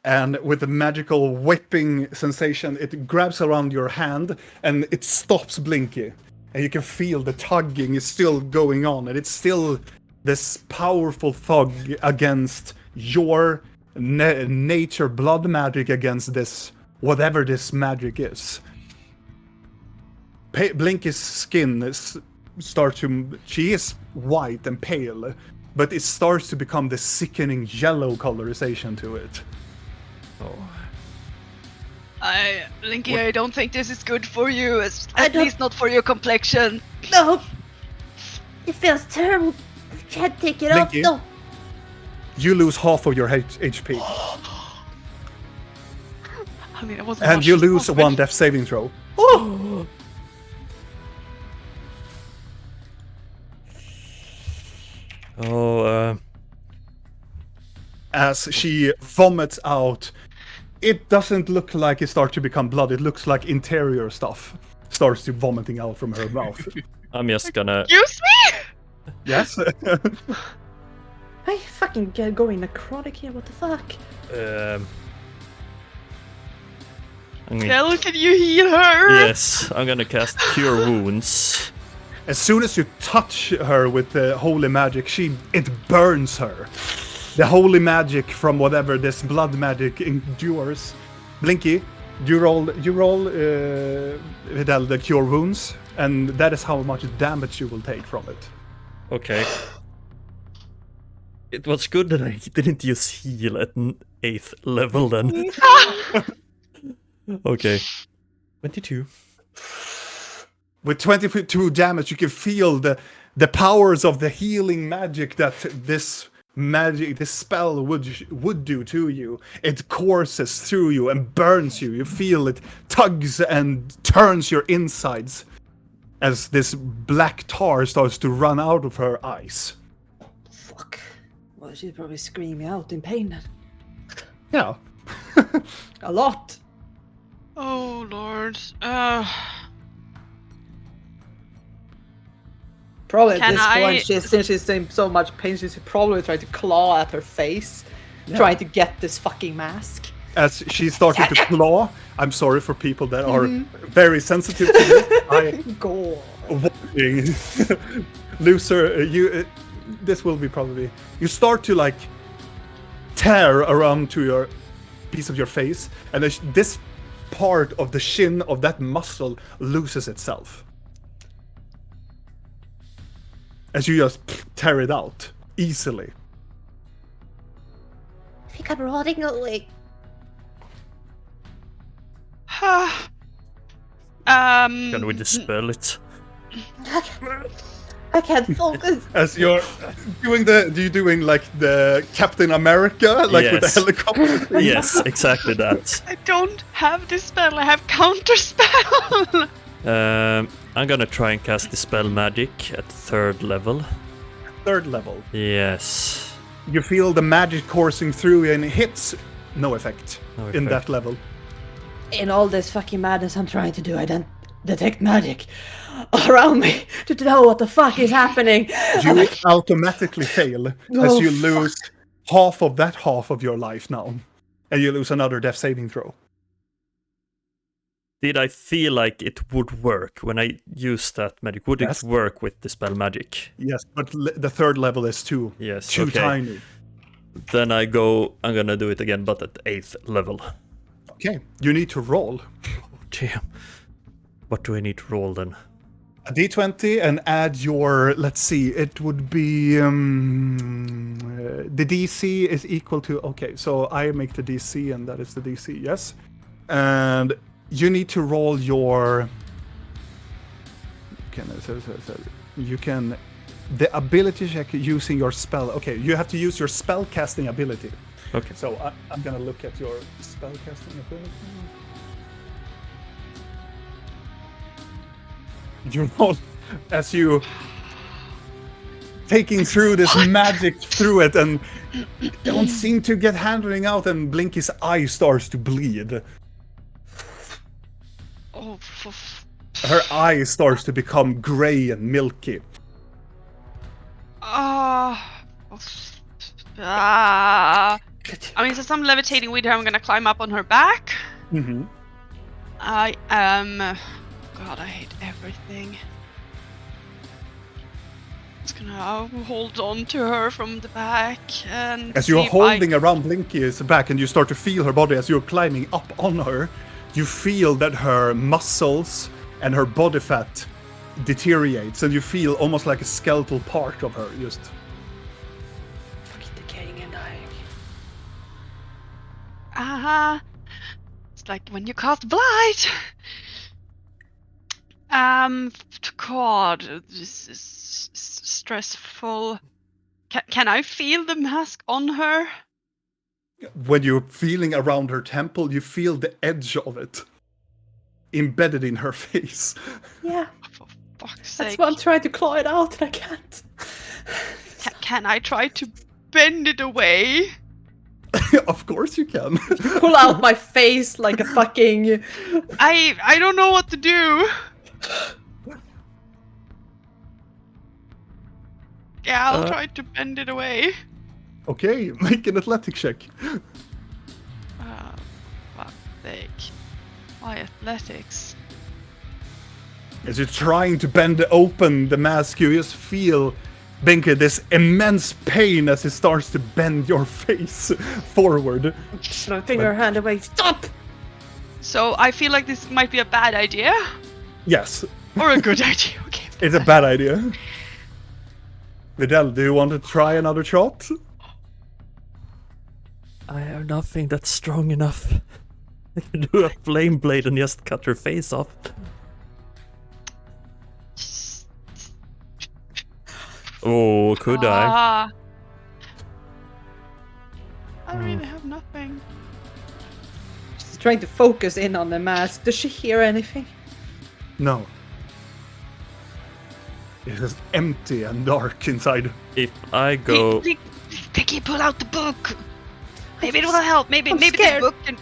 And with a magical whipping sensation, it grabs around your hand and it stops Blinky. And you can feel the tugging is still going on, and it's still this powerful tug against your nature blood magic against this, whatever this magic is. Blinky's skin she is white and pale, but it starts to become this sickening yellow colorization to it. Oh. Blinky, I don't think this is good for you. I At don't- least not for your complexion. No. It feels terrible. I can't take it off. Blinky? No. You lose half of your HP, I mean, I wasn't. and you watching lose properly. one death saving throw. Oh, As she vomits out, it doesn't look like it starts to become blood. It looks like interior stuff starts to vomiting out from her mouth. I'm just gonna. Excuse me? Yes. I fucking going necrotic here. What the fuck? I'm gonna, Hell, can you heal her? yes, I'm gonna cast Cure Wounds. As soon as you touch her with the holy magic, it burns her. The holy magic from whatever this blood magic endures. Blinky, you roll Vidal, the cure wounds, and that is how much damage you will take from it. Okay. It was good that I didn't use heal at 8th level then. Okay. 22. With 22 damage, you can feel the powers of the healing magic that this spell would do to you. It courses through you and burns you. You feel it tugs and turns your insides as this black tar starts to run out of her eyes. Fuck. Well, she's probably screaming out in pain then. Yeah. A lot. Oh lord. Probably at Can this I- point, since she's in so much pain, she's probably trying to claw at her face, Yeah. trying to get this fucking mask. As she started to claw, I'm sorry for people that are very sensitive to this. I Go. watching loser. This will be probably. You start to like tear around to your piece of your face, and this part of the shin of that muscle loses itself as you just tear it out easily. I think I'm rotting away. Can we dispel it? I can't focus. As you're doing like the Captain America, like with the Yes. helicopter. Yes, exactly that. I don't have this spell, I have counter spell. I'm gonna try and cast Dispel Magic at 3rd level. 3rd level. Yes. You feel the magic coursing through and it hits no effect No in effect. that level. In all this fucking madness I'm trying to do, I don't detect magic around me to know what the fuck is happening. You automatically fail as Oh, you fuck. lose half of that half of your life now. And you lose another death saving throw. Did I feel like it would work when I used that magic? Would Yes. it work with Dispel Magic? Yes, but the 3rd level is too Yes, too okay. tiny. Then I'm gonna do it again, but at 8th level. Okay, you need to roll Damn. What do I need to roll then? a d20 and add your, let's see, it would be the DC is equal to, okay, so I make the DC and that is the DC, yes. And you need to roll your, you can, the ability check using your spell. Okay, you have to use your spell casting ability. Okay. So I'm gonna look at your spell casting ability. You roll as you taking through this magic through it and don't seem to get handling out, and Blinky's eye starts to bleed. Oh, Her eye starts to become gray and milky. I mean, since I'm levitating with her, I'm gonna climb up on her back. Mm-hmm. I am. God, I hate everything. Just gonna hold on to her from the back and. As you're see if holding around Blinky's back and you start to feel her body as you're climbing up on her, you feel that her muscles and her body fat deteriorates, and you feel almost like a skeletal part of her just. Fucking decaying and dying. It's like when you cast blight. God, this is stressful. Can I feel the mask on her? When you're feeling around her temple, you feel the edge of it embedded in her face. Yeah, For fuck's that's sake. why I'm trying to claw it out and I can't. Can I try to bend it away? Of course you can. Pull out my face like a fucking. I don't know what to do. Yeah, I'll try to bend it away. Okay, make an athletic check. Fuck's sake. Why athletics? As you're trying to bend open the mask, you just feel, Benke, this immense pain as it starts to bend your face forward. My finger hand away. Stop! So I feel like this might be a bad idea. Yes, Or a good idea, okay. it's a bad idea. Vidal, do you want to try another shot? I have nothing that's strong enough. I can do a flame blade and just cut her face off. Oh, could I? I really have nothing. She's trying to focus in on the mask. Does she hear anything? No. It is empty and dark inside. If I go... Blink, Vicky, pull out the book. Maybe it will help. Maybe the scared. book can.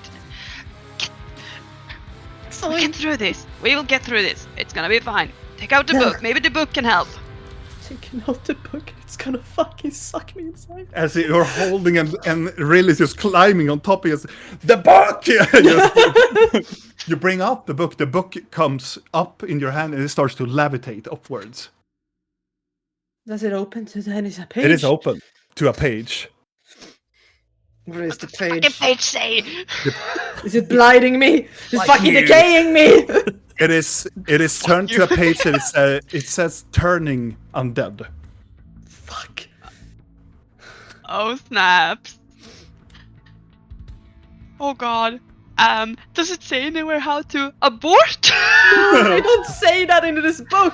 We'll get through this. We will get through this. It's gonna be fine. Take out the book. Maybe the book can help. Taking out the book, it's gonna fucking suck me inside. As you're holding and really just climbing on top of you, the book! You bring out the book comes up in your hand and it starts to levitate upwards. Does it open to any page? It is open to a page. Where is the Fucking page? page say. Is it blinding me? It's Like fucking you. decaying me! It is turned to a page that it says turning undead. Fuck. Oh snaps. Oh god. Does it say anywhere how to abort? I don't say that in this book!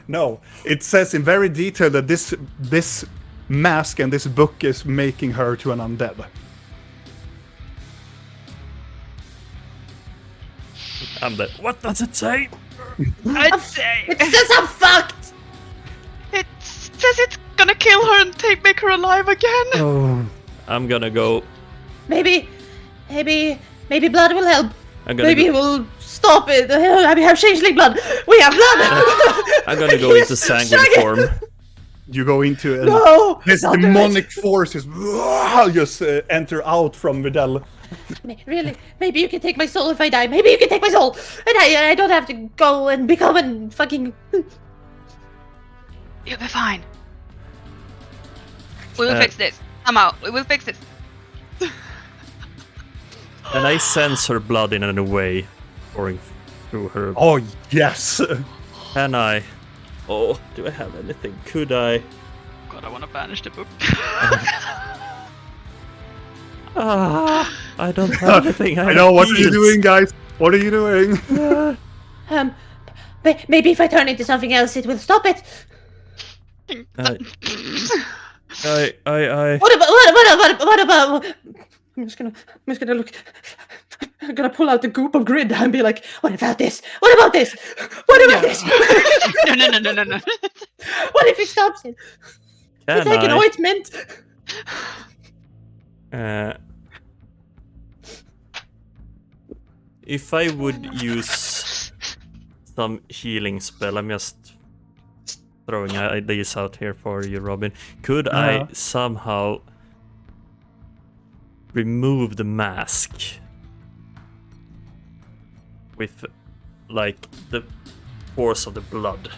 No, it says in very detail that this mask and this book is making her to an undead. I'm dead. What does it say? I'd say. It says I'm fucked! It says it's gonna kill her and make her alive again. Oh. I'm gonna go. Maybe blood will help. I'm gonna Maybe go, we'll stop it. We have changeling blood. We have blood. I'm gonna go into sanguine form. You go into No! this Don't do demonic force just enter out from Vidal. Really? Maybe you can take my soul if I die. Maybe you can take my soul, and I don't have to go and become a fucking. You'll be fine. We will Uh, fix this. Somehow, we will fix this. And I sense her blood in a way pouring through her. Oh yes. Can I? Oh, do I have anything? Could I? God, I wanna banish the book. I don't have anything. I know, what are you heals. doing, guys? What are you doing? Maybe if I turn into something else, it will stop it. I. What about? I'm just gonna look. I'm gonna pull out the goop of grid and be like, what about this? What about this? What about this? No. What if it stops it? Can It's like an I? ointment. If I would use some healing spell, I'm just throwing ideas out here for you, Robin. Could I somehow remove the mask with, like, the force of the blood?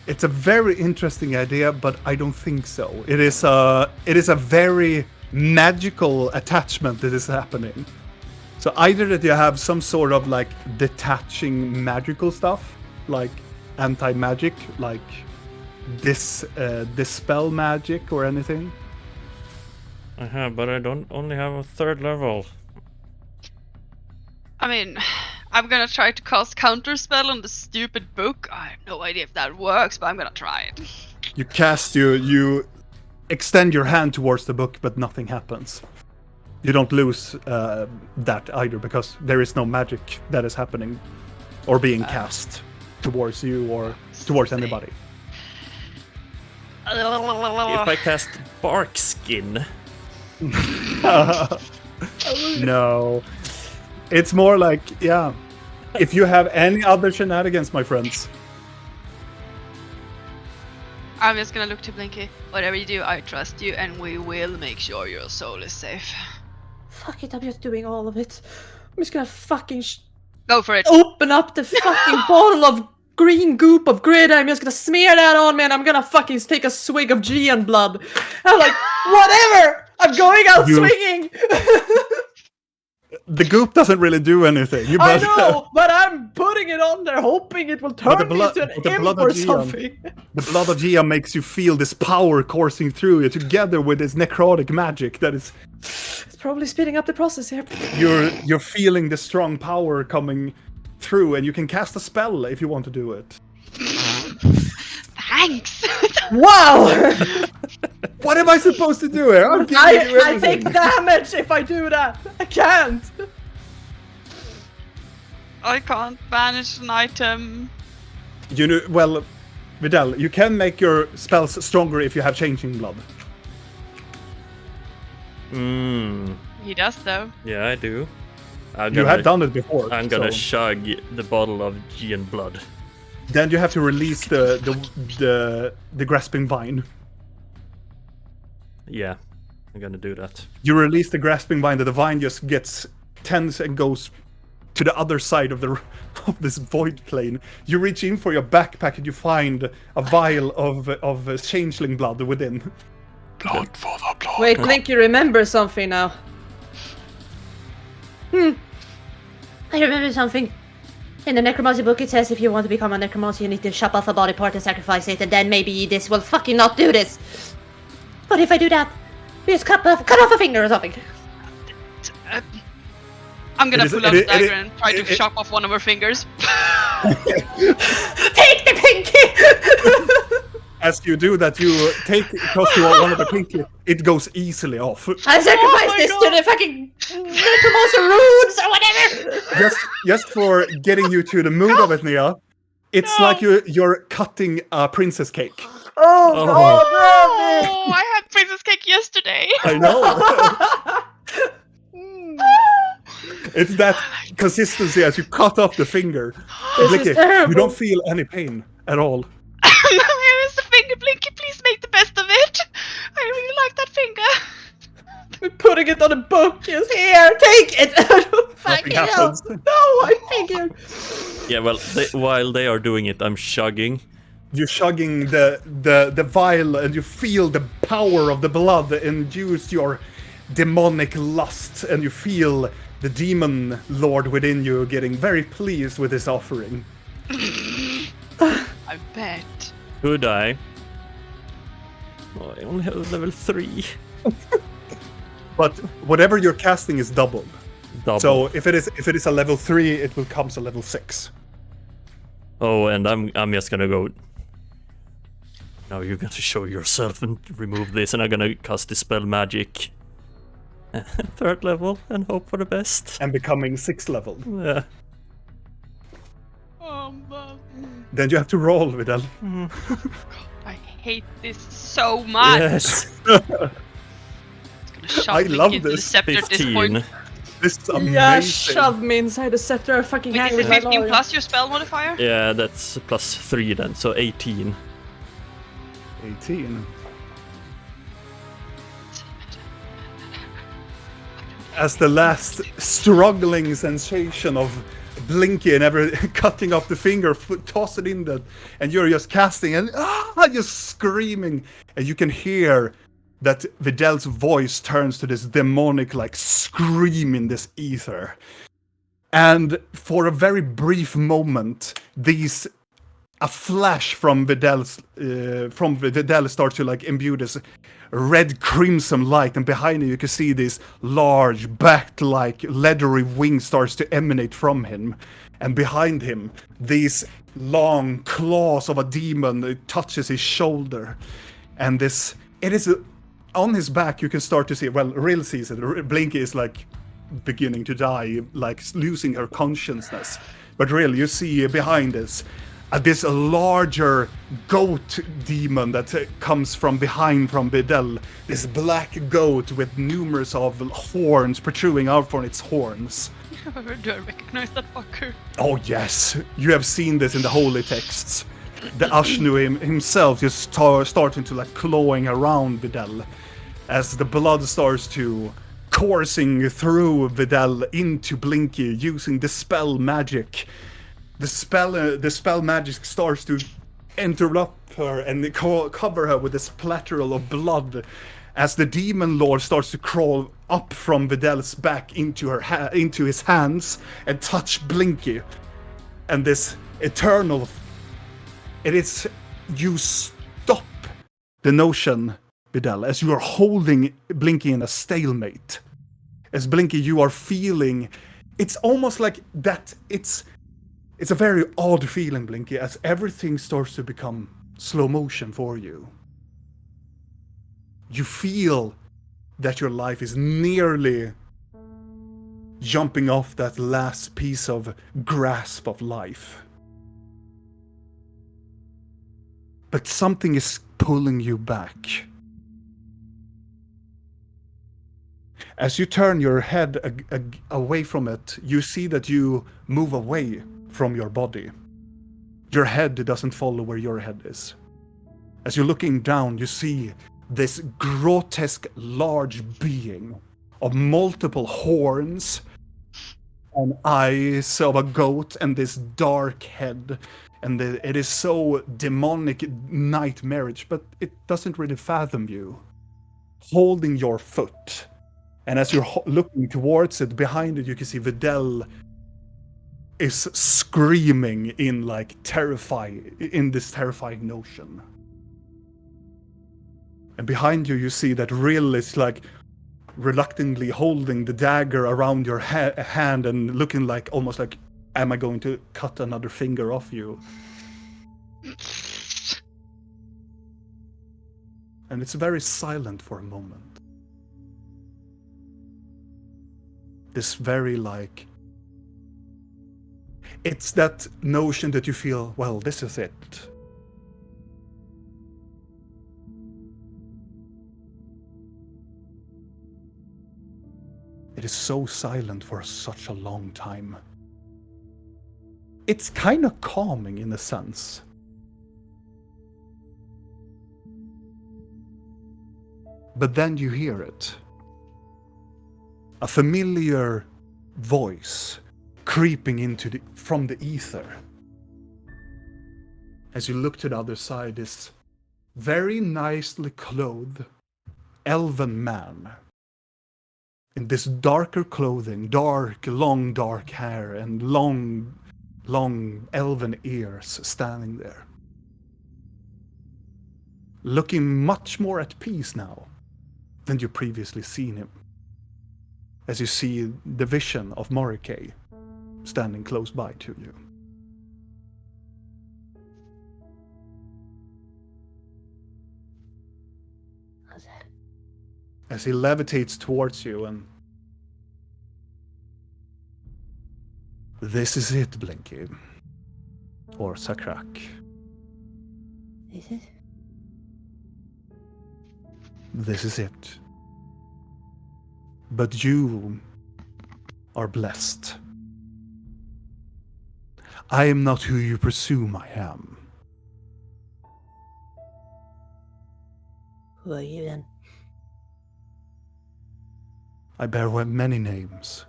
It's a very interesting idea, but I don't think so. It is a very magical attachment that is happening. So either that you have some sort of like detaching magical stuff, like anti-magic, like dispel magic or anything. I have, but I don't only have a 3rd level. I mean, I'm gonna try to cast counterspell on the stupid book. I have no idea if that works, but I'm gonna try it. You cast, you extend your hand towards the book, but nothing happens. You don't lose that either, because there is no magic that is happening or being cast towards you or towards anybody. If I cast bark skin, No. It's more like, yeah. If you have any other shenanigans, my friends. I'm just gonna look to Blinky. Whatever you do, I trust you, and we will make sure your soul is safe. Fuck it, I'm just doing all of it. I'm just gonna fucking Go for it. open up the fucking bottle of green goop of grid. I'm just gonna smear that on me and I'm gonna fucking take a swig of Gian blood. I'm like, whatever! I'm going out swinging! The goop doesn't really do anything. I know, but I'm putting it on there hoping it will turn me into an imp or something. The blood of Gia makes you feel this power coursing through you, together with this necrotic magic that is. It's probably speeding up the process here. You're feeling the strong power coming through, and you can cast a spell if you want to do it. Thanks. Wow! What am I supposed to do here? I'm giving you I everything. take damage if I do that. I can't. I can't banish an item. You know, well, Vidal, you can make your spells stronger if you have changing blood. He does though. Yeah, I do. You have done it before. I'm gonna so- chug the bottle of Gian blood. Then you have to release the grasping vine. Yeah, I'm gonna do that. You release the grasping vine, the vine just gets tense and goes to the other side of the of this void plane. You reach in for your backpack and you find a vial of changeling blood within. Blood for the blood. Wait, Blink, you remember something now. I remember something. In the necromancy book, it says if you want to become a necromancer, you need to chop off a body part and sacrifice it, and then maybe this will fucking not do this. But if I do that, we just cut off a finger or something. I'm gonna It is- pull out it- a dagger it- and try to it- chop off one of her fingers. Take the pinky! As you do that, you take close to one of the pinky. It goes easily off. I sacrifice my this God. to the fucking necromancer runes or whatever! Just for getting you to the mood of it, Nia. It's like you're cutting a princess cake. Oh, Oh, I had princess cake yesterday. I know. It's that consistency as you cut off the finger. This Blinky, is terrible. you don't feel any pain at all. Here is the finger, Blinky. Please make the best of it. I really like that finger. We're putting it on a book. Is here. Take it. Nothing Fucking hell. happens. No, I figured. Yeah, well, while they are doing it, I'm chugging. You're chugging the vial and you feel the power of the blood induce your demonic lust, and you feel the demon lord within you getting very pleased with this offering. I bet. Could I? Oh, I only have level 3. But whatever you're casting is doubled. Double. So if it is a level 3, it will come to level 6. Oh, and I'm just gonna go. Now you're gonna show yourself and remove this, and I'm gonna cast Dispel Magic. 3rd level and hope for the best. And becoming 6th level. Yeah. Then you have to roll, Vidal. I hate this so much. Yes. I love Into the this. scepter at this point. 15. This is amazing. Yeah, shove me inside the scepter. I fucking Wait, hang is with it my 15 lawyer. plus your spell modifier? Yeah, that's plus 3 then, so 18. 18. As the last struggling sensation of Blinky and ever cutting off the finger, toss it in that, and you're just casting and just screaming, and you can hear that Vidal's voice turns to this demonic like scream in this ether. And for a very brief moment, a flash from Vidal starts to like imbue this red crimson light, and behind you can see this large bat-like leathery wing starts to emanate from him, and behind him these long claws of a demon touches his shoulder, and on his back you can start to see, well, Rill sees it, Blinky is like beginning to die, like losing her consciousness, but Rill, you see behind this larger goat demon that comes from behind from Vidal. This black goat with numerous of horns protruding out from its horns. Do I recognize that fucker? Oh yes, you have seen this in the holy texts. The Ashnu himself just starting to like clawing around Vidal as the blood starts to coursing through Vidal into Blinky using Dispel Magic. The spell magic starts to interrupt her and cover her with this plateral of blood as the demon lord starts to crawl up from Vidal's back into his hands and touch Blinky. And this eternal, you stop the notion, Vidal, as you are holding Blinky in a stalemate. As Blinky, you are feeling, it's almost like that, it's a very odd feeling, Blinky, as everything starts to become slow motion for you. You feel that your life is nearly jumping off that last piece of grasp of life. but something is pulling you back. As you turn your head away from it, you see that you move away from your body. Your head doesn't follow where your head is. As you're looking down, you see this grotesque large being of multiple horns and eyes of a goat and this dark head. And it is so demonic, nightmarish, but it doesn't really fathom you. Holding your foot. And as you're looking towards it, behind it, you can see Videl is screaming in this terrifying notion. And behind you, you see that Rill is like reluctantly holding the dagger around your hand and looking like almost like, am I going to cut another finger off you? And it's very silent for a moment. This very it's that notion that you feel, well, this is it. It is so silent for such a long time. It's kind of calming in a sense. But then you hear it. A familiar voice creeping from the ether. As you look to the other side, this very nicely clothed elven man in this darker clothing, long dark hair and long elven ears standing there. Looking much more at peace now than you previously seen him. As you see the vision of Morricay standing close by to you. How's that? As he levitates towards you and... This is it, Blinky. Or Sakrak. Is it? This is it. But you are blessed. I am not who you presume I am. Who are you then? I bear many names,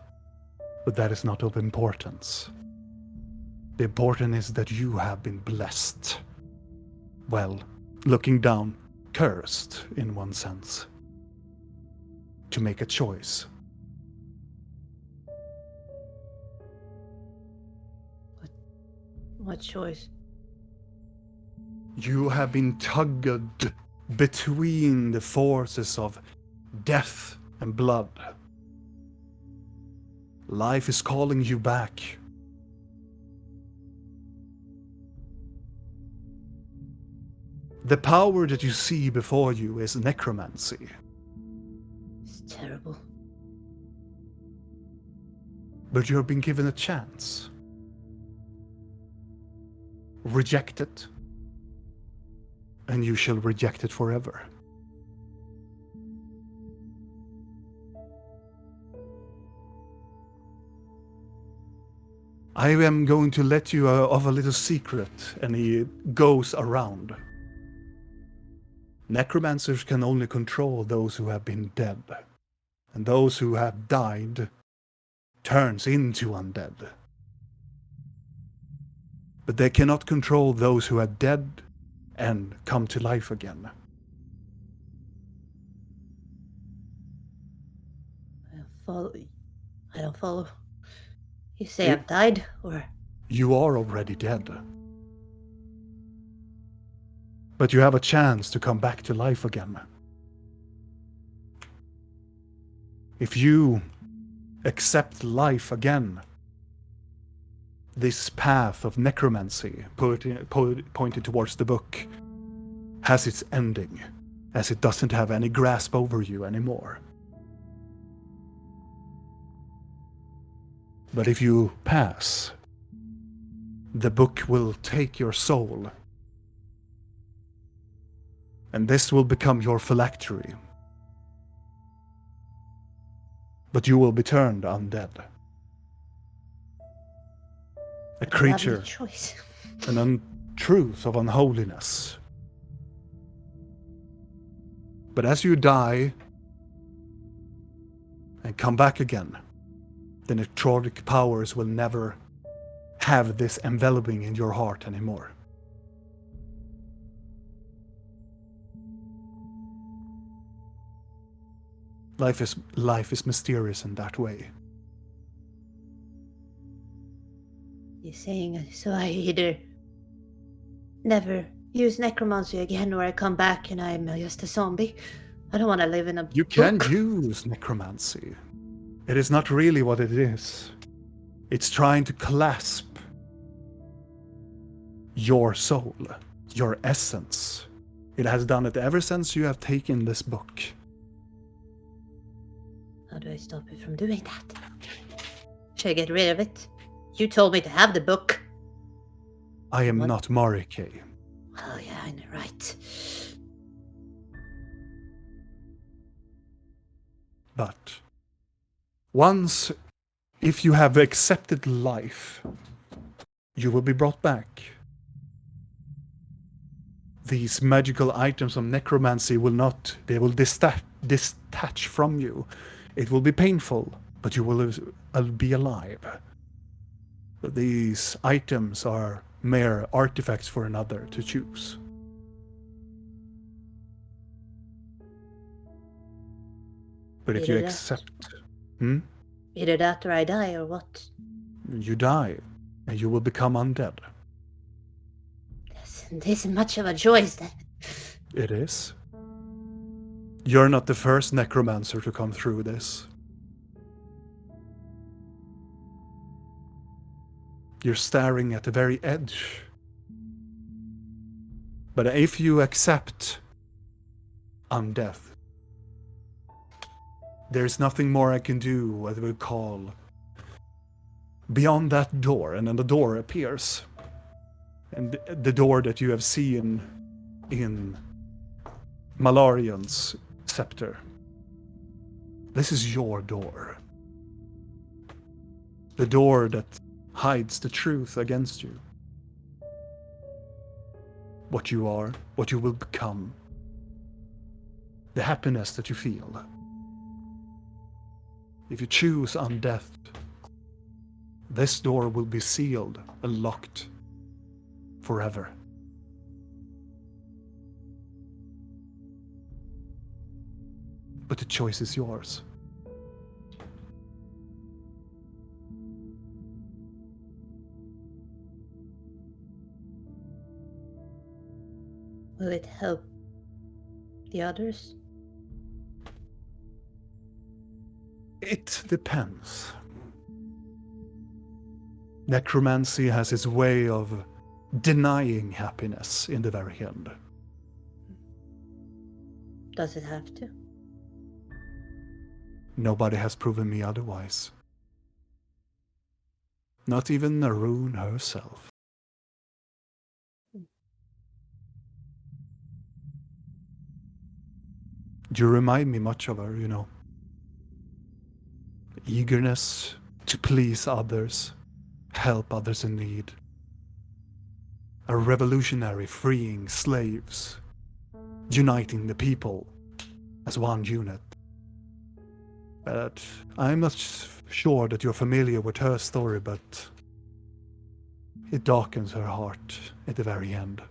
but that is not of importance. The important is that you have been blessed. Well, looking down, cursed in one sense. To make a choice. What choice? You have been tugged between the forces of death and blood. Life is calling you back. The power that you see before you is necromancy. It's terrible. But you have been given a chance. Reject it, and you shall reject it forever. I am going to let you of a little secret, and he goes around. Necromancers can only control those who have been dead, and those who have died turns into undead. But they cannot control those who are dead and come to life again. I don't follow. You say I've died, or? You are already dead. But you have a chance to come back to life again. If you accept life again, this path of necromancy, pointed towards the book, has its ending, as it doesn't have any grasp over you anymore. But if you pass, the book will take your soul And this will become your phylactery. But you will be turned undead. A creature, Lovely choice. an untruth of unholiness. But as you die and come back again, the necrotic powers will never have this enveloping in your heart anymore. Life is mysterious in that way. You're saying so I either never use necromancy again or I come back and I'm just a zombie. I don't want to live in a You can book. use necromancy. It is not really what it is. It's trying to clasp your soul, your essence. It has done it ever since you have taken this book. How do I stop it from doing that? Should I get rid of it? You told me to have the book. I am What? not Marike. Oh yeah, I know, right. But once, if you have accepted life, you will be brought back. These magical items of necromancy will not, they will detach from you. It will be painful, but you will be alive. These items are mere artifacts for another to choose. But if you Either that. accept, Either that or I die or what? you die, and you will become undead. This isn't much of a choice then. It is. You're not the first necromancer to come through this. You're staring at the very edge. But if you accept undeath, there's nothing more I can do what we call beyond that door, and then the door appears. And the door that you have seen in Malarian's scepter. This is your door. The door that hides the truth against you. What you are, what you will become. The happiness that you feel. If you choose undeath, this door will be sealed and locked forever. But the choice is yours. Will it help the others? It depends. Necromancy has its way of denying happiness in the very end. Does it have to? Nobody has proven me otherwise. Not even Narun herself. You remind me much of her, you know. Eagerness to please others, help others in need. A revolutionary freeing slaves, uniting the people as one unit. But I'm not sure that you're familiar with her story, but it darkens her heart at the very end.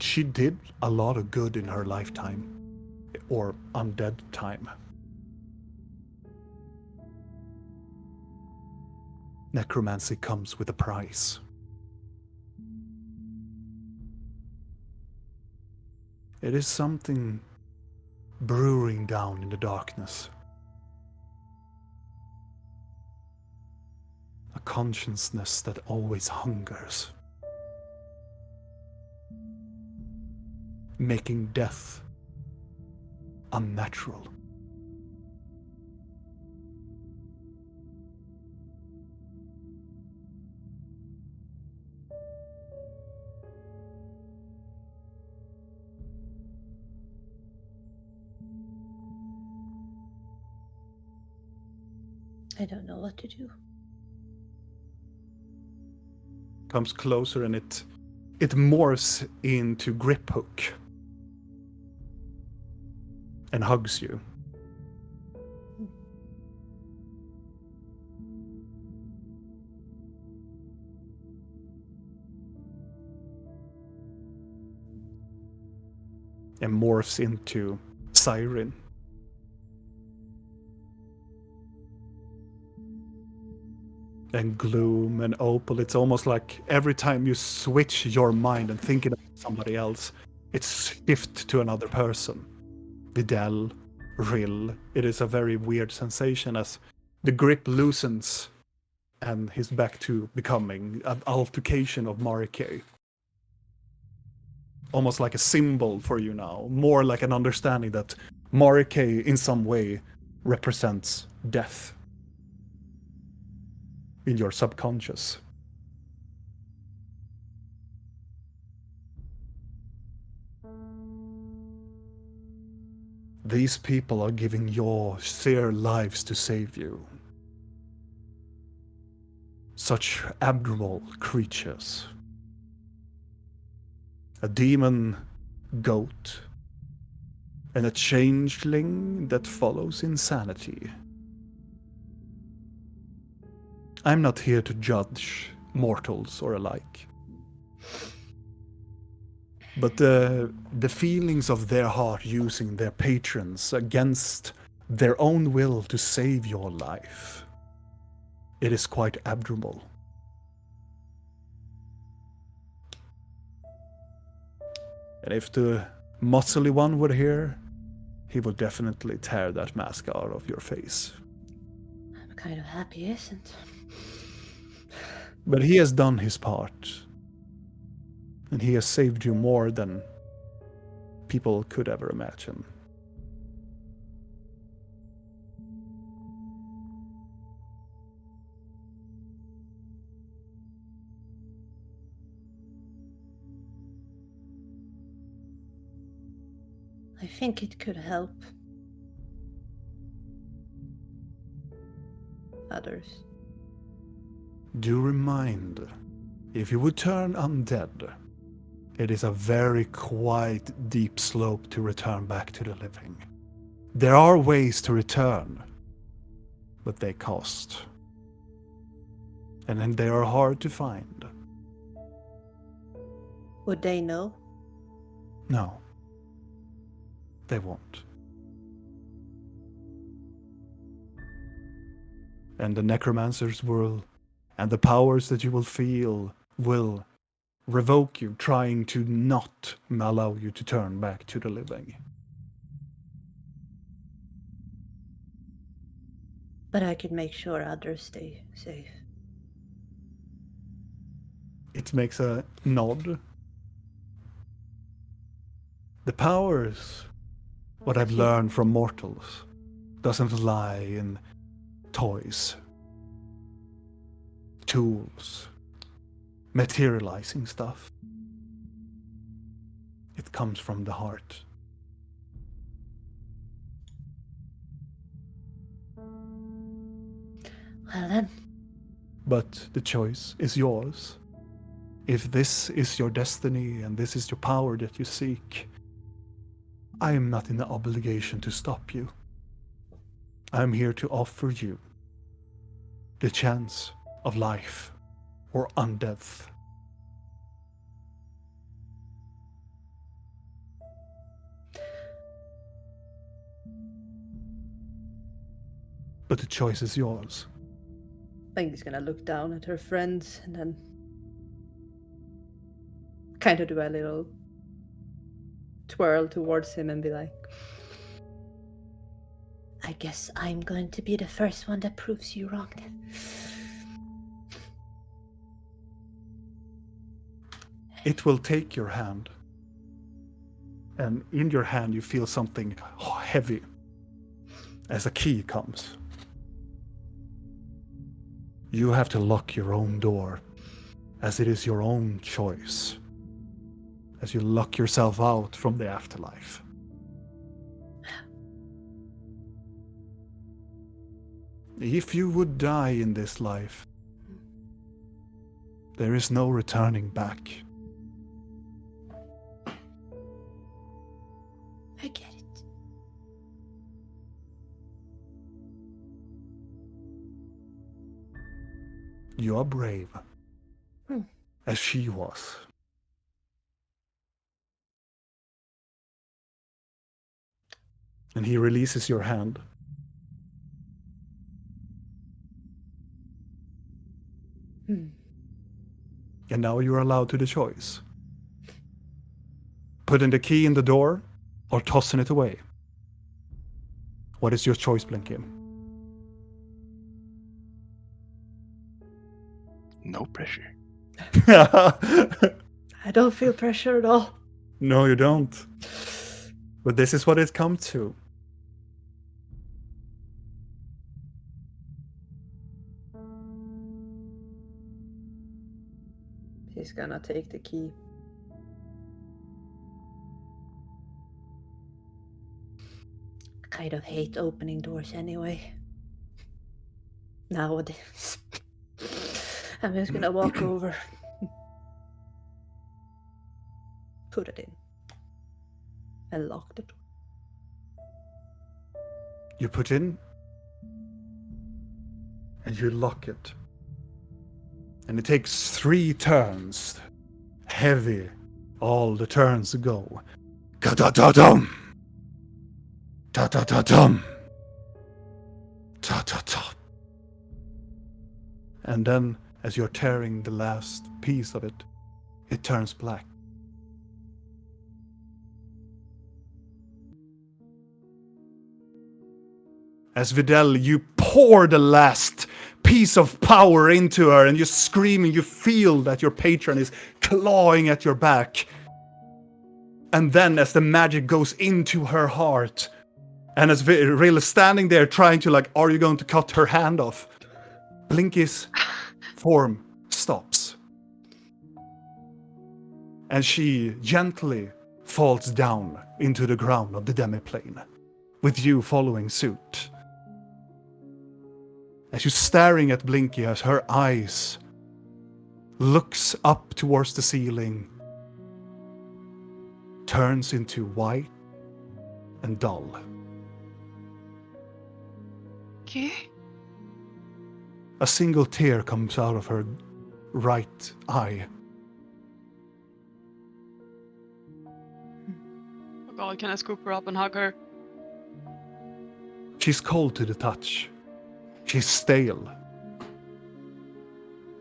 She did a lot of good in her lifetime, or undead time. Necromancy comes with a price. It is something brewing down in the darkness. A consciousness that always hungers. Making death unnatural. I don't know what to do. Comes closer and it morphs into Grip Hook and hugs you. And morphs into Siren. And Gloom and Opal. It's almost like every time you switch your mind and thinking of somebody else, it's shift to another person. Videl, Rill. It is a very weird sensation as the grip loosens and he's back to becoming an altercation of Marike. Almost like a symbol for you now. More like an understanding that Marike in some way represents death in your subconscious. These people are giving their lives to save you. Such abnormal creatures. A demon goat and a changeling that follows insanity. I'm not here to judge mortals or alike. But the feelings of their heart using their patrons against their own will to save your life, it is quite abnormal. And if the muscly one were here, he would definitely tear that mask out of your face. I'm kind of happy he isn't. But he has done his part. And he has saved you more than people could ever imagine. I think it could help others. Do remind, if you would turn undead, it is a very quite deep slope to return back to the living. There are ways to return, but they cost. And then they are hard to find. Would they know? No. They won't. And the necromancers will, and the powers that you will feel will revoke you, trying to not allow you to turn back to the living. But I could make sure others stay safe. It makes a nod. The powers, what I've learned from mortals, doesn't lie in toys, tools, materializing stuff. It comes from the heart. Well then. But the choice is yours. If this is your destiny and this is your power that you seek, I am not in the obligation to stop you. I am here to offer you the chance of life or undeath. But the choice is yours. Lingy's gonna look down at her friends and then kind of do a little twirl towards him and be like, I guess I'm going to be the first one that proves you wrong then. It will take your hand. And in your hand you feel something heavy as a key comes. You have to lock your own door, as it is your own choice, as you lock yourself out from the afterlife. If you would die in this life, there is no returning back. I get it. You are brave, Hmm. as she was. And he releases your hand. Hmm. And now you're allowed to the choice. Putting the key in the door or tossing it away. What is your choice, Blinky? No pressure. I don't feel pressure at all. No, you don't. But this is what it comes to. He's gonna take the key. Kind of hate opening doors anyway. Nowadays. I'm just gonna walk over. Put it in. And lock the door. You put in and you lock it. And it takes 3 turns. Heavy. All the turns go. Ga-da-da-dum. Da-da-da-dum. Da-da-da. And then, as you're tearing the last piece of it, it turns black. As Videl, you pour the last piece of power into her and you're screaming, you feel that your patron is clawing at your back. And then as the magic goes into her heart, and as Rill is standing there trying to are you going to cut her hand off? Blinky's form stops. And she gently falls down into the ground of the demiplane, with you following suit. As you're staring at Blinky as her eyes looks up towards the ceiling, turns into white and dull. Okay. A single tear comes out of her right eye. Oh god, can I scoop her up and hug her? She's cold to the touch. She's stale.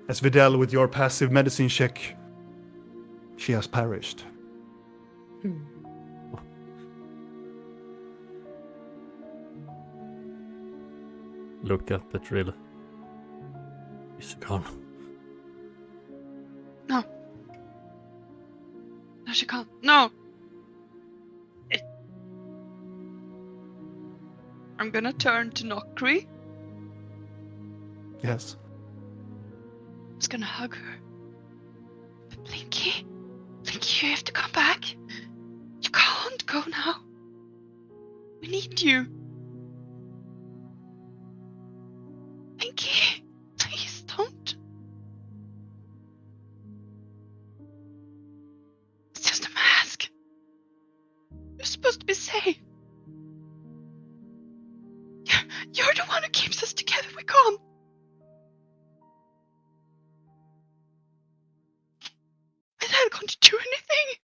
As Videl, with your passive medicine check, she has perished. Look up at Rill. She's gone. No. No, she can't. No! I'm gonna turn to Nokri. Yes. I'm just gonna hug her. But Blinky, you have to come back. You can't go now. We need you. Blinky, please don't. It's just a mask. You're supposed to be safe. You're the one who keeps us together. We can't. I'm not going to do anything.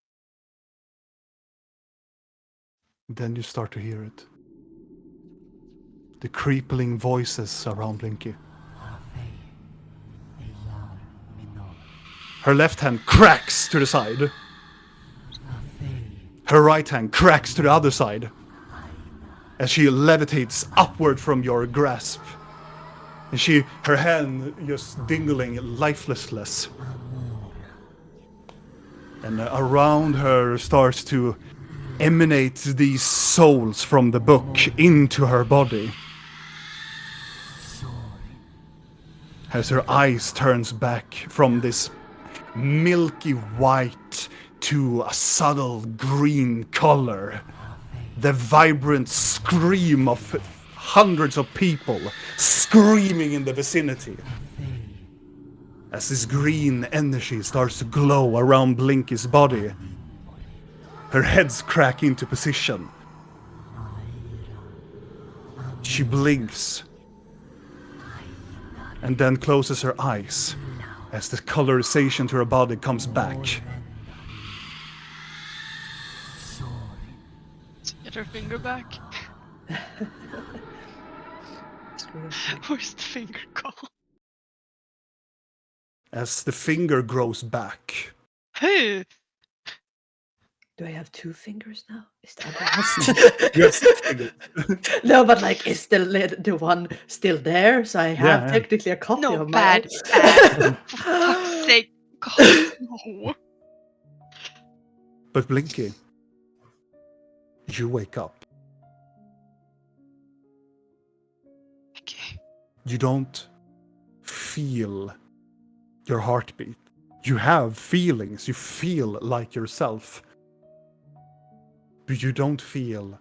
Then you start to hear it. The creeping voices around Blinky. Her left hand cracks to the side. Her right hand cracks to the other side. As she levitates upward from your grasp. And her hand just dingling lifelessless. And around her starts to emanate these souls from the book into her body. As her eyes turns back from this milky white to a subtle green color. The vibrant scream of hundreds of people screaming in the vicinity. As this green energy starts to glow around Blinky's body, her heads crack into position. She blinks and then closes her eyes as the colorization to her body comes back. Get her finger back. Where's the finger gone? As the finger grows back, Hey! Do I have 2 fingers now? Is that you have 6 fingers. No, but like, is the one still there? So I have Yeah. technically a copy No, of my bad, own. bad. For fuck's sake. God, no. But Blinky, you wake up. Okay. You don't feel your heartbeat. You have feelings, you feel like yourself. But you don't feel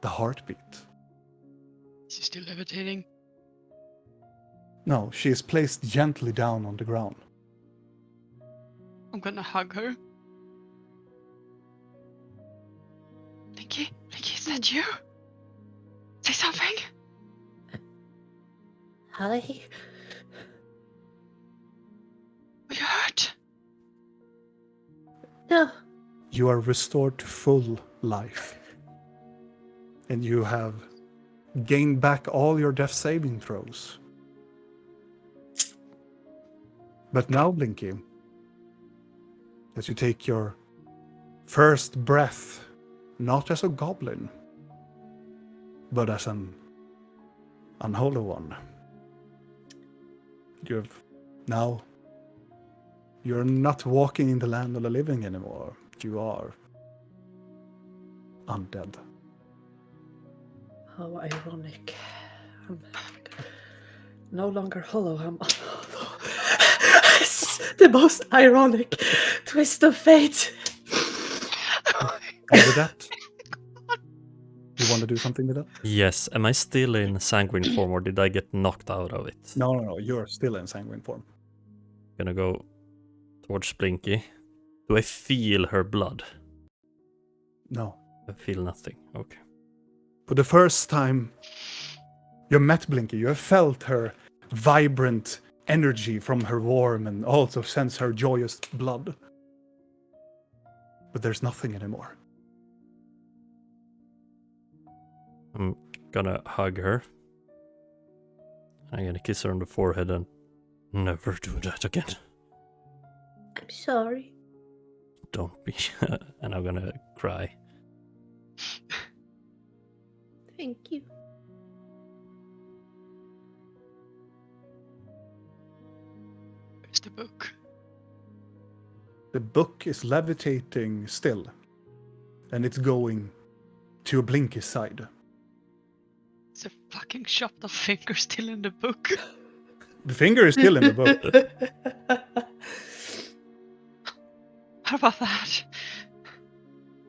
the heartbeat. Is she still levitating? No, she is placed gently down on the ground. I'm gonna hug her. Blinky, is that you? Say something. Hi. Are you hurt? No. You are restored to full life. And you have gained back all your death saving throws. But now, Blinky, as you take your first breath, not as a goblin, but as an unholy one, you're not walking in the land of the living anymore. You are undead. How ironic. I'm no longer hollow, I'm It's the most ironic twist of fate. And with that, you want to do something with that? Yes, am I still in sanguine form or did I get knocked out of it? No, you're still in sanguine form. Gonna go towards Blinky. Do I feel her blood? No. I feel nothing. Okay. For the first time you met Blinky, you have felt her vibrant energy from her warm and also sense her joyous blood. But there's nothing anymore. I'm gonna hug her. I'm gonna kiss her on the forehead and never do that again. I'm sorry. Don't be. And I'm gonna cry. Thank you. Where's the book? The book is levitating still, and it's going to Blinky's side. Is a fucking chopped off finger still in the book? The finger is still in the book. What about that?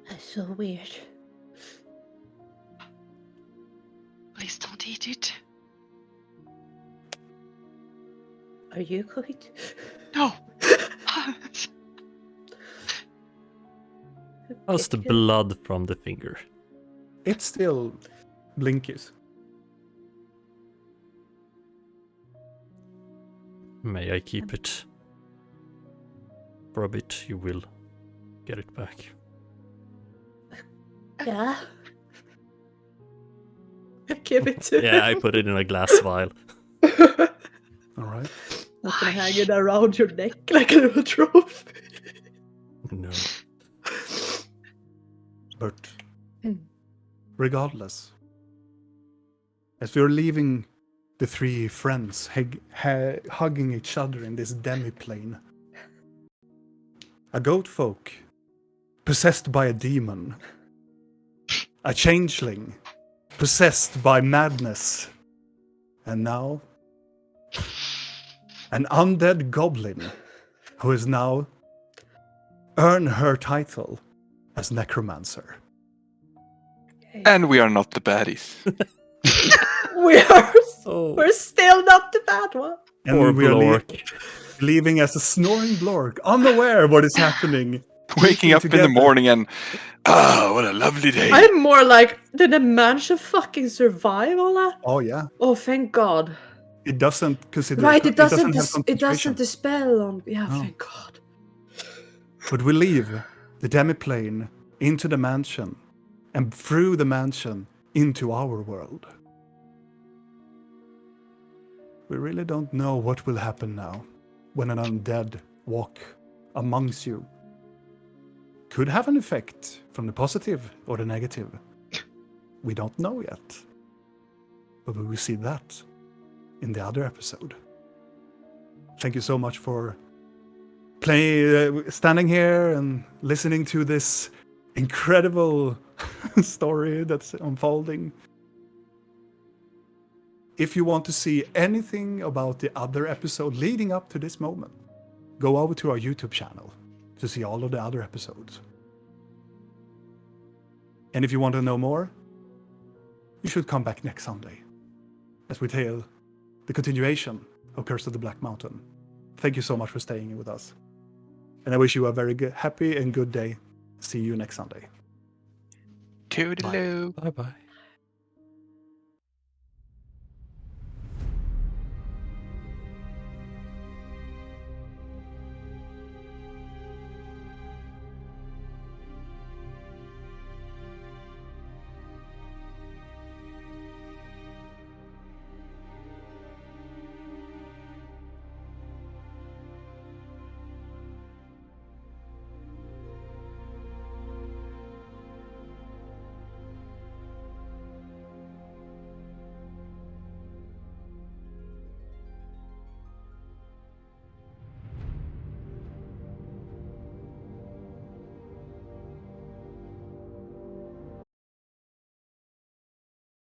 That's so weird. Please don't eat it. Are you going to? No. How's the blood from the finger? It's still Blinky's. May I keep it? For a bit, you will get it back. Yeah. Give it to Yeah, I him. put it in a glass vial. All right. Not gonna hang it around your neck like a little trophy. No. But regardless, as we are leaving the three friends hugging each other in this demi-plane, a goat folk possessed by a demon, a changeling possessed by madness, and now an undead goblin who has now earned her title as necromancer. And we are not the baddies. We're still not the bad one. And Poor we are Blork. leaving as a snoring Blork, unaware what is happening. Waking up in together. the morning and what a lovely day. I'm more like, did the mansion fucking survive all that? Oh yeah, Oh, thank God. it doesn't consider. Right, it doesn't. have It doesn't concentration. dispel on. Yeah, No. thank God. But we leave the demiplane into the mansion, and through the mansion into our world. We really don't know what will happen now when an undead walk amongst you. Could have an effect from the positive or the negative. We don't know yet. But we will see that in the other episode. Thank you so much for standing here and listening to this incredible story that's unfolding. If you want to see anything about the other episode leading up to this moment, go over to our YouTube channel to see all of the other episodes. And if you want to know more, you should come back next Sunday as we tell the continuation of Curse of the Black Mountain. Thank you so much for staying with us. And I wish you a very happy and good day. See you next Sunday. Toodaloo. Bye bye.